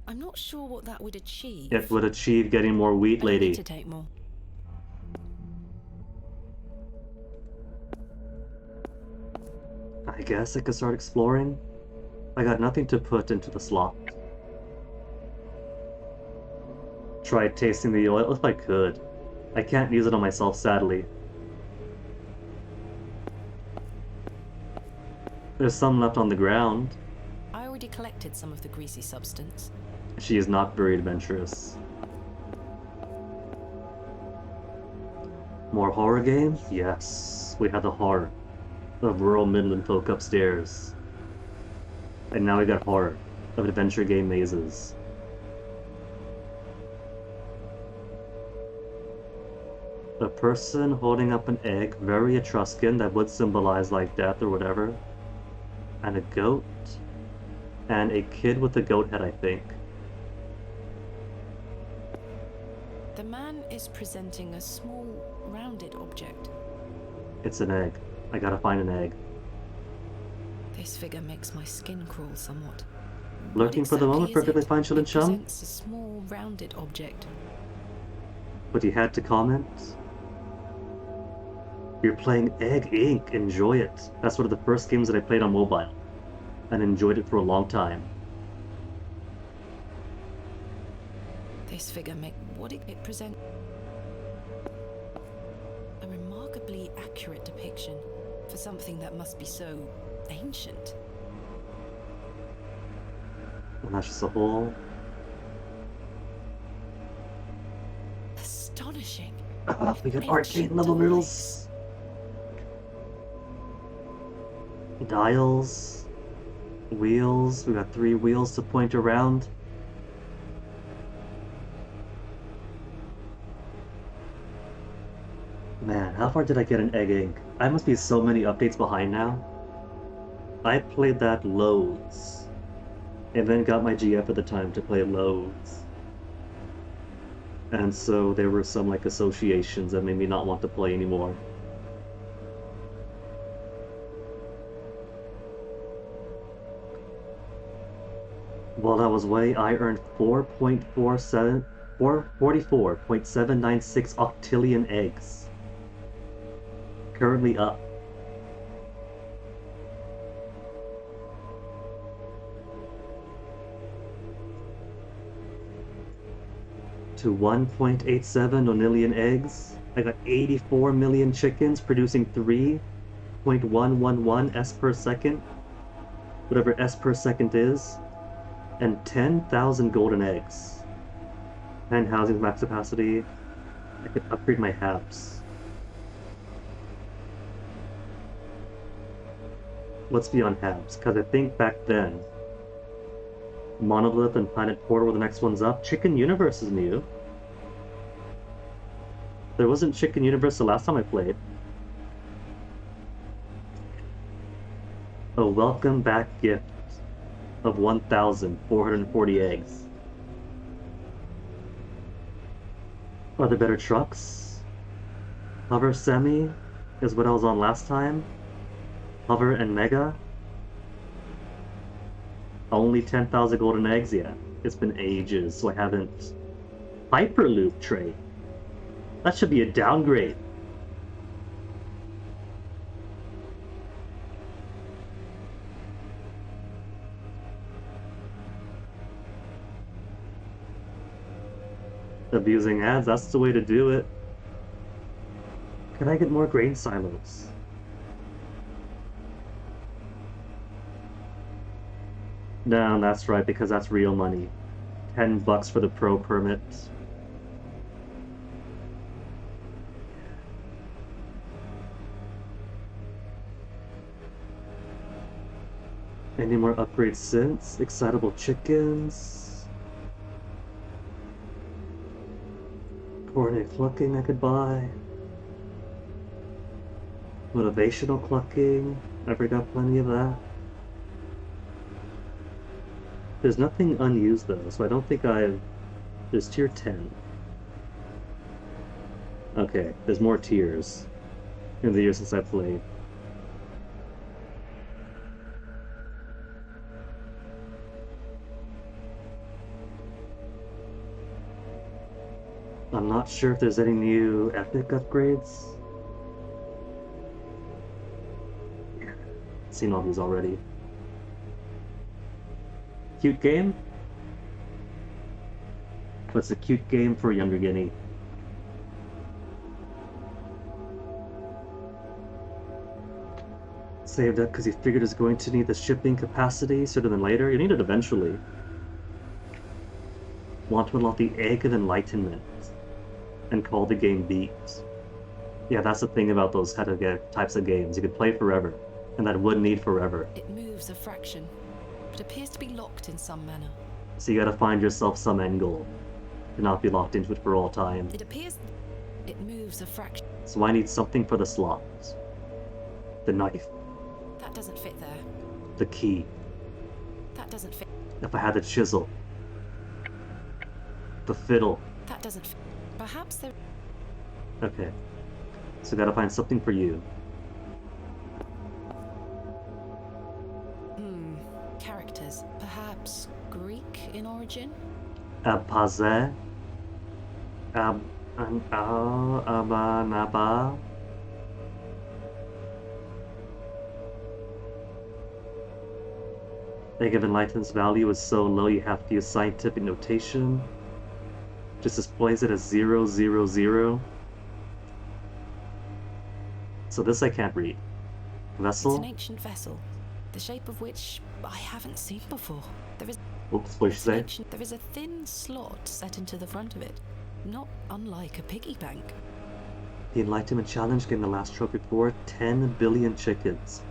I'm not sure what that would achieve. It would achieve getting more wheat, But I lady. need to take more. I guess I could start exploring. I got nothing to put into the slot. Try tasting the oil if I could. I can't use it on myself, sadly. There's some left on the ground. I already collected some of the greasy substance. She is not very adventurous. More horror game? Yes. We had the horror of rural Midland folk upstairs. And now we got horror of adventure game mazes. A person holding up an egg, very Etruscan, that would symbolize like death or whatever. And a goat. And a kid with a goat head, I think. The man is presenting a small, rounded object. It's an egg. I gotta find an egg. This figure makes my skin crawl somewhat. Lurking for the moment, perfectly fine, Chillin' Chum. Presents a small, rounded object. But you had to comment? You're playing Egg Inc. Enjoy it. That's one of the first games that I played on mobile. And enjoyed it for a long time. This figure what did it present? A remarkably accurate depiction for something that must be so ancient. And that's just a whole... Astonishing. We got arcade level riddles. Dials. Wheels. We got 3 wheels to point around. Man, how far did I get in egging? I must be so many updates behind now. I played that loads. And then got my GF at the time to play loads. And so there were some like associations that made me not want to play anymore. While I was away, I earned 44.796 octillion eggs. Currently up. To 1.87 nonillion eggs. I got 84 million chickens producing 3.111 S per second. Whatever S per second is. And 10,000 golden eggs. 10 housing max capacity. I could upgrade my habs. What's beyond habs? Because I think back then, Monolith and Planet Portal were the next ones up. Chicken Universe is new. There wasn't Chicken Universe the last time I played. A welcome back gift of 1,440 eggs. Are there better trucks? Hover Semi is what I was on last time. Hover and Mega. Only 10,000 golden eggs yet. It's been ages, so I haven't. Hyperloop tray. That should be a downgrade. Abusing ads, that's the way to do it. Can I get more grain silos? No, that's right, because that's real money. $10 for the pro permit. Any more upgrades since? Excitable chickens. Coordinate clucking I could buy. Motivational clucking. I forgot plenty of that. There's nothing unused though, so I don't think I've... There's tier 10. Okay, there's more tiers in the years since I played. I'm not sure if there's any new epic upgrades. Yeah, I've seen all these already. Cute game? What's a cute game for a younger Guinea? Saved up because he figured it's going to need the shipping capacity sooner than later. You need it eventually. Want to unlock the Egg of Enlightenment and call the game beat. Yeah, that's the thing about those types of games. You could play forever, and that would need forever. It moves a fraction, but appears to be locked in some manner. So you gotta find yourself some end goal, and not be locked into it for all time. It appears it moves a fraction. So I need something for the slot. The knife. That doesn't fit there. The key. That doesn't fit. If I had the chisel. The fiddle. That doesn't fit. Perhaps there... Okay. So gotta find something for you. Characters. Perhaps Greek in origin? Abpaze. Abanaba. Egg of Enlightenment's value is so low you have to use scientific notation. Just displays it as 0, 0, 0. So this I can't read. Vessel? It's an ancient vessel, the shape of which I haven't seen before. There is... Oops, what did you say? There is a thin slot set into the front of it, not unlike a piggy bank. The Enlightenment Challenge getting the last trophy for 10 billion chickens.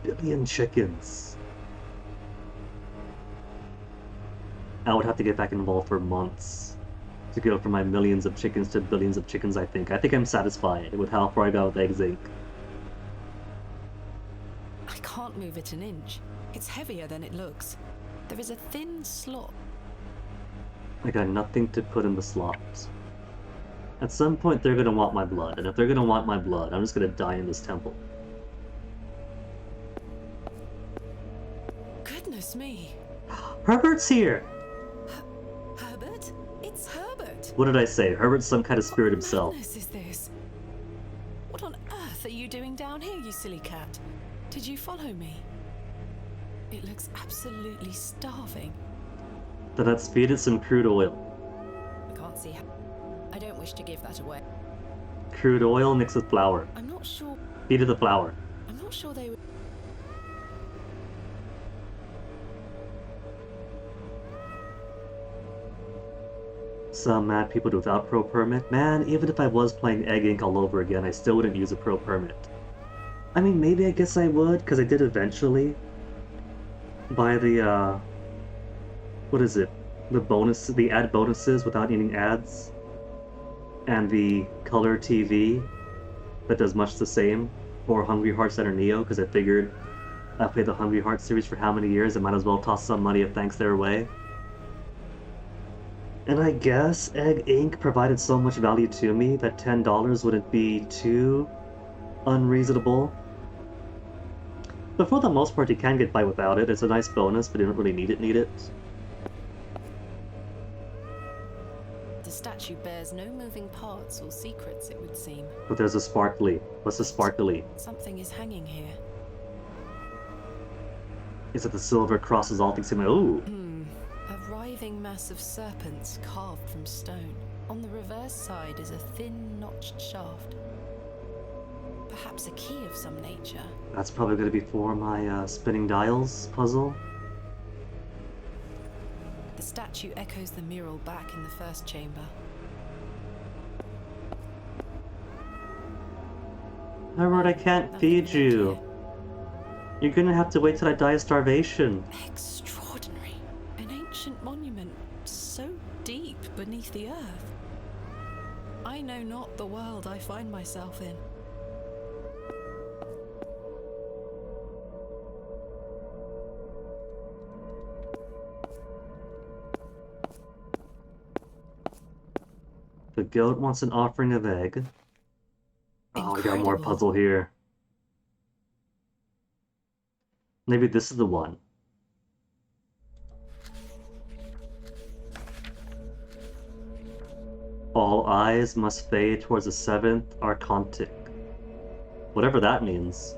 Billion chickens. I would have to get back involved for months to go from my millions of chickens to billions of chickens, I think. I think I'm satisfied with how far I got with Eggs Inc. I can't move it an inch. It's heavier than it looks. There is a thin slot. I got nothing to put in the slot. At some point, they're gonna want my blood, and if they're gonna want my blood, I'm just gonna die in this temple. Goodness me. Herbert's here! Herbert? It's Herbert. What did I say? Herbert's some kind of spirit himself. What madness is this? What on earth are you doing down here, you silly cat? Did you follow me? It looks absolutely starving. Then let's feed it some crude oil. I can't see how. I don't wish to give that away. Crude oil mixed with flour. I'm not sure. Feed it the flour. I'm not sure they would. Some mad people without pro permit. Man, even if I was playing Egg Inc. all over again, I still wouldn't use a pro permit. I mean, maybe I guess I would, because I did eventually buy the, what is it? The ad bonuses without needing ads. And the color TV that does much the same for Hungry Hearts Center Neo, because I figured I played the Hungry Hearts series for how many years, I might as well toss some money of thanks their way. And I guess Egg Inc. provided so much value to me that $10 wouldn't be too unreasonable. But for the most part, you can get by without it. It's a nice bonus, but you don't really need it. The statue bears no moving parts or secrets, it would seem. But there's a sparkly. What's a sparkly? Something is hanging here. Is it the silver crosses all things in my... Ooh! A writhing mass of serpents carved from stone. On the reverse side is a thin, notched shaft. Perhaps a key of some nature. That's probably going to be for my spinning dials puzzle. The statue echoes the mural back in the first chamber. Herbert, I can't feed you. You're gonna have to wait till I die of starvation. Extraordinary. An ancient monument so deep beneath the earth. I know not the world I find myself in. The goat wants an offering of egg. Oh, we got more Incredible. puzzle here. Maybe this is the one. All eyes must fade towards the seventh archontic. Whatever that means.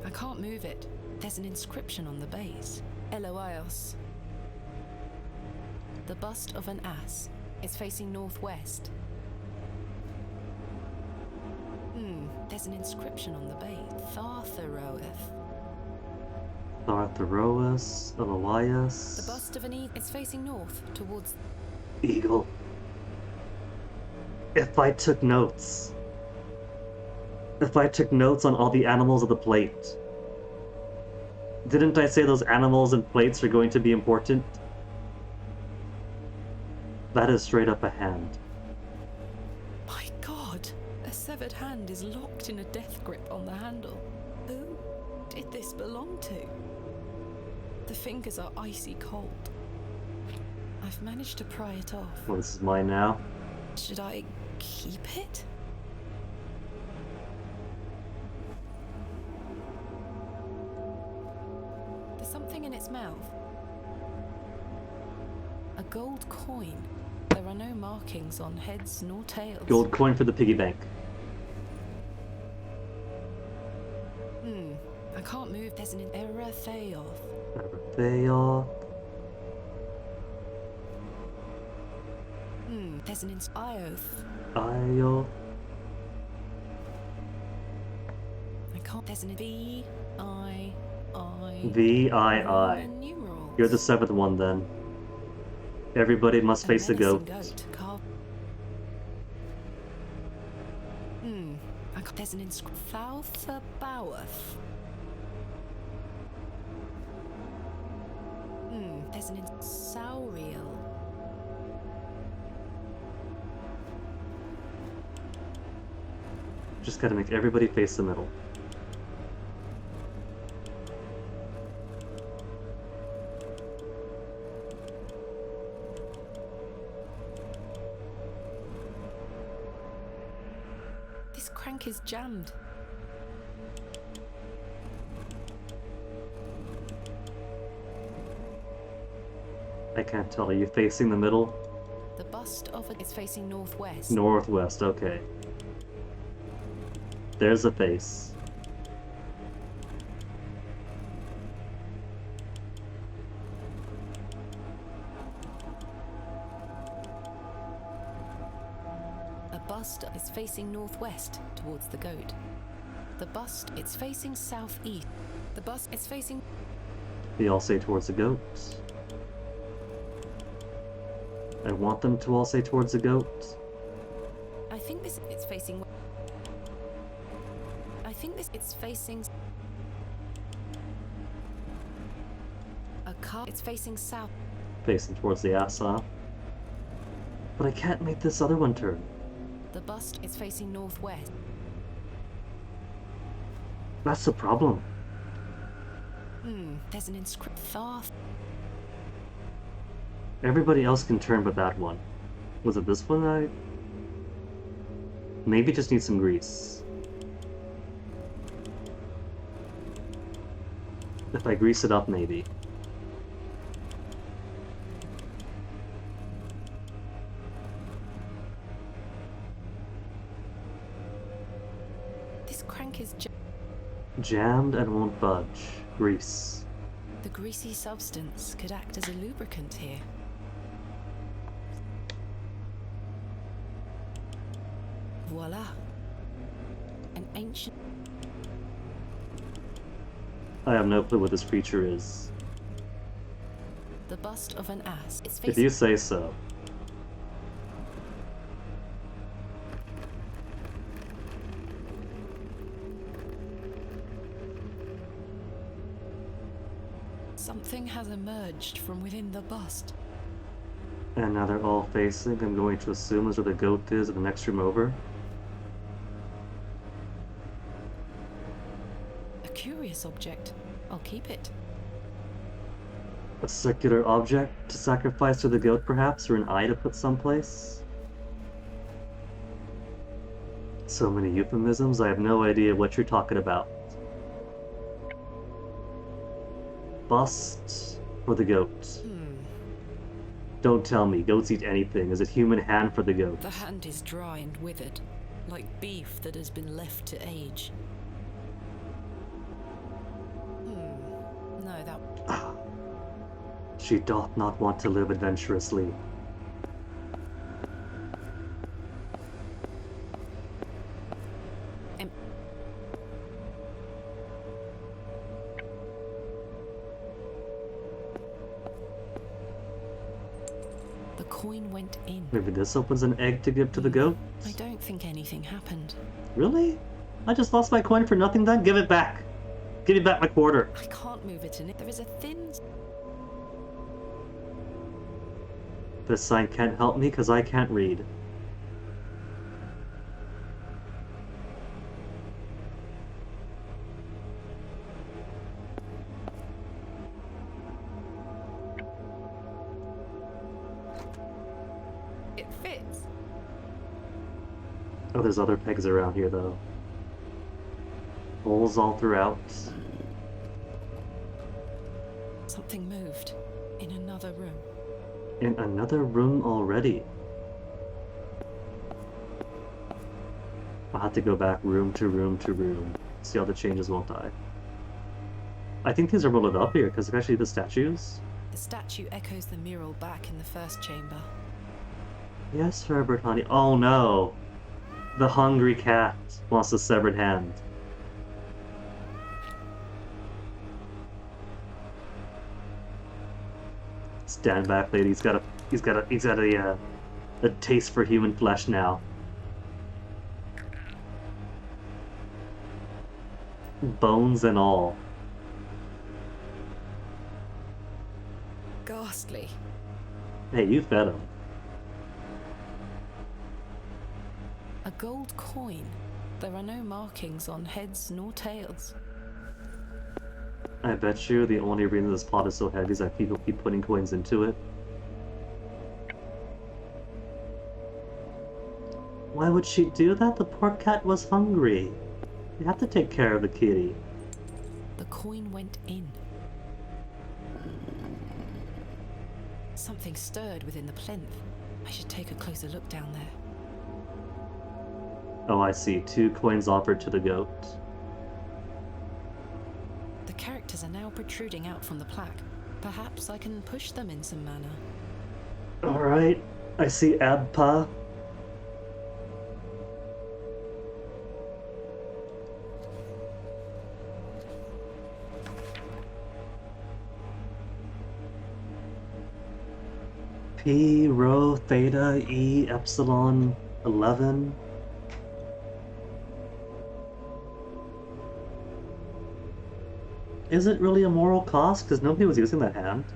I can't move it. There's an inscription on the base. Eloios. The bust of an ass. It's facing northwest. There's an inscription on the base. Thartharoeth. Thartharoes, Eloias. The bust of an eagle. It's facing north, towards... Eagle. If I took notes. If I took notes on all the animals of the plate. Didn't I say those animals and plates are going to be important? That is straight up a hand. My God! A severed hand is locked in a death grip on the handle. Who did this belong to? The fingers are icy cold. I've managed to pry it off. Well, this is mine now. Should I keep it? There's something in its mouth. A gold coin. There are no markings on heads nor tails. Gold coin for the piggy bank. I can't move. There's an Erathaoth. Erathaoth. There's an Ioth. Io. I can't. There's an V-I-I. V-I-I. Roman numerals. You're the seventh one then. Everybody must face a goat. I can't. There's an inscription. Thalthabaoth. There's an saurial. Just gotta make everybody face the middle. This crank is jammed. I can't tell. Are you facing the middle? The bust of it is facing northwest. Northwest, okay. There's a face. A bust is facing northwest towards the goat. The bust, it's facing southeast. The bust is facing... They all say towards the goat. I want them to all say towards the goat. I think this, it's facing... I think this, it's facing... A car, it's facing south. Facing towards the ass off. But I can't make this other one turn. The bust is facing northwest. That's the problem. There's an inscription. Everybody else can turn but that one. Was it this one maybe just need some grease. If I grease it up, maybe. This crank is jammed and won't budge. Grease. The greasy substance could act as a lubricant here. Voila. An ancient... I have no clue what this creature is. The bust of an ass. It's If facing... you say so. Something has emerged from within the bust. And now they're all facing. I'm going to assume is where the goat is in the next room over. A curious object. I'll keep it. A circular object to sacrifice to the goat, perhaps, or an eye to put someplace? So many euphemisms, I have no idea what you're talking about. Bust for the goat. Don't tell me, goats eat anything. Is it human hand for the goat? The hand is dry and withered, like beef that has been left to age. No, that... She doth not want to live adventurously. The coin went in. Maybe this opens an egg to give to the goat? I don't think anything happened. Really? I just lost my coin for nothing then? Give it back. Give me back my quarter. I can't move it in it. There is a thin... This sign can't help me because I can't read. It fits. Oh, there's other pegs around here though. Holes all throughout. Something moved in another room. In another room already. I'll have to go back room to room to room. See all the changes, won't I? I think these are rolled up here, because especially the statues. The statue echoes the mural back in the first chamber. Yes, Herbert, honey. Oh no! The hungry cat wants a severed hand. Stand back, lady. He's got a taste for human flesh now. Bones and all. exactly. Hey, you fed him. A gold coin. There are no markings on heads nor tails. I bet you the only reason this pot is so heavy is that people keep putting coins into it. Why would she do that? The poor cat was hungry. You have to take care of the kitty. The coin went in. Something stirred within the plinth. I should take a closer look down there. Oh, I see. 2 coins offered to the goat. The characters are now protruding out from the plaque. Perhaps I can push them in some manner. Alright. I see Abpa. P, rho, theta, E, epsilon, 11. Is it really a moral cost? Because nobody was using that hand.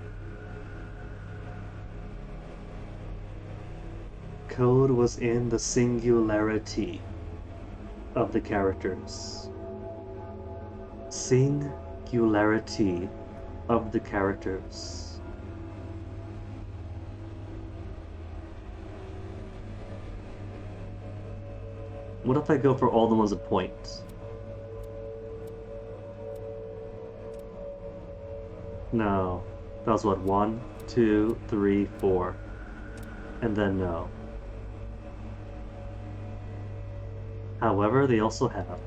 Code was in the singularity of the characters. Singularity of the characters. What if I go for all the ones at point? No. That was what? 1, 2, 3, 4. And then no. However, they also have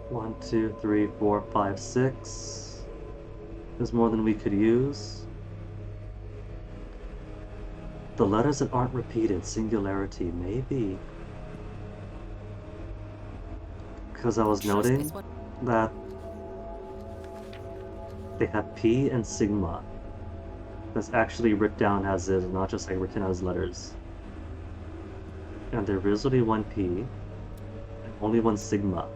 1, 2, 3, 4, 5, 6. There's more than we could use. The letters that aren't repeated, singularity, maybe. Because I was noting that they have P and sigma. That's actually written down as is, not just like written as letters. And there is only 1 P and only 1 sigma.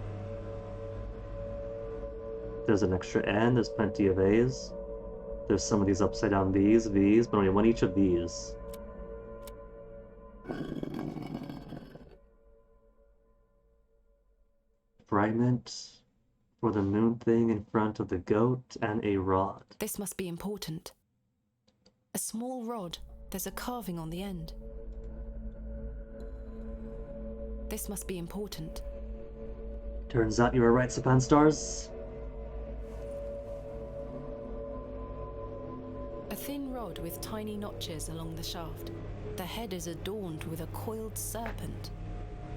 There's an extra N, there's plenty of A's. There's some of these upside down V's, but only 1 each of these. Fragment for the moon thing in front of the goat and a rod. This must be important. A small rod. There's a carving on the end. This must be important. Turns out you were right, Sapan Stars. A thin rod with tiny notches along the shaft. The head is adorned with a coiled serpent.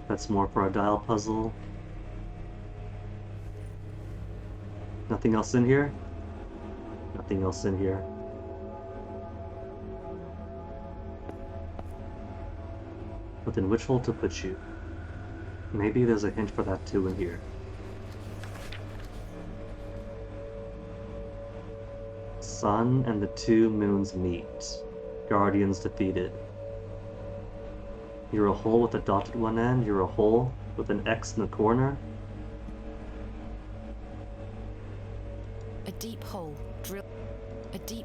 That's more for a dial puzzle. Nothing else in here? Nothing else in here. But in which hole to put you? Maybe there's a hint for that too in here. Sun and the 2 moons meet. Guardians defeated. You're a hole with a dot at one end, you're a hole with an X in the corner. A deep hole, drill. A deep.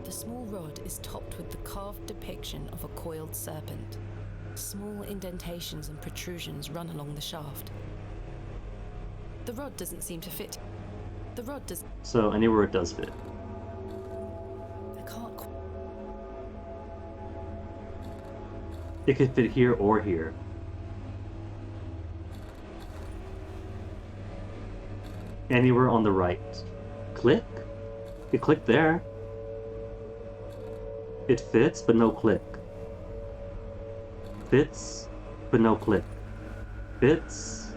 The small rod is topped with the carved depiction of a coiled serpent. Small indentations and protrusions run along the shaft. The rod doesn't seem to fit. The rod does. So anywhere it does fit. I can't. It could fit here or here. Anywhere on the right. Click? You click there. It fits, but no click. Fits, but no click. Fits,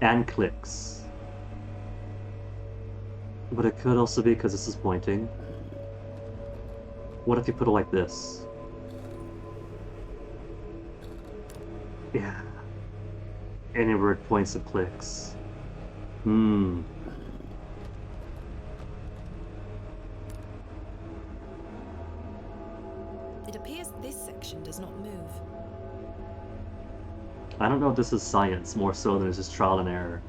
and clicks. But it could also be because this is pointing. What if you put it like this? Yeah. Anywhere it points and clicks. It appears this section does not move. I don't know if this is science more so than it's just trial and error.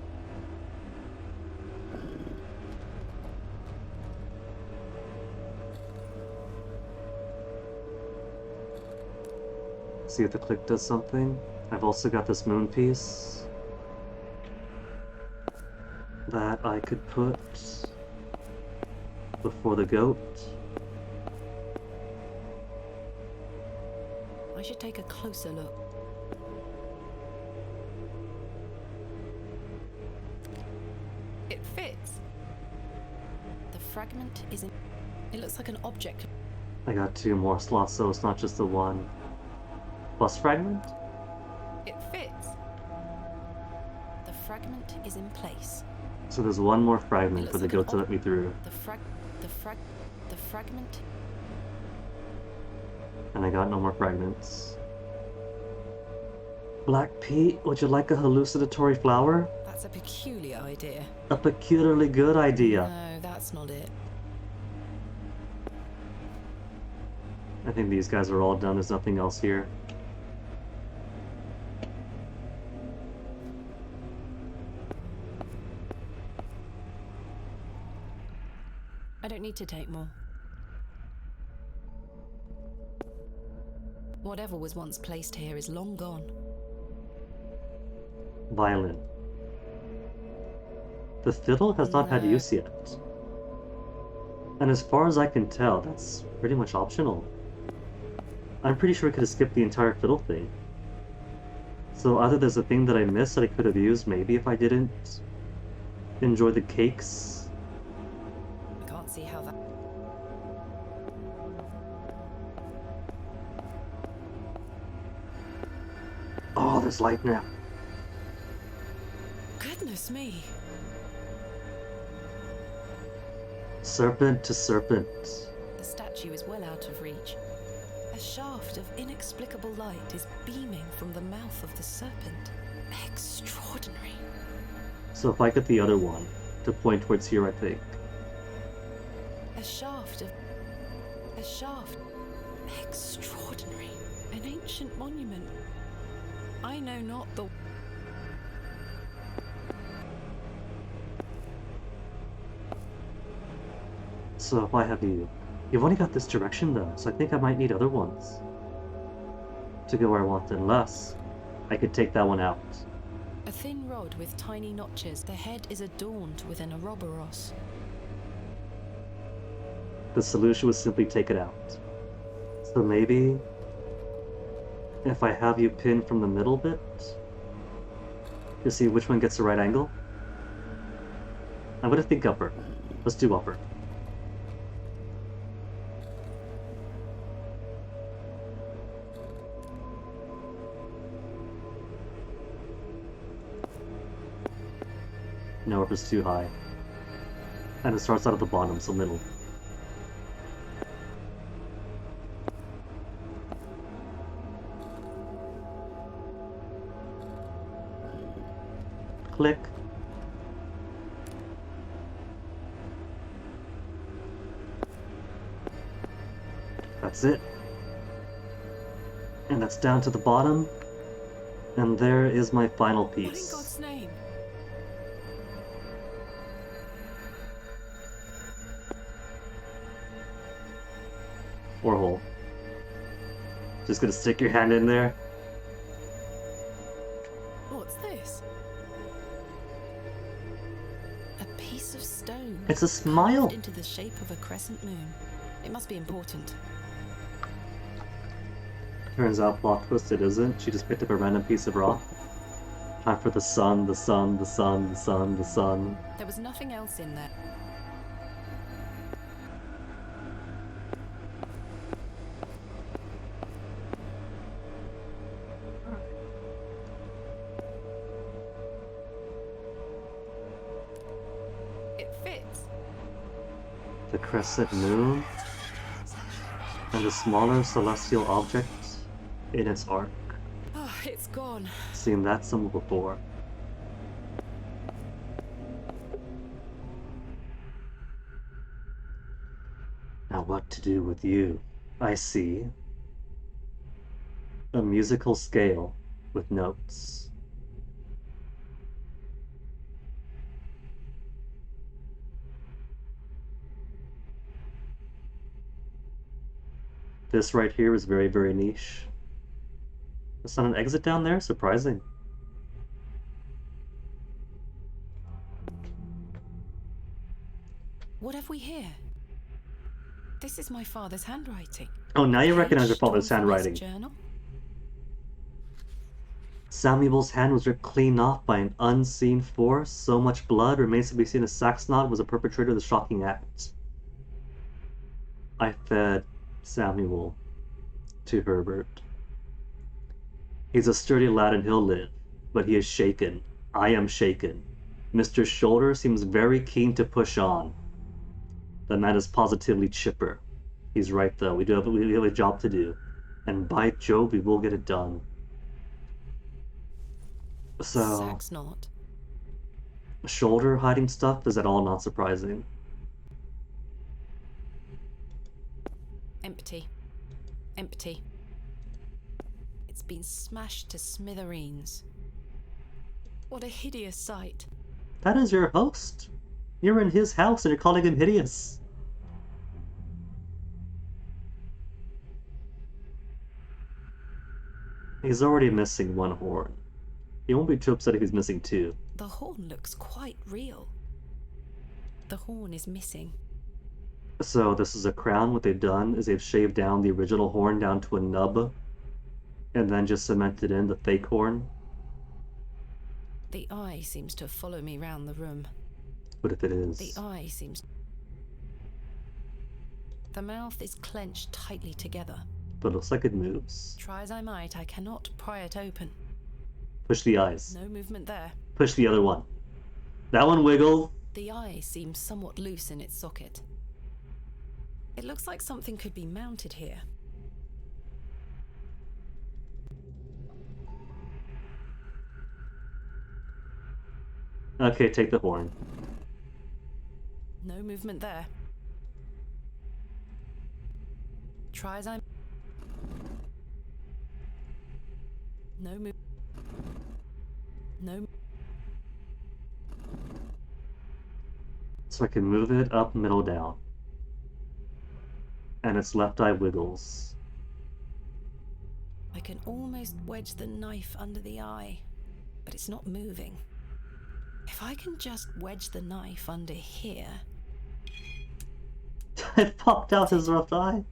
See if the click does something. I've also got this moon piece that I could put before the goat. I should take a closer look. It fits. The fragment is in... It looks like an object. I got 2 more slots, so it's not just the one. Plus fragment? It fits. The fragment is in place. So there's 1 more fragment for the goat to let me through. The fragment. And I got no more fragments. Black Pete, would you like a hallucinatory flower? That's a peculiar idea. A peculiarly good idea. No, that's not it. I think these guys are all done. There's nothing else here. I don't need to take more. Whatever was once placed here is long gone. Violin. The fiddle has not had use yet. And as far as I can tell, that's pretty much optional. I'm pretty sure I could have skipped the entire fiddle thing. So either there's a thing that I missed that I could have used, maybe if I didn't enjoy the cakes. I can't see how that... Oh, there's light now. Goodness me. Serpent to serpent. The statue is well out of reach. A shaft of inexplicable light is beaming from the mouth of the serpent. Extraordinary. So if I get the other one to point towards here, I think. A shaft. Extraordinary. An ancient monument. I know not the... So if I have you... You've only got this direction though, so I think I might need other ones to go where I want, unless I could take that one out. A thin rod with tiny notches. The head is adorned with an Ouroboros. The solution was simply take it out. So maybe if I have you pinned from the middle bit to see which one gets the right angle. I'm gonna think upper. Let's do upper. No, upper's too high. And it starts out at the bottom, so middle. Click. That's it. And that's down to the bottom. And there is my final What in piece. God's name? Or hole. Just gonna stick your hand in there. What's this? A piece of stone. It's a smile. Carved into the shape of a crescent moon. It must be important. Turns out plot twist it isn't. She just picked up a random piece of rock. Time for the sun, the sun, the sun, the sun, the sun. There was nothing else in there. It fits. The crescent moon. And the smaller celestial object in its arc. Oh, it's gone. Seen that symbol before. Now what to do with you? I see. A musical scale with notes. This right here is very, very niche. There's not an exit down there? Surprising. What have we here? This is my father's handwriting. Oh, now you recognize your Page torn father's from his handwriting. journal? Samuel's hand was ripped clean off by an unseen force. So much blood remains to be seen if Saxnod was a perpetrator of the shocking act. I fed Samuel to Herbert. He's a sturdy lad and he'll live, but he is shaken. I am shaken. Mr. Shoulder seems very keen to push on. The man is positively chipper. He's right though, we have a job to do. And by Jove, we will get it done. So... Saxnod. Shoulder hiding stuff is at all not surprising. Empty. Empty. It's been smashed to smithereens. What a hideous sight. That is your host. You're in his house and you're calling him hideous. He's already missing one horn. He won't be too upset if he's missing two. The horn looks quite real. The horn is missing. So this is a crown. What they've done is they've shaved down the original horn down to a nub and then just cemented in the fake horn. The eye seems to follow me round the room. What if it is? The eye seems... The mouth is clenched tightly together. But it looks like it moves. Try as I might, I cannot pry it open. Push the eyes. No movement there. Push the other one. That one wiggled. The eye seems somewhat loose in its socket. It looks like something could be mounted here. Okay, take the horn. No movement there. Try as I... No move... No... So I can move it up, middle, down. And its left eye wiggles. I can almost wedge the knife under the eye, but it's not moving. If I can just wedge the knife under here... It popped out his left eye.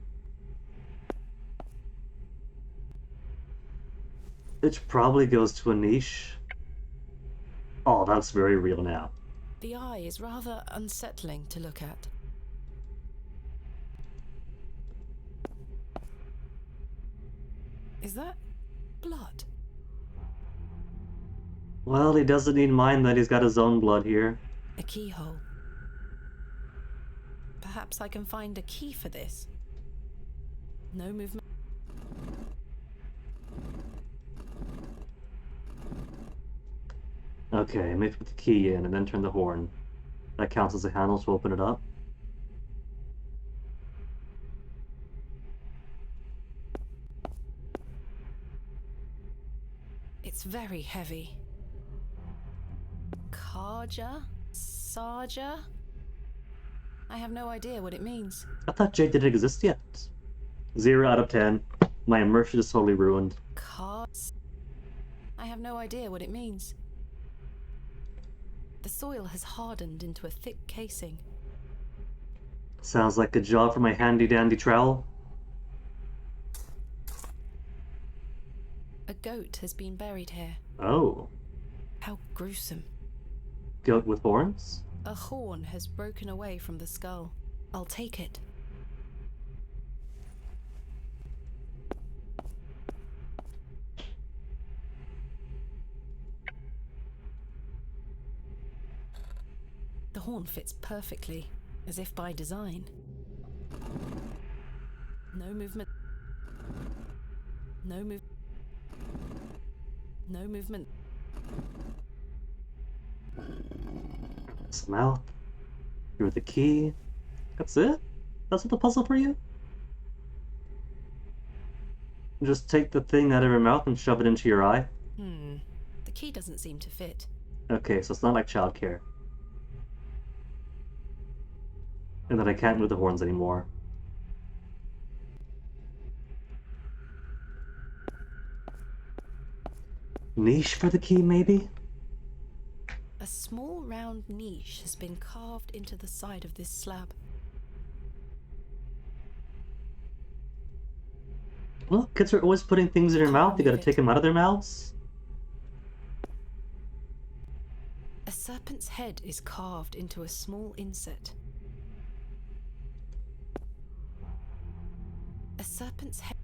It probably goes to a niche. Oh, that's very real now. The eye is rather unsettling to look at. Is that blood? Well, he doesn't need mine that he's got his own blood here. A keyhole. Perhaps I can find a key for this. No movement. Okay, maybe put the key in and then turn the horn. That counts as a handle to open it up. It's very heavy. Karja? Sarja? I have no idea what it means. I thought Jade didn't exist yet. 0 out of 10. My immersion is totally ruined. I have no idea what it means. The soil has hardened into a thick casing. Sounds like a job for my handy-dandy trowel. A goat has been buried here. Oh. How gruesome. Goat with horns? A horn has broken away from the skull. I'll take it. The horn fits perfectly, as if by design. No movement. No move. No movement. It's the mouth. You're the key. That's it? That's what the puzzle for you? Just take the thing out of your mouth and shove it into your eye? The key doesn't seem to fit. Okay, so it's not like childcare. And that I can't move the horns anymore. Niche for the key, maybe? A small round niche has been carved into the side of this slab. Well, kids are always putting things in their mouth. You gotta take them out of their mouths. A serpent's head is carved into a small inset. A serpent's head.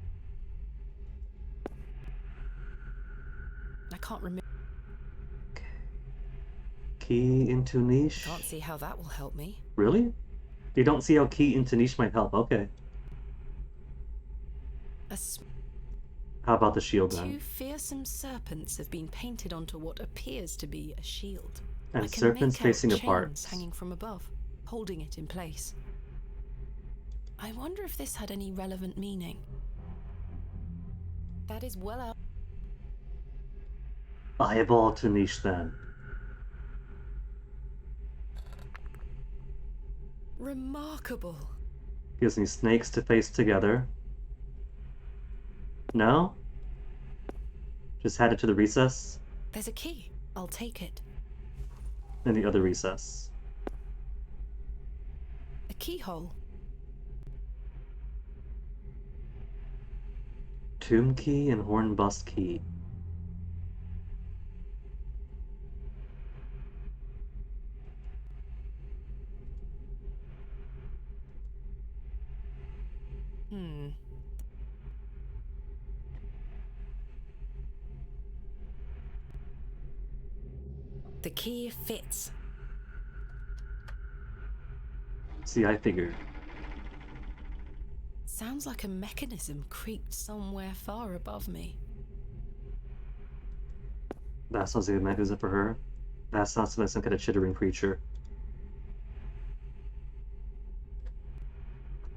I can't remember. Key into niche. Can't see how that will help me. Really? You don't see how key into niche might help. Okay. How about the shield then? Two fearsome serpents have been painted onto what appears to be a shield. And I can serpents make out facing apart. chains hanging from above, holding it in place. I wonder if this had any relevant meaning. That is well out. Eyeball to niche then. Remarkable. Gives me snakes to face together. No? Just headed to the recess. There's a key. I'll take it. And the other recess. A keyhole. Tomb key and horn bust key. The key fits. See, I figured. Sounds like a mechanism creaked somewhere far above me. That sounds like a mechanism for her. That sounds like some kind of chittering creature.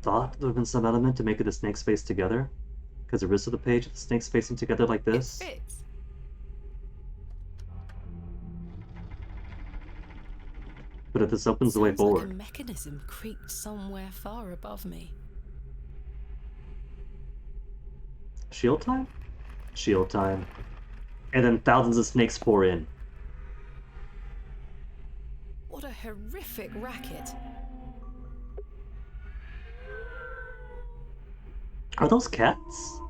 Thought there would have been some element to make it the snakes face together. Because the rest of the page, the snakes facing together like this. It fits. But if this opens the way Sounds forward. like a mechanism creaked somewhere far above me. Shield time? Shield time. And then thousands of snakes pour in. What a horrific racket. Are those cats?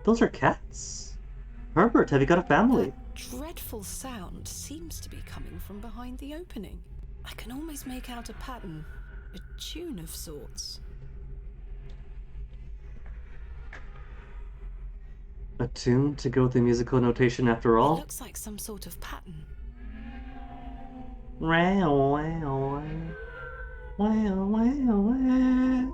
Those are cats. Herbert, have you got a family? Dreadful sound seems to be coming from behind the opening. I can almost make out a pattern, a tune of sorts. A tune to go with the musical notation after It all? looks like some sort of pattern. Wow, wow, wow, wow, wow.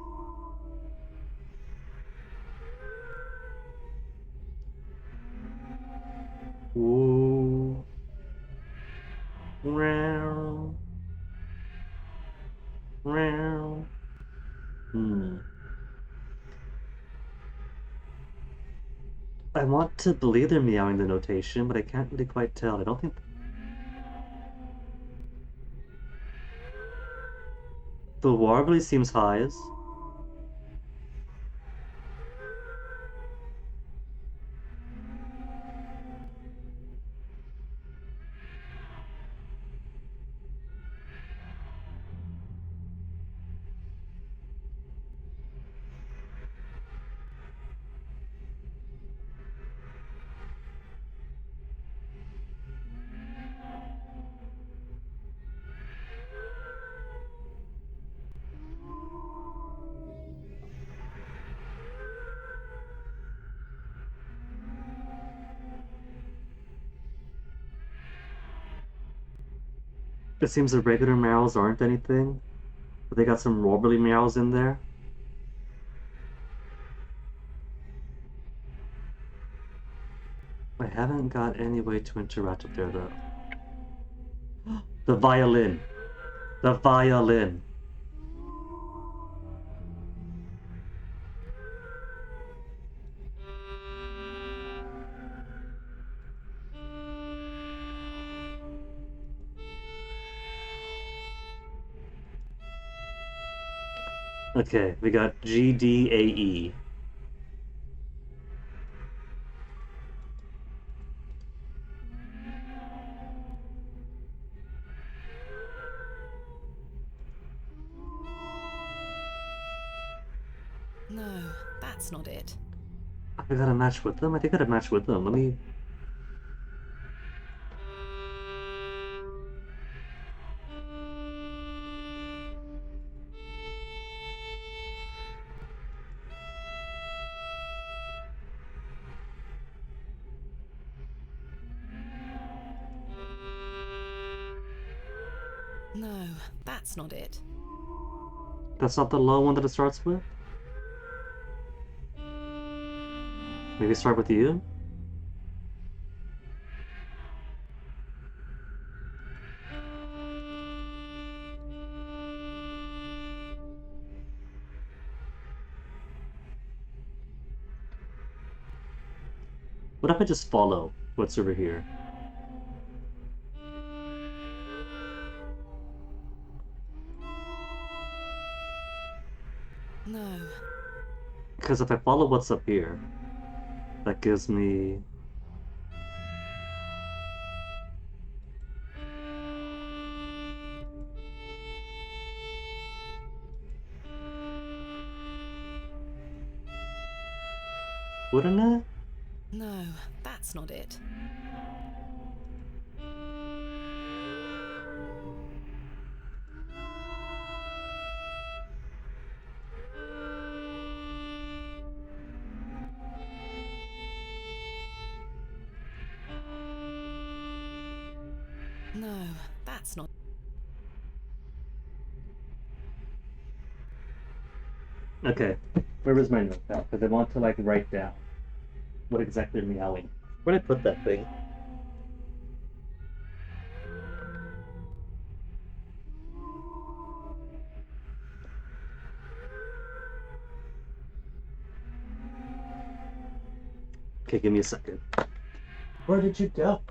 Whoa. Wow. Wow. I want to believe they're meowing the notation, but I can't really quite tell. I don't think... The warbly seems highs. It seems the regular meows aren't anything, but they got some warbly meows in there. I haven't got any way to interact up there though. The violin. The violin. Okay, we got GDAE. No, that's not it. I got a match with them? I think I got a match with them. Let me... No, that's not it. That's not the low one that it starts with? Maybe start with you? What if I just follow what's over here? No. Because if I follow what's up here, that gives me... Wouldn't it? No, that's not it. No, that's not. Okay, where was my notepad? Because I want to, like, write down what exactly I'm meowing. Where did I put that thing? Okay, give me a second. Where did you go?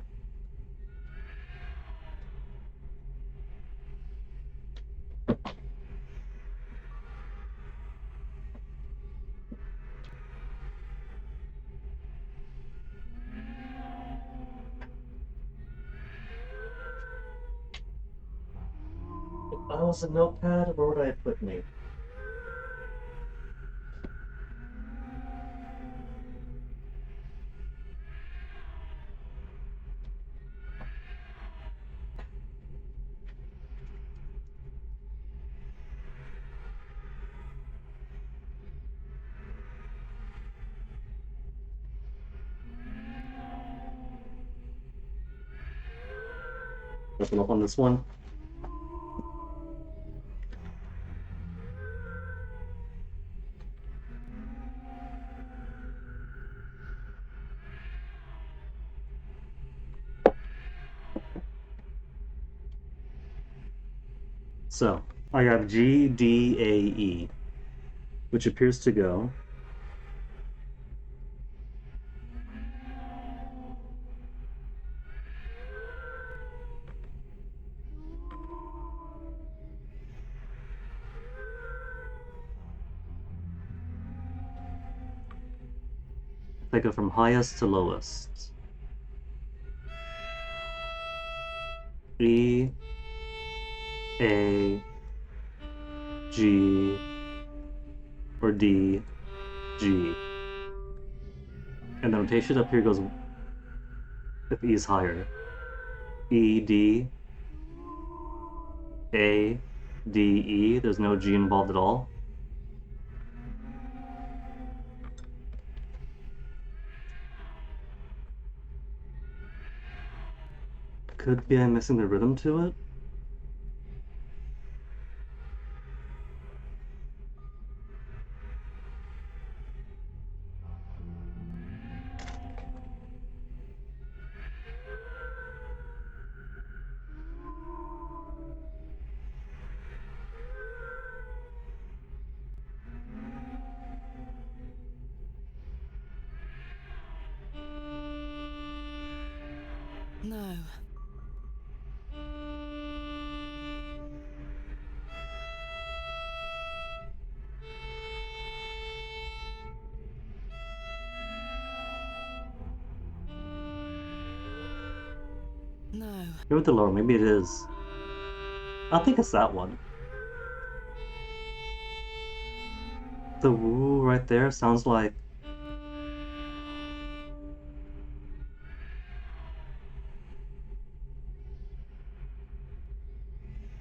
If I was a notepad, where would I have put me? Open up on this one. So, I have G, D, A, E, which appears to go. They go from highest to lowest. E, A, G, or D, G. And the notation up here goes if E is higher. E, D, A, D, E. There's no G involved at all. Could be I'm missing the rhythm to it. No. No. Maybe the lower, maybe it is. I think it's that one. The woo right there sounds like...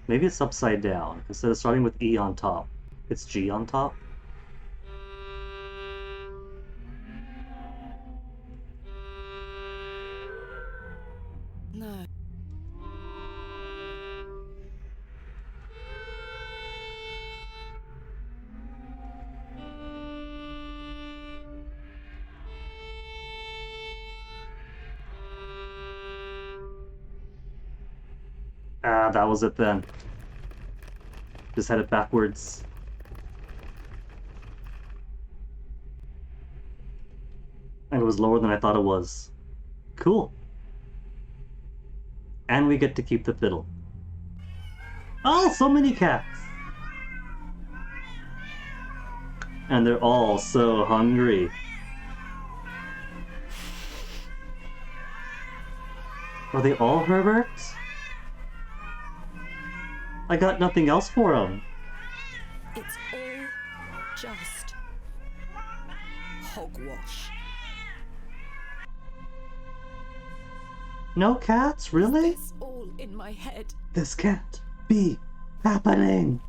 Maybe it's upside down. Instead of starting with E on top, it's G on top. No. Ah, that was it then. Just had it backwards. And it was lower than I thought it was. Cool. And we get to keep the fiddle. Oh, so many cats! And they're all so hungry. Are they all Herbert? I got nothing else for them. It's all just hogwash. No cats? Really? It's all in my head. This can't be happening.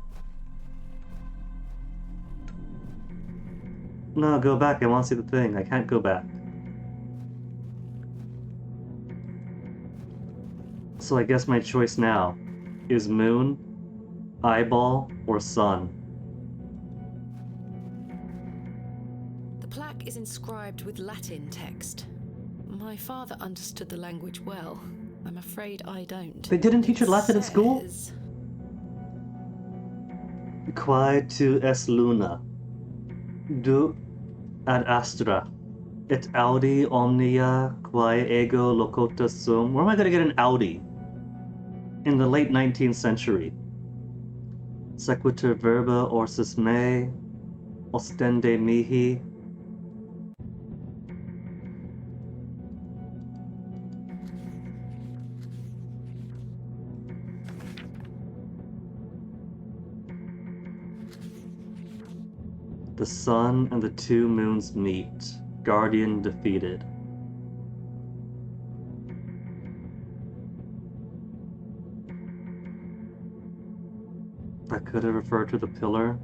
No, go back. I want to see the thing. I can't go back. So I guess my choice now is moon, eyeball, or sun. The plaque is inscribed with Latin text. My father understood the language well. I'm afraid I don't. They didn't teach you Latin in school? Says- Quae tu es luna, du ad astra, et audi omnia quae ego locota sum. Where am I going to get an Audi? In the late 19th century. Sequitur verba orsis me, ostende mihi. The sun and the two moons meet. Guardian defeated. I could have referred to the pillar,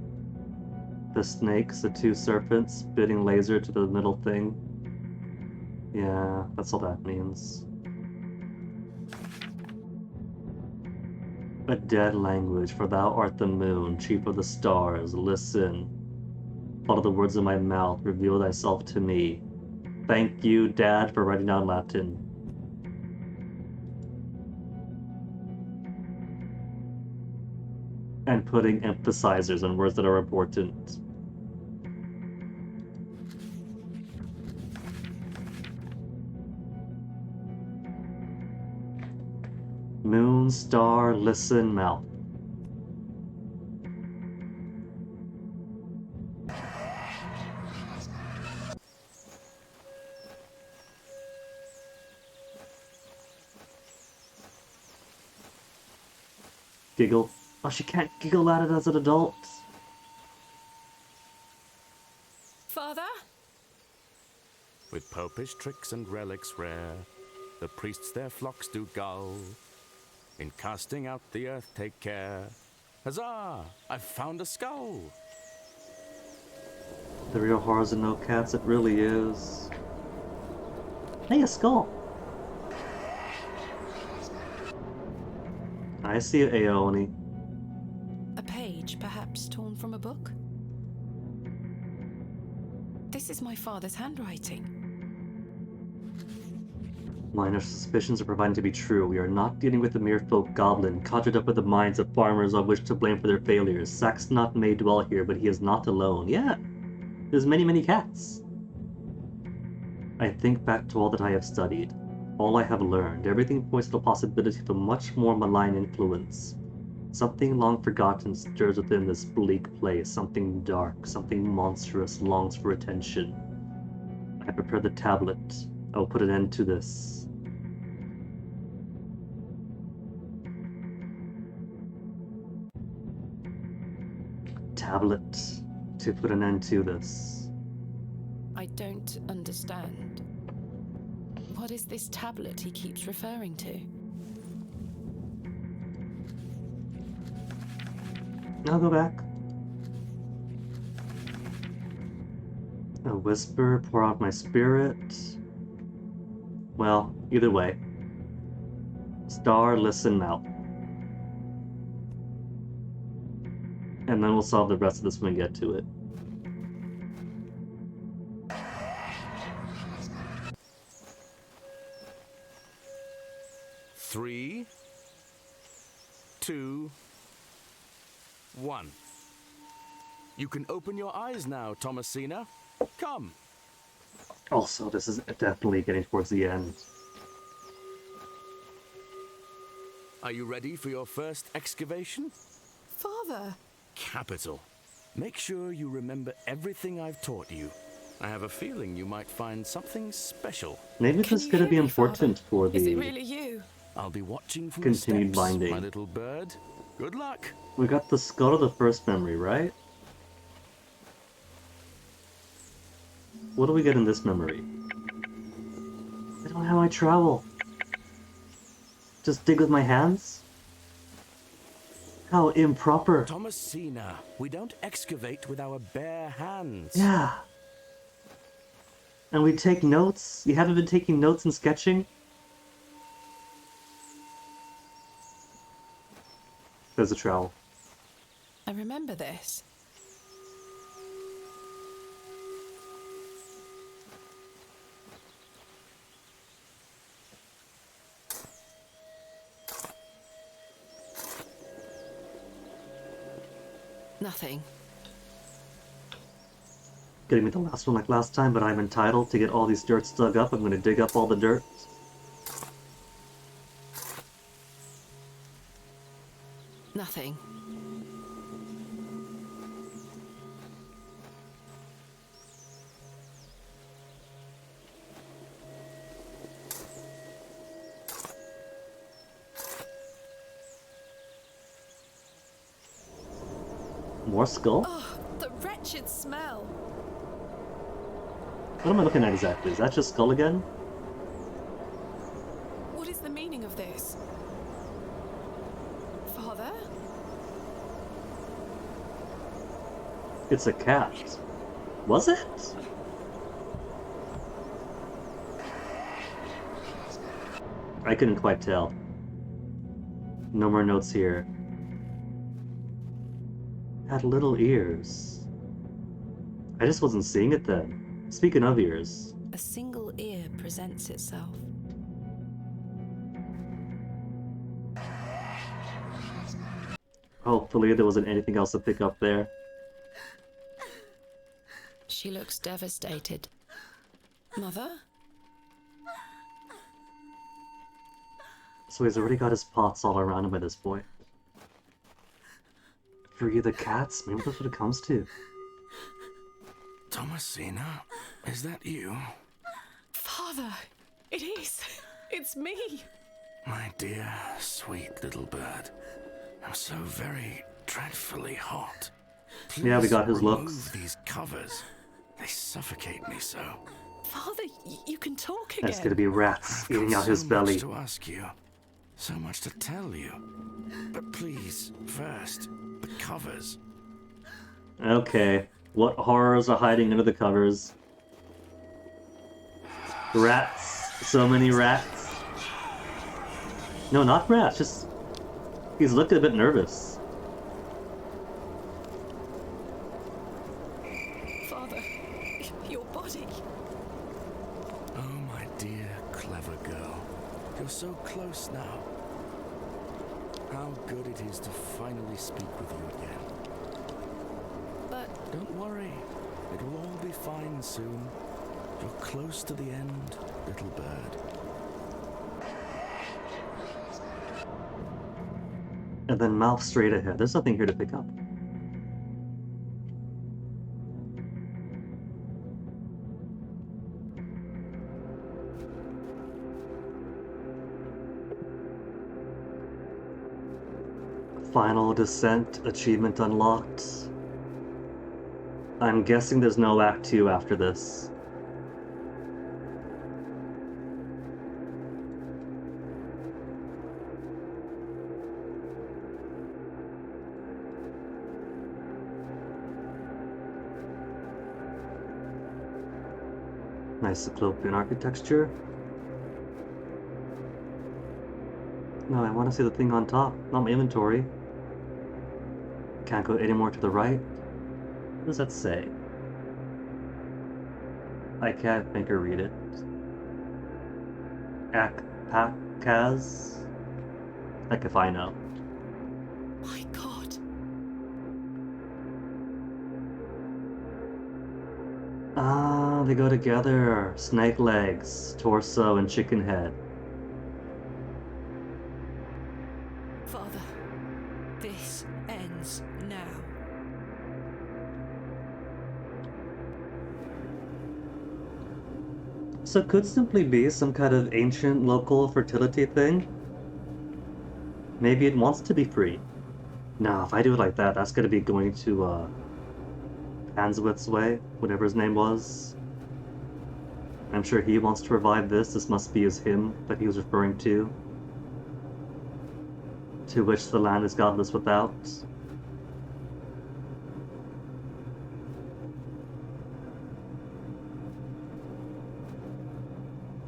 the snakes, the two serpents, spitting laser to the middle thing. Yeah, that's all that means. A dead language, for thou art the moon, chief of the stars, listen. Out of the words of my mouth, reveal thyself to me. Thank you, Dad, for writing down Latin. And putting emphasizers on words that are important. Moon, star, listen, mouth. Giggle. Oh, she can't giggle at it as an adult. Father? With popish tricks and relics rare, the priests their flocks do gull. In casting out the earth take care. Huzzah! I've found a skull! The real horrors of no cats, it really is. Hey, a skull! I see it, Aeone. A page, perhaps torn from a book? This is my father's handwriting. Minor suspicions are proven to be true. We are not dealing with a mere folk goblin, conjured up with the minds of farmers on which to blame for their failures. Saxnot may dwell here, but he is not alone. Yeah, there's many, many cats. I think back to all that I have studied, all I have learned. Everything points to the possibility of a much more malign influence. Something long forgotten stirs within this bleak place. Something dark, something monstrous longs for attention. I prepared the tablet. I will put an end to this. Tablet. to put an end to this. I don't understand. What is this tablet he keeps referring to? I'll go back. A whisper, pour out my spirit. Well, either way. Star, listen, mouth. And then we'll solve the rest of this when we get to it. Three, 2, 1. You can open your eyes now, Thomasina. Come. Also, this is definitely getting towards the end. Are you ready for your first excavation? Father! Capital. Make sure you remember everything I've taught you. I have a feeling you might find something special. Maybe this is going to be important for the Is it really you? I'll be watching from continued the steps, binding. my little bird. Good luck. We got the skull of the first memory, right? What do we get in this memory? I don't know how I travel. Just dig with my hands? How improper. Thomasina, we don't excavate with our bare hands. Yeah. And we take notes? You haven't been taking notes and sketching? There's a trowel. I remember this. Nothing. Getting me the last one like last time, but I'm entitled to get all these dirts dug up. I'm gonna dig up all the dirt. Nothing. More skull? Oh, the wretched smell. What am I looking at exactly? Is that just skull again? What is the meaning of this? Father? It's a cat. Was it? I couldn't quite tell. No more notes here. Had little ears. I just wasn't seeing it then. Speaking of ears. A single ear presents itself. Hopefully there wasn't anything else to pick up there. She looks devastated. Mother? So he's already got his pots all around him at this point. Free the cats? Maybe that's what it comes to. Thomasina, is that you? Father! It is! It's me! My dear, sweet little bird. I'm so very dreadfully hot. Please Yeah, we got his remove looks. These covers. They suffocate me so. Father, you can talk again. That's gonna be rats I've eating got out his so belly. much to ask you. So much to tell you. But please, first, the covers. Okay. What horrors are hiding under the covers? Rats. So many rats. No, not rats. Just... He's looking a bit nervous. Father, your body. Oh, my dear, clever girl. You're so close now. How good it is to finally speak with you again. But Don't worry. It will all be fine soon. You're close to the end, little bird. And then mouth straight ahead. There's nothing here to pick up. Final descent achievement unlocked. I'm guessing there's no Act 2 after this. Nice cyclopean architecture. No, I want to see the thing on top, not my inventory. Can't go any more to the right. What does that say? I can't make her read it. Akpakaz? Heck if I know. My God. Ah, they go together. Snake legs, torso, and chicken head. Father, this ends now. So it could simply be some kind of ancient local fertility thing. Maybe it wants to be free. No, if I do it like that, that's gonna be going to Hanswit's way, whatever his name was. I'm sure he wants to revive this. This must be his hymn that he was referring to which the land is godless without.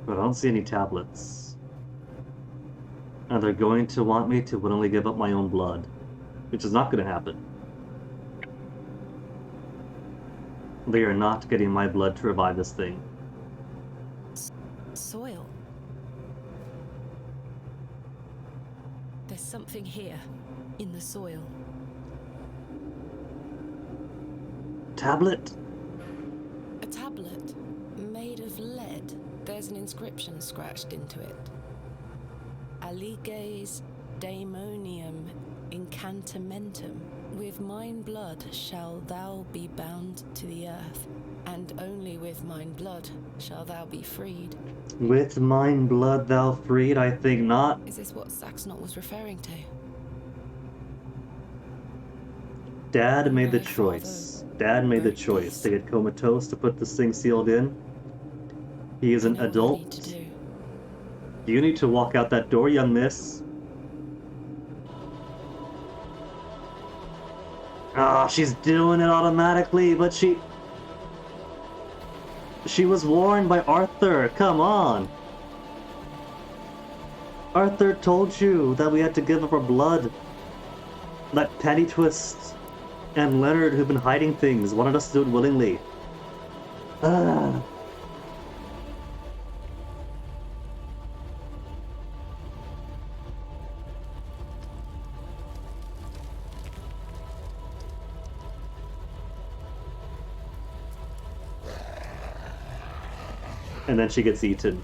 But I don't see any tablets. And they're going to want me to willingly give up my own blood, which is not going to happen. They are not getting my blood to revive this thing. Soil. There's something here, in the soil. Tablet? A tablet made of lead. There's an inscription scratched into it. Aliges daemonium incantamentum. With mine blood shall thou be bound to the earth, and only with mine blood shall thou be freed. With mine blood thou freed? I think not. Is this what Saxnot was referring to? Dad made the choice. Dad made the choice to get comatose, to put this thing sealed in. He is an adult. You need to walk out that door, young miss. Ah, she's doing it automatically, but she was warned by Arthur. Come on. Arthur told you that we had to give up our blood. That Penny Twist and Leonard, who've been hiding things, wanted us to do it willingly. Ah. And then she gets eaten.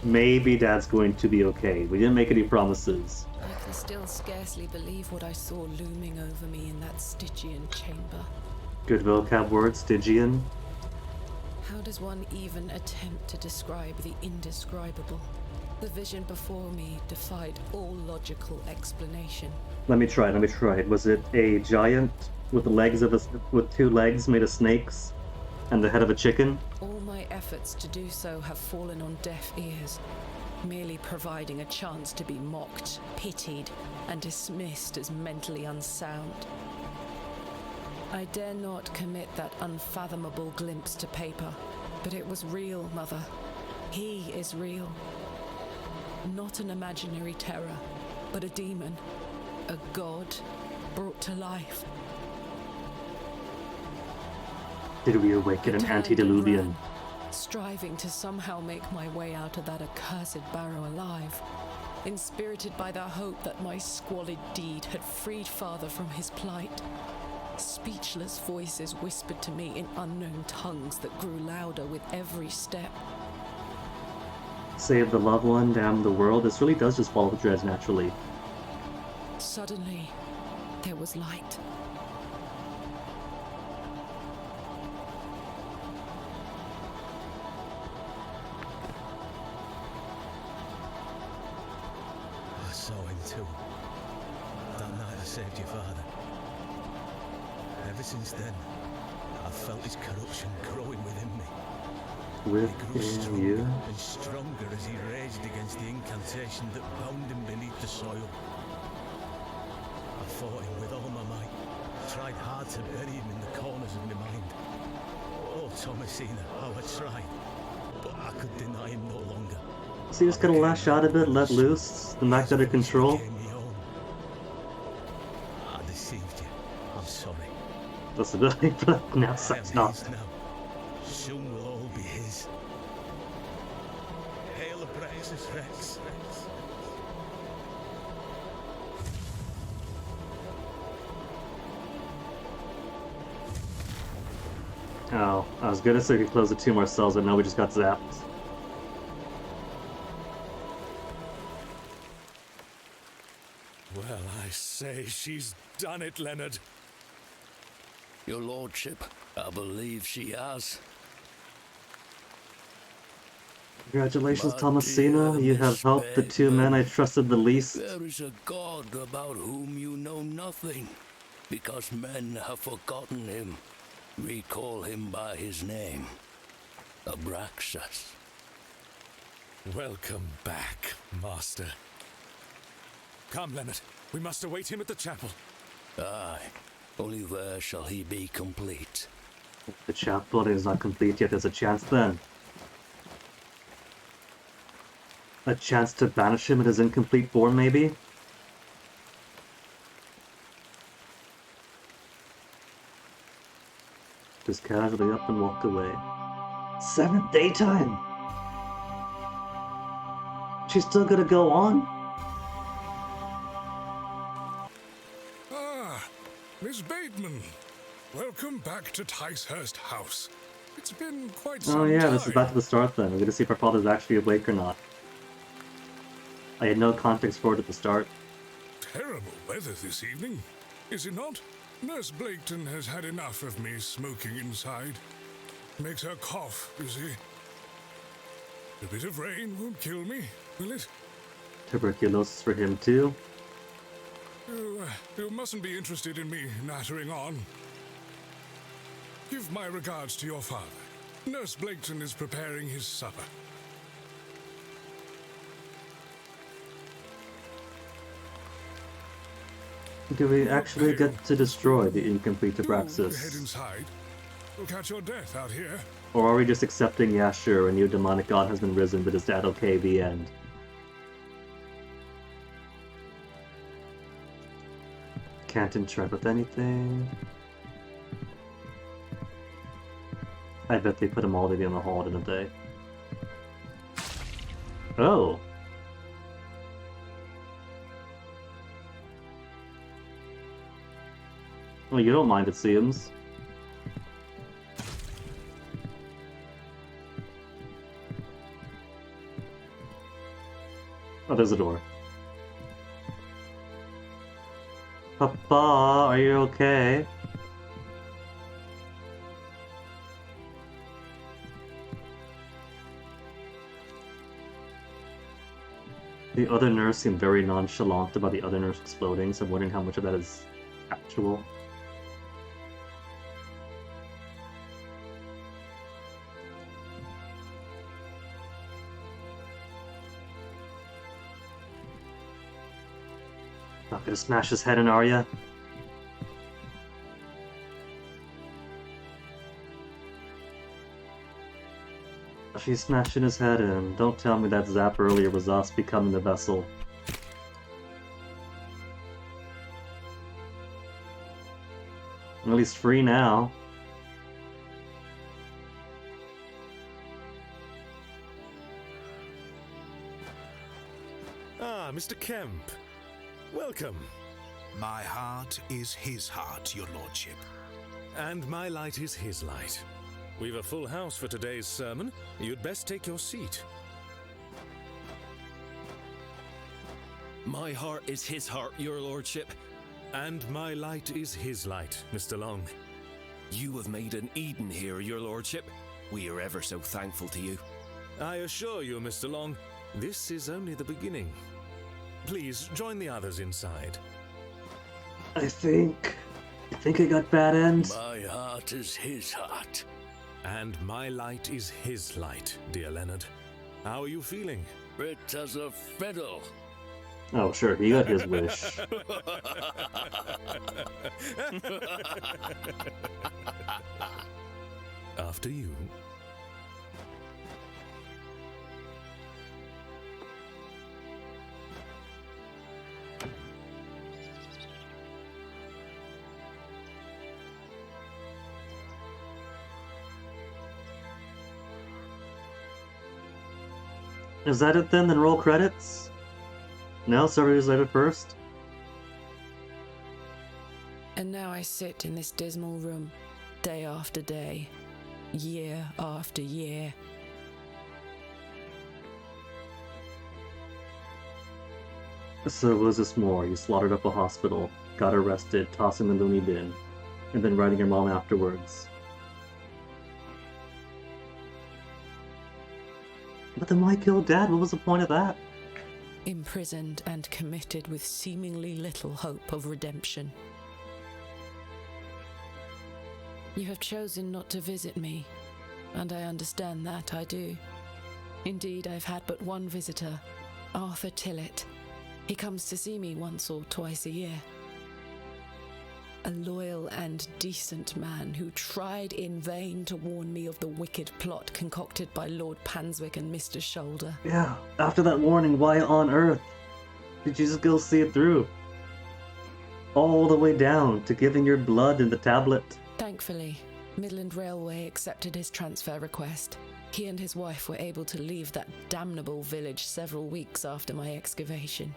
Maybe Dad's going to be okay. We didn't make any promises. I can still scarcely believe what I saw looming over me in that Stygian chamber. Good vocab word, Stygian. How does one even attempt to describe the indescribable? The vision before me defied all logical explanation. Let me try. Was it a giant with the legs of with two legs made of snakes and the head of a chicken? All my efforts to do so have fallen on deaf ears, merely providing a chance to be mocked, pitied, and dismissed as mentally unsound. I dare not commit that unfathomable glimpse to paper, but it was real, Mother. He is real. Not an imaginary terror, but a demon, a god brought to life. Did we awaken an antediluvian? Striving to somehow make my way out of that accursed barrow alive, inspirited by the hope that my squalid deed had freed Father from his plight. Speechless voices whispered to me in unknown tongues that grew louder with every step. Save the loved one, damn the world. This really does just follow the dreads naturally. Suddenly, there was light. I saw him too. That night I saved your father. Ever since then, I felt his corruption growing within me. He Within grew stronger you? and stronger as he raged against the incantation that bound him beneath the soil. I fought him with all my might, tried hard to bury him in the corners of my mind. Oh, Thomasina, how I tried, but I could deny him no longer. So you just gotta lash out a bit, let loose, the Mac under control. Became my own. I deceived you. I'm sorry. Possibility, but now I sucks am not. his now. Soon we'll all be his. Hail Abraxas Rex. Oh, I was gonna say we could close the 2 more cells, but no, we just got zapped. Well, I say she's done it, Leonard. Your lordship, I believe she has. Congratulations, My Thomasina. dear You have Miss helped the 2 men I trusted the least. There is a god about whom you know nothing, because men have forgotten him. Recall him by his name, Abraxas. Welcome back, Master. Come, Leonard. We must await him at the chapel. Aye, only there shall he be complete. The chapel is not complete yet. There's a chance then. A chance to banish him in his incomplete form, maybe? Just casually up and walk away. 7th daytime! She's still gonna go on? Ah, Miss Bateman. Welcome back to Ticehurst House. It's been quite some Oh yeah, time. this is back to the start then. We're gonna see if our father's actually awake or not. I had no context for it at the start. Terrible weather this evening, is it not? Nurse Blaketon has had enough of me smoking inside. Makes her cough, you see. A bit of rain won't kill me, will it? Tuberculosis for him too. You mustn't be interested in me nattering on. Give my regards to your father. Nurse Blaketon is preparing his supper. Do we actually get to destroy the incomplete Head Abraxas? inside. You'll catch your death out here. Or are we just accepting, yeah sure, a new demonic god has been risen, but is that okay, the end? Can't interact with anything. I bet they put them all together in the hall, didn't they? Oh! Well, you don't mind, it seems. Oh, there's a door. Papa, are you okay? The other nurse seemed very nonchalant about the other nurse exploding, so I'm wondering how much of that is actual. Not gonna smash his head in, are ya? She's smashing his head in. Don't tell me that zap earlier was us becoming the vessel. At least free now. Ah, Mr. Kemp. Welcome. My heart is his heart, your lordship. And my light is his light. We've a full house for today's sermon. You'd best take your seat. My heart is his heart, your lordship. And my light is his light, Mr. Long. You have made an Eden here, your lordship. We are ever so thankful to you. I assure you, Mr. Long, this is only the beginning. Please, join the others inside. I think You think it got bad ends? My heart is his heart. And my light is his light, dear Leonard. How are you feeling? Fit as a fiddle. Oh, sure, he got his wish. After you. Is that it then? Then roll credits? No, sorry, is that it first? And now I sit in this dismal room, day after day, year after year. So was this more? You slaughtered up a hospital, got arrested, tossed in the loony bin, and then writing your mom afterwards. But then why kill Dad? What was the point of that? Imprisoned and committed with seemingly little hope of redemption. You have chosen not to visit me, and I understand that, I do. Indeed, I've had but one visitor, Arthur Tillett. He comes to see me once or twice a year. A loyal and decent man who tried in vain to warn me of the wicked plot concocted by Lord Panswick and Mr. Shoulder. Yeah, after that warning, why on earth did you just go see it through? All the way down to giving your blood in the tablet. Thankfully, Midland Railway accepted his transfer request. He and his wife were able to leave that damnable village several weeks after my excavation.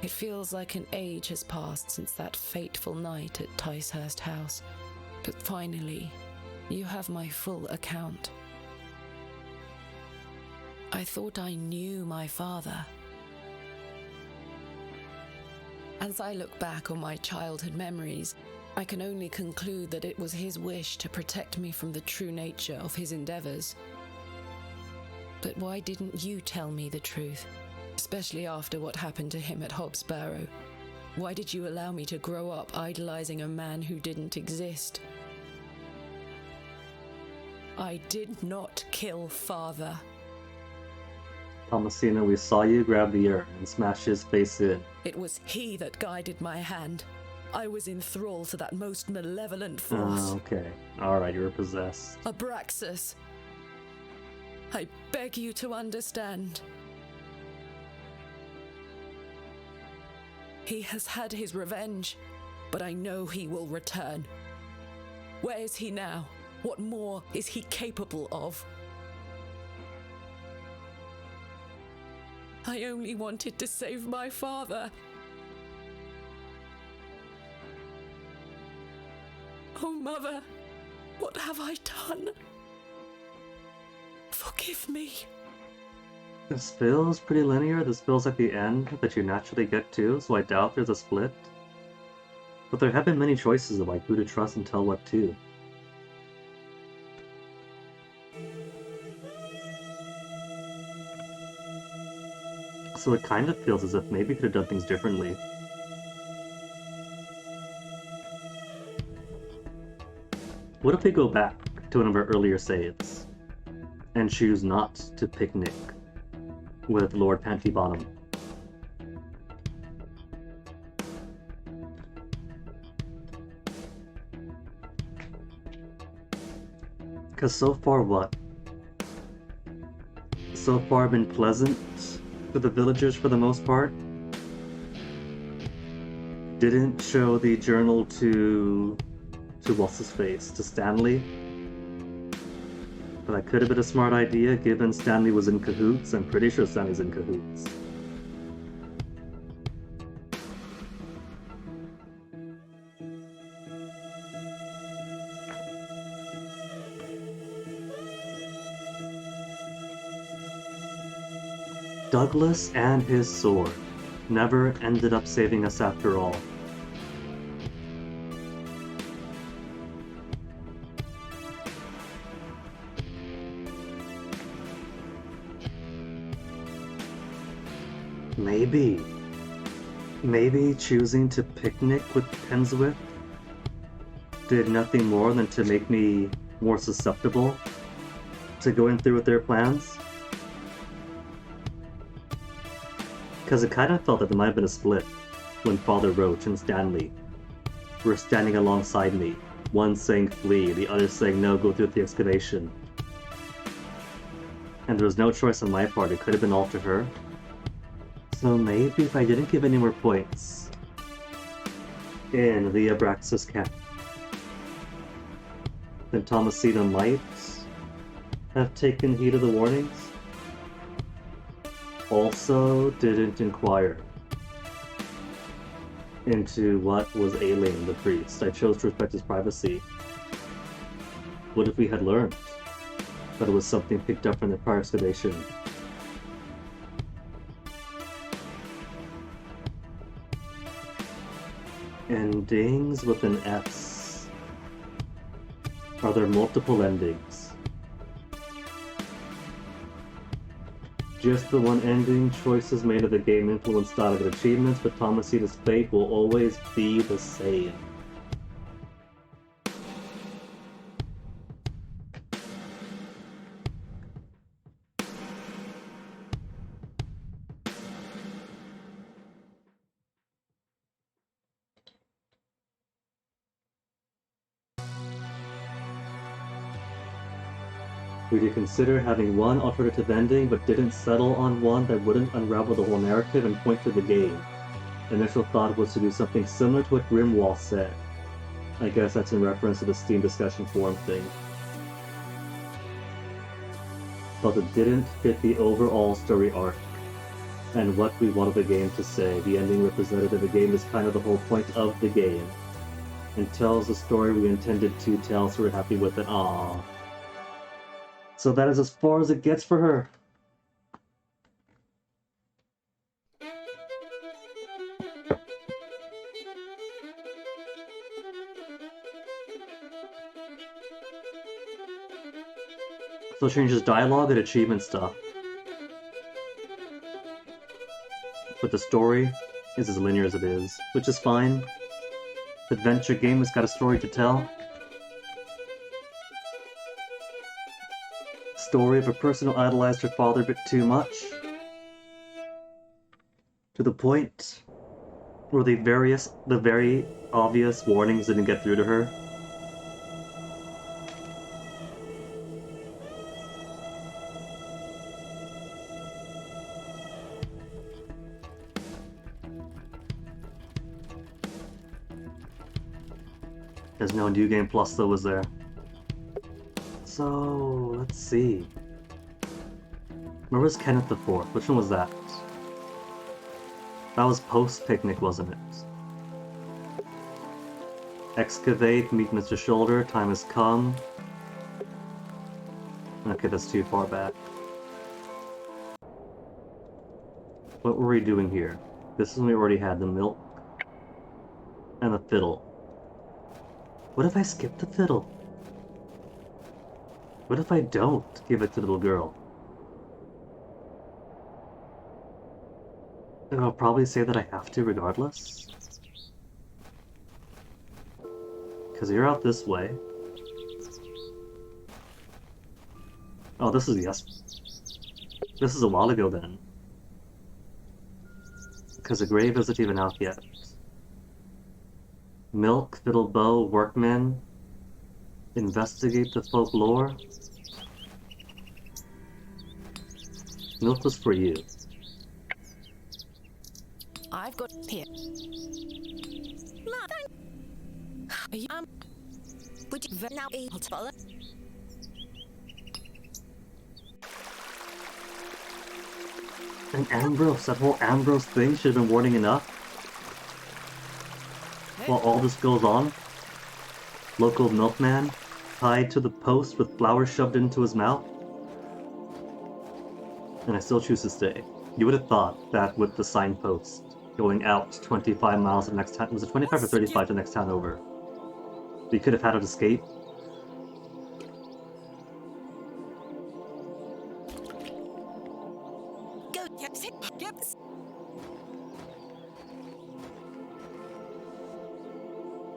It feels like an age has passed since that fateful night at Ticehurst House. But finally, you have my full account. I thought I knew my father. As I look back on my childhood memories, I can only conclude that it was his wish to protect me from the true nature of his endeavors. But why didn't you tell me the truth? Especially after what happened to him at Hobbs Barrow. Why did you allow me to grow up idolizing a man who didn't exist? I did not kill father. Thomasina, we saw you grab the urn and smash his face in. It was he that guided my hand. I was in thrall to that most malevolent force. Okay. Alright, you were possessed. Abraxas. I beg you to understand. He has had his revenge, but I know he will return. Where is he now? What more is he capable of? I only wanted to save my father. Oh, Mother, what have I done? Forgive me. This feels pretty linear. This feels like the end that you naturally get to, so I doubt there's a split. But there have been many choices of like who to trust and tell what to. So it kind of feels as if maybe you could have done things differently. What if we go back to one of our earlier saves and choose not to picnic with Lord Pantybottom? Because so far what? So far been pleasant for the villagers for the most part. Didn't show the journal to what's his face, to Stanley. But that could have been a smart idea given Stanley was in cahoots. I'm pretty sure Stanley's in cahoots. Douglas and his sword never ended up saving us after all. Maybe. Maybe choosing to picnic with Penswith did nothing more than to make me more susceptible to going through with their plans. Because it kind of felt that there might have been a split when Father Roach and Stanley were standing alongside me. One saying flee, the other saying no, go through with the excavation. And there was no choice on my part, it could have been all to her. So maybe if I didn't give any more points in the Abraxas camp, then Thomasina might have taken heed of the warnings. Also didn't inquire into what was ailing the priest. I chose to respect his privacy. What if we had learned that it was something picked up from the prior excavation? Endings with an S. Are there multiple endings? Just the one ending, choices made of the game influence style of achievements, but Thomasina's fate will always be the same. Would you consider having one alternative ending, but didn't settle on one that wouldn't unravel the whole narrative and point to the game? Initial thought was to do something similar to what Grimwall said. I guess that's in reference to the Steam discussion forum thing. But it didn't fit the overall story arc and what we wanted the game to say. The ending represented that the game is kind of the whole point of the game and tells the story we intended to tell, so we're happy with it. Aww. So that is as far as it gets for her. So it changes dialogue and achievement stuff. But the story is as linear as it is, which is fine. The adventure game has got a story to tell. Story of a person who idolized her father a bit too much. To the point where the very obvious warnings didn't get through to her. There's no New Game Plus though, was there? So, let's see. Where was Kenneth IV? Which one was that? That was post-picnic, wasn't it? Excavate, meet Mr. Shoulder, time has come. Okay, that's too far back. What were we doing here? This is when we already had the milk and the fiddle. What if I skip the fiddle? What if I don't give it to the little girl? And I'll probably say that I have to regardless. Because you're out this way. Oh, this is yes. This is a while ago then. Because the grave isn't even out yet. Milk, fiddle, bow, workmen. Investigate the folklore. Milk was for you. I've got here. Are you would you now able to follow? And Ambrose, that whole Ambrose thing should have been warning enough. While all this goes on, local milkman tied to the post with flowers shoved into his mouth. And I still choose to stay. You would have thought that with the signpost going out 25 miles to the next town, was it 25 or 35 to the next town over? We could have had an escape.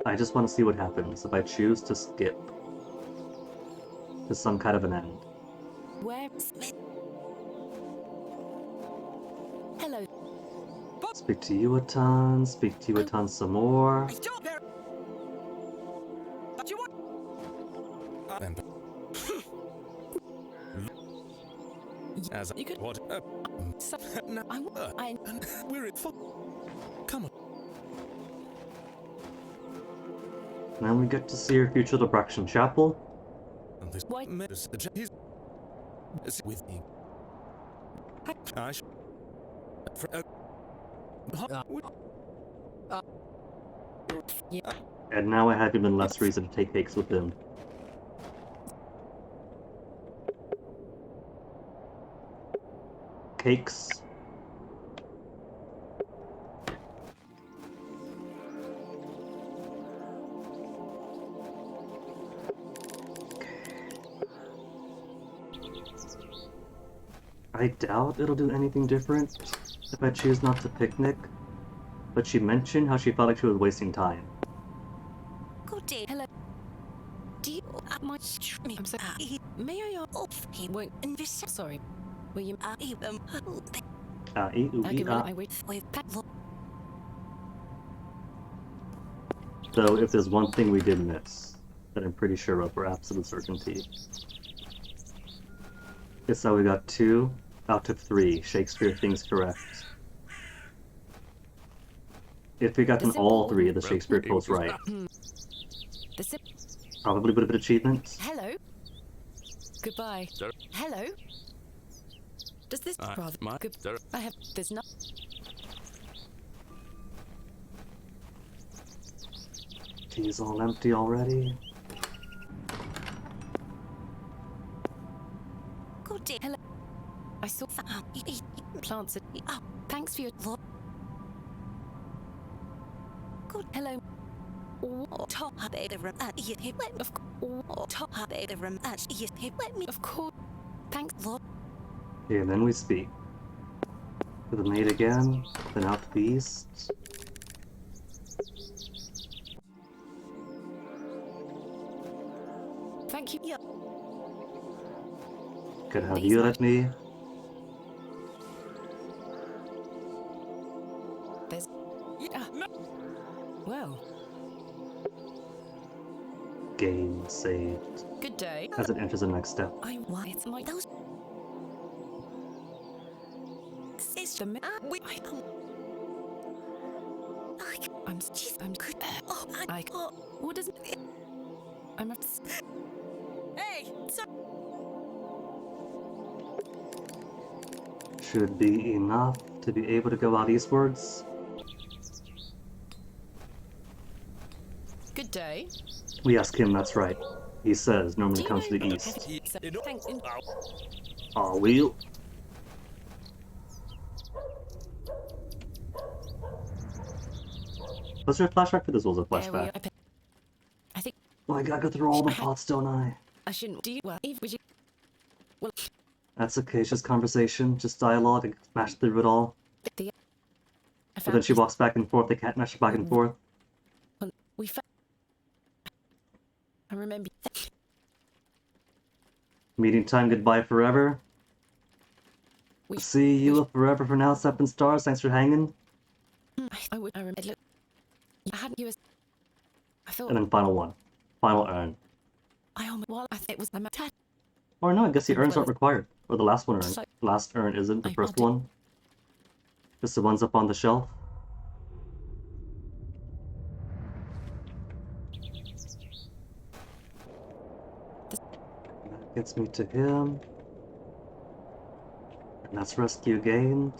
I just want to see what happens if I choose to skip to some kind of an end. Where's... Hello. Speak to you a ton, speak to you a ton some more. As You could... what? No, I... We're it for. Come on. Then we get to see her future the Braxton Chapel. And this Why? He's with me. I sh- Yeah. And now I have even less reason to take cakes with him. Cakes. I doubt it'll do anything different if I choose not to picnic, but she mentioned how she felt like she was wasting time. Good day. Hello. Do you... my... I'm sorry. May I ask... He won't... Sorry. Will you... Ee ooh I ee can ah. I wait for you. So if there's one thing we did miss, that I'm pretty sure of for absolute certainty, it's that we got 2 out of 3 Shakespeare things correct. If we gotten all 3 of the Shakespeare quotes right, probably would have been achievement. Hello. Goodbye. Sir. Hello. Does this rather good? Sir. I have. There's not. Tea's all empty already. Good day. Hello. I saw plants. Oh, thanks for your. Good. Hello. Of course. Thanks, Lord. Okay, and then we speak. To the maid again, then out to the east. Thank you. Could have you let me? There's. Well. Game saved. Good day. As it enters the next step. It's my those. It's the I'm good. What does it? I'm a. Hey. Should be enough to be able to go out eastwards. Good day. We ask him, that's right. He says normally comes to the east. Aw, wheel. Was there a flashback for this? Was a flashback? I think. Oh, I gotta go through all the pots, don't I? I shouldn't. Do you? Well, would you? Well. That's okay. It's just conversation, just dialogue, and smash through it all. But then she walks back and forth. They can't mash back and forth. Well, I remember. Meeting time. Goodbye forever. See you forever for now, Seven Stars. Thanks for hanging. I would. I remember. Look. I hadn't you as. I thought. And then final one. Final urn. I almost. Well, I think it was the tat. Or no, I guess the urns aren't required. Or the last one urn. The last urn isn't the first one. Just the ones up on the shelf. That gets me to him. And that's rescue gained.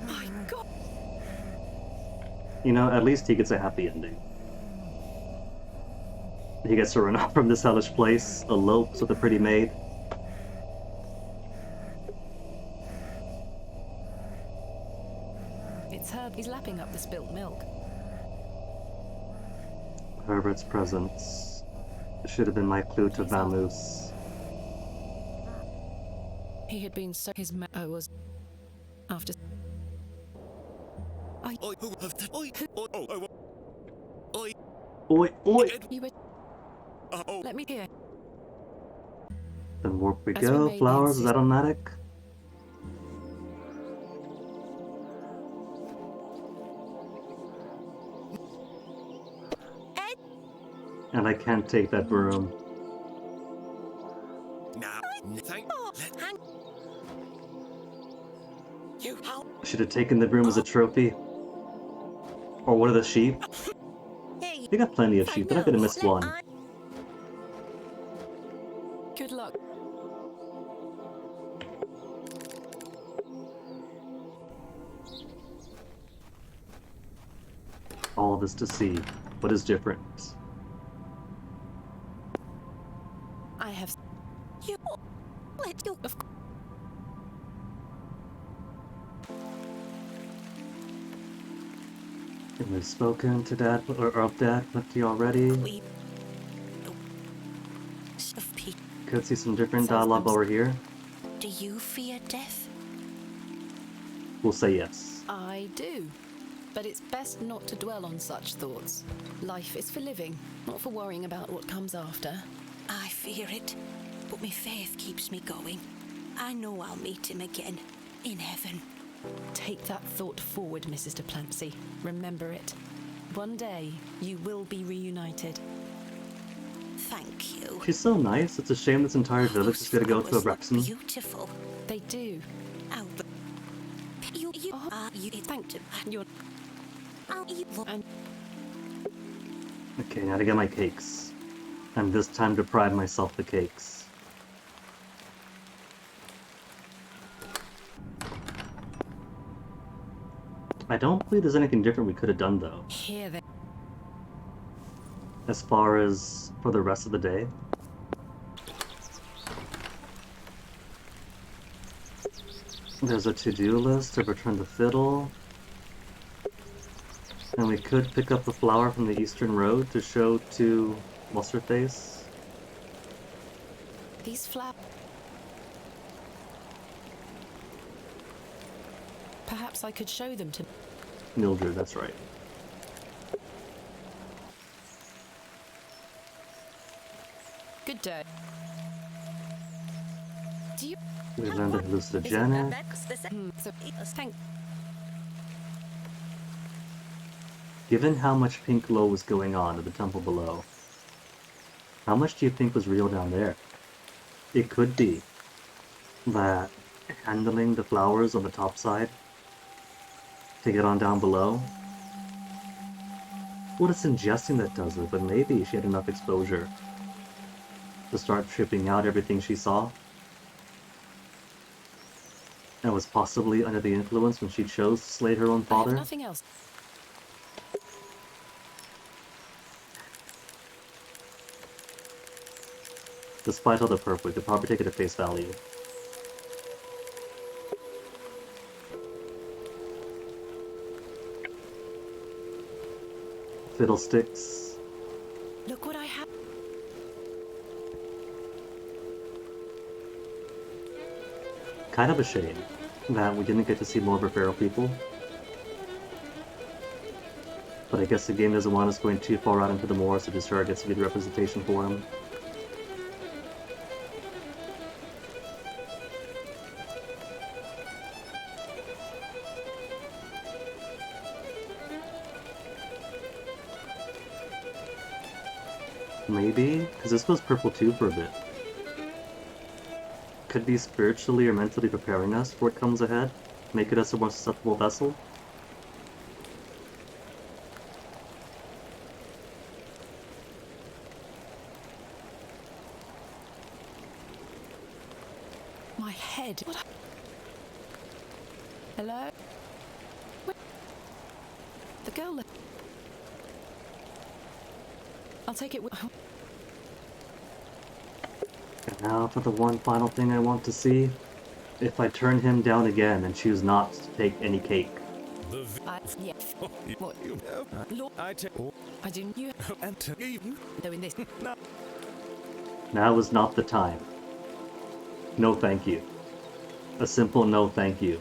My God. You know, at least he gets a happy ending. He gets to run off from this hellish place, elopes with a pretty maid. It's Herb. He's lapping up the spilt milk. Herbert's presence. It should have been my clue to Vamoose. He had been so. I was. After. Oi, oi! You were. Let me hear. Then warp we As we go. made the Flowers, is insist- that automatic? And I can't take that broom. Should have taken the broom as a trophy. Or one of the sheep. We got plenty of sheep, but I could have missed one. Good luck. All of this to see. What is different? I have. You let you. Of course. And we've spoken to Dad, or of Dad, Plenty already. Could see some different dialogue over here. Do you fear death? We'll say yes. I do. But it's best not to dwell on such thoughts. Life is for living, not for worrying about what comes after. I fear it, but my faith keeps me going. I know I'll meet him again, in heaven. Take that thought forward, Mrs. de Plancy. Remember it. One day, you will be reunited. Thank you. She's so nice. It's a shame this entire village is gonna go to a Wrexham. Beautiful. They do. Albert. You are you Thank you. You're. And Okay, now to get my cakes. And this time deprive myself the cakes. I don't believe there's anything different we could have done though. here they. As far as for the rest of the day. There's a to-do list to return the fiddle. And we could pick up the flower from the eastern road to show to what's-her-face. These flowers. Perhaps I could show them to. Mildred, that's right. Good day. Do you? We learned a hallucinogenic. So, thank. Given how much pink glow was going on at the temple below, how much do you think was real down there? It could be that handling the flowers on the top side to get on down below. Well, it's ingesting that does it, but maybe she had enough exposure to start tripping out everything she saw. And was possibly under the influence when she chose to slay her own I have father. nothing else. Despite all the perp, we could probably take it at face value. Fiddlesticks. Look what I have. Kind of a shame that we didn't get to see more of her feral people. But I guess the game doesn't want us going too far out into the moor, so just sure gets a good representation for him. Maybe? Because this was purple too for a bit. Could be spiritually or mentally preparing us for what comes ahead, making us a more susceptible vessel. My head. What? Hello? The girl. I'll take it with. And now for the one final thing I want to see. If I turn him down again and choose not to take any cake. Yeah. What? Lord, I didn't. You. Doing this. Now is not the time. No thank you. A simple no thank you.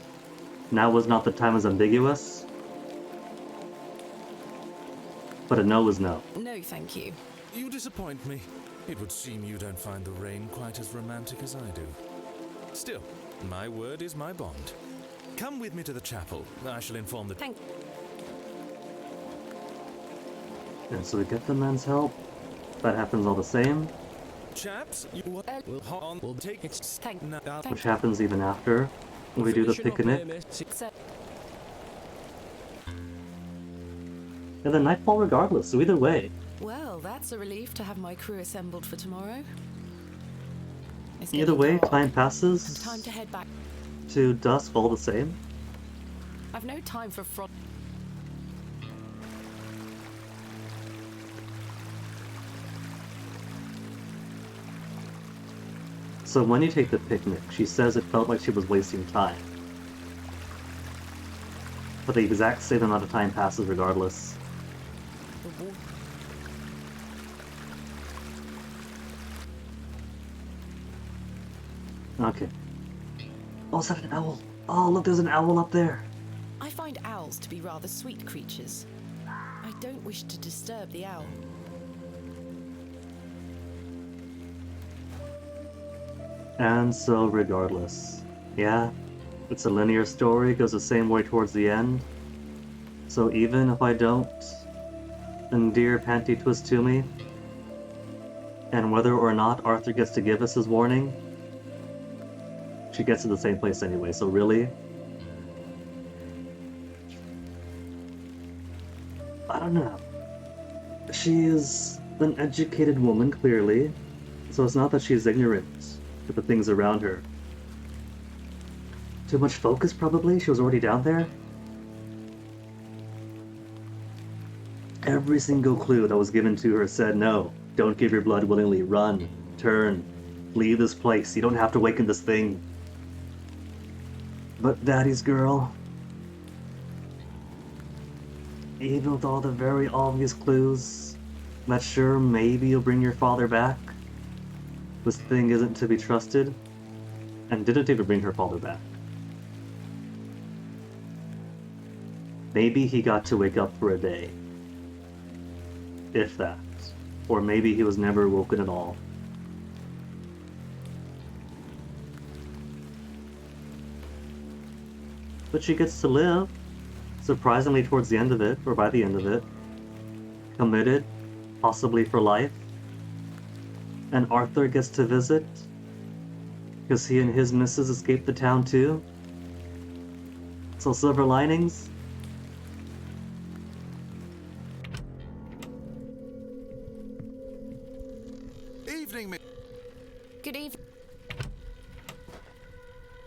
Now was not the time is ambiguous. But a no is no. No, thank you. You disappoint me. It would seem you don't find the rain quite as romantic as I do. Still, my word is my bond. Come with me to the chapel. I shall inform the... Thank And so we get the men's help. That happens all the same, Chaps, you will on. We'll take it. Thank which happens even after we do the picnic. And then nightfall regardless, so either way. Well, that's a relief to have my crew assembled for tomorrow. It's Either getting way, dark. time passes Time to head back. to dusk all the same. I've no time for front. So when you take the picnic, she says it felt like she was wasting time. But the exact same amount of time passes regardless. Okay. Oh, is that an owl? Oh, look, there's an owl up there. I find owls to be rather sweet creatures. I don't wish to disturb the owl. And so regardless. Yeah, it's a linear story, goes the same way towards the end. So even if I don't endear Panty Twist to me, and whether or not Arthur gets to give us his warning, she gets to the same place anyway, so really? I don't know. She is an educated woman, clearly, so it's not that she's ignorant to the things around her. Too much focus, probably? She was already down there? Every single clue that was given to her said no. Don't give your blood willingly. Run. Turn. Leave this place. You don't have to waken this thing. But Daddy's girl, even with all the very obvious clues that sure, maybe you'll bring your father back, this thing isn't to be trusted, and didn't even bring her father back. Maybe he got to wake up for a day. If that. Or maybe he was never woken at all. But she gets to live, surprisingly towards the end of it, or by the end of it. Committed, possibly for life. And Arthur gets to visit, because he and his missus escaped the town too. So silver linings. Evening, mi- Good evening.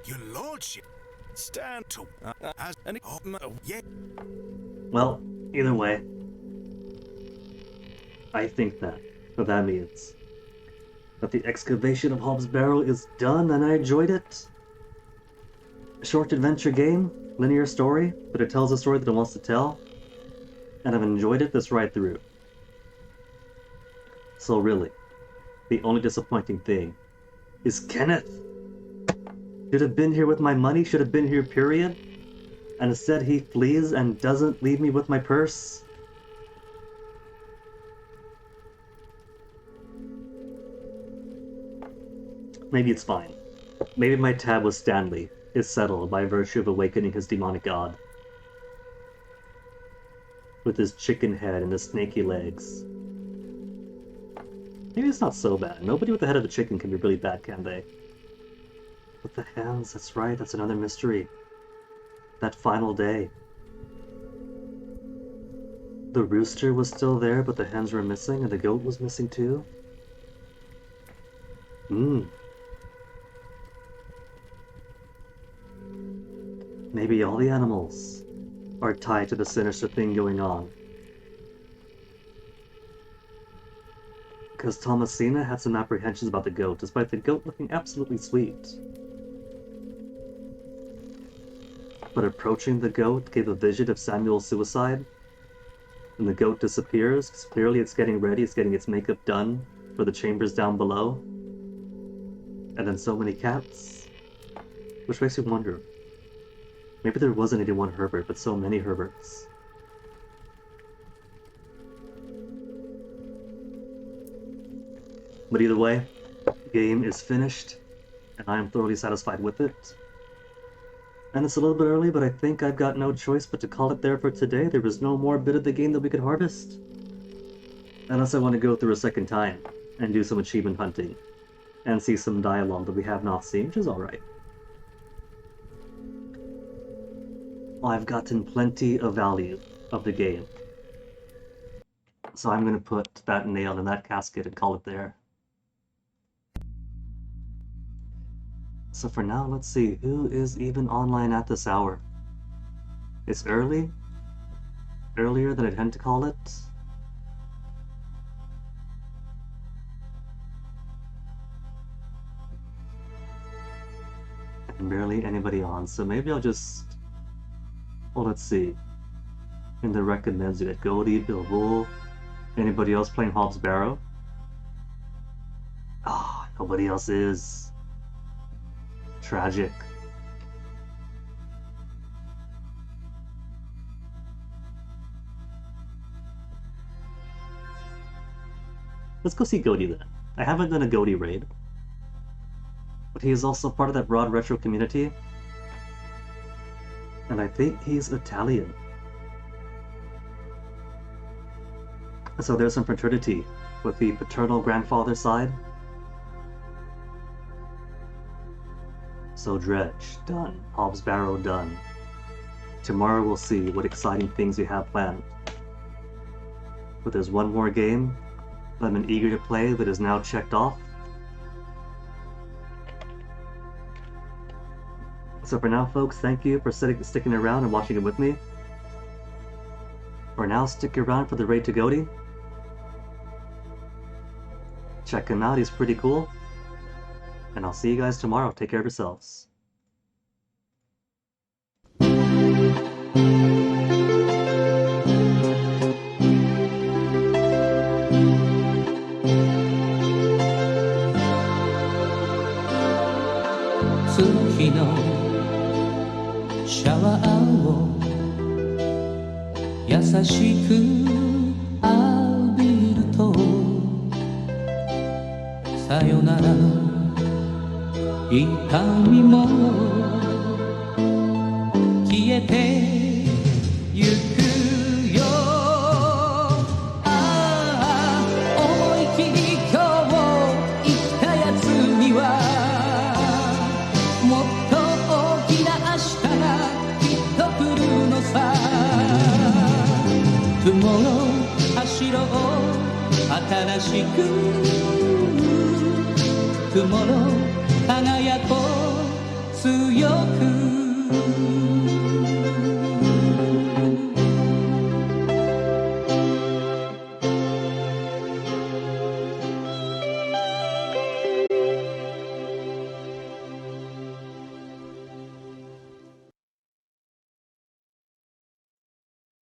Your lordship. Stand to as an yeah. Well, either way, I think that what that means that the excavation of Hobbs Barrow is done, and I enjoyed it. Short adventure game, linear story, but it tells a story that it wants to tell, and I've enjoyed it this ride through. So really, the only disappointing thing is Kenneth. Should have been here with my money, should have been here, period. And instead he flees and doesn't leave me with my purse. Maybe it's fine. Maybe my tab with Stanley is settled by virtue of awakening his demonic god. With his chicken head and his snaky legs. Maybe it's not so bad. Nobody with the head of a chicken can be really bad, can they? But the hands, that's right, that's another mystery. That final day. The rooster was still there, but the hens were missing, and the goat was missing too? Maybe all the animals are tied to the sinister thing going on. Because Thomasina had some apprehensions about the goat, despite the goat looking absolutely sweet. But approaching the goat gave a vision of Samuel's suicide. And the goat disappears, because clearly it's getting ready, it's getting its makeup done for the chambers down below. And then so many cats. Which makes you wonder, maybe there wasn't any one Herbert, but so many Herberts. But either way, the game is finished, and I am thoroughly satisfied with it. And it's a little bit early, but I think I've got no choice but to call it there for today. There was no more bit of the game that we could harvest. Unless I want to go through a second time and do some achievement hunting and see some dialogue that we have not seen, which is alright. I've gotten plenty of value of the game. So I'm going to put that nail in that casket and call it there. So for now, let's see, who is even online at this hour? It's early? Earlier than I tend to call it? And barely anybody on, so maybe I'll just... Well, let's see. In the recommends, you got Goldie, Bill Bull. Anybody else playing Hobbs Barrow? Ah, nobody else is. Tragic. Let's go see Goaty then. I haven't done a Goaty raid. But he is also part of that broad retro community. And I think he's Italian. So there's some fraternity with the paternal grandfather side. So Dredge, done. Hobbs Barrow, done. Tomorrow we'll see what exciting things we have planned. But there's one more game that I'm eager to play that is now checked off. So for now, folks, thank you for sticking around and watching it with me. For now, stick around for the raid to Goaty. Check him out, he's pretty cool. And I'll see you guys tomorrow. Take care of yourselves. Tsuki no showerを優しく浴びるとさよならの痛みも消えてゆくよああ思い切り今日生きたやつにはもっと大きな明日がきっと来るのさ雲の走ろう新しく雲の輝こう強く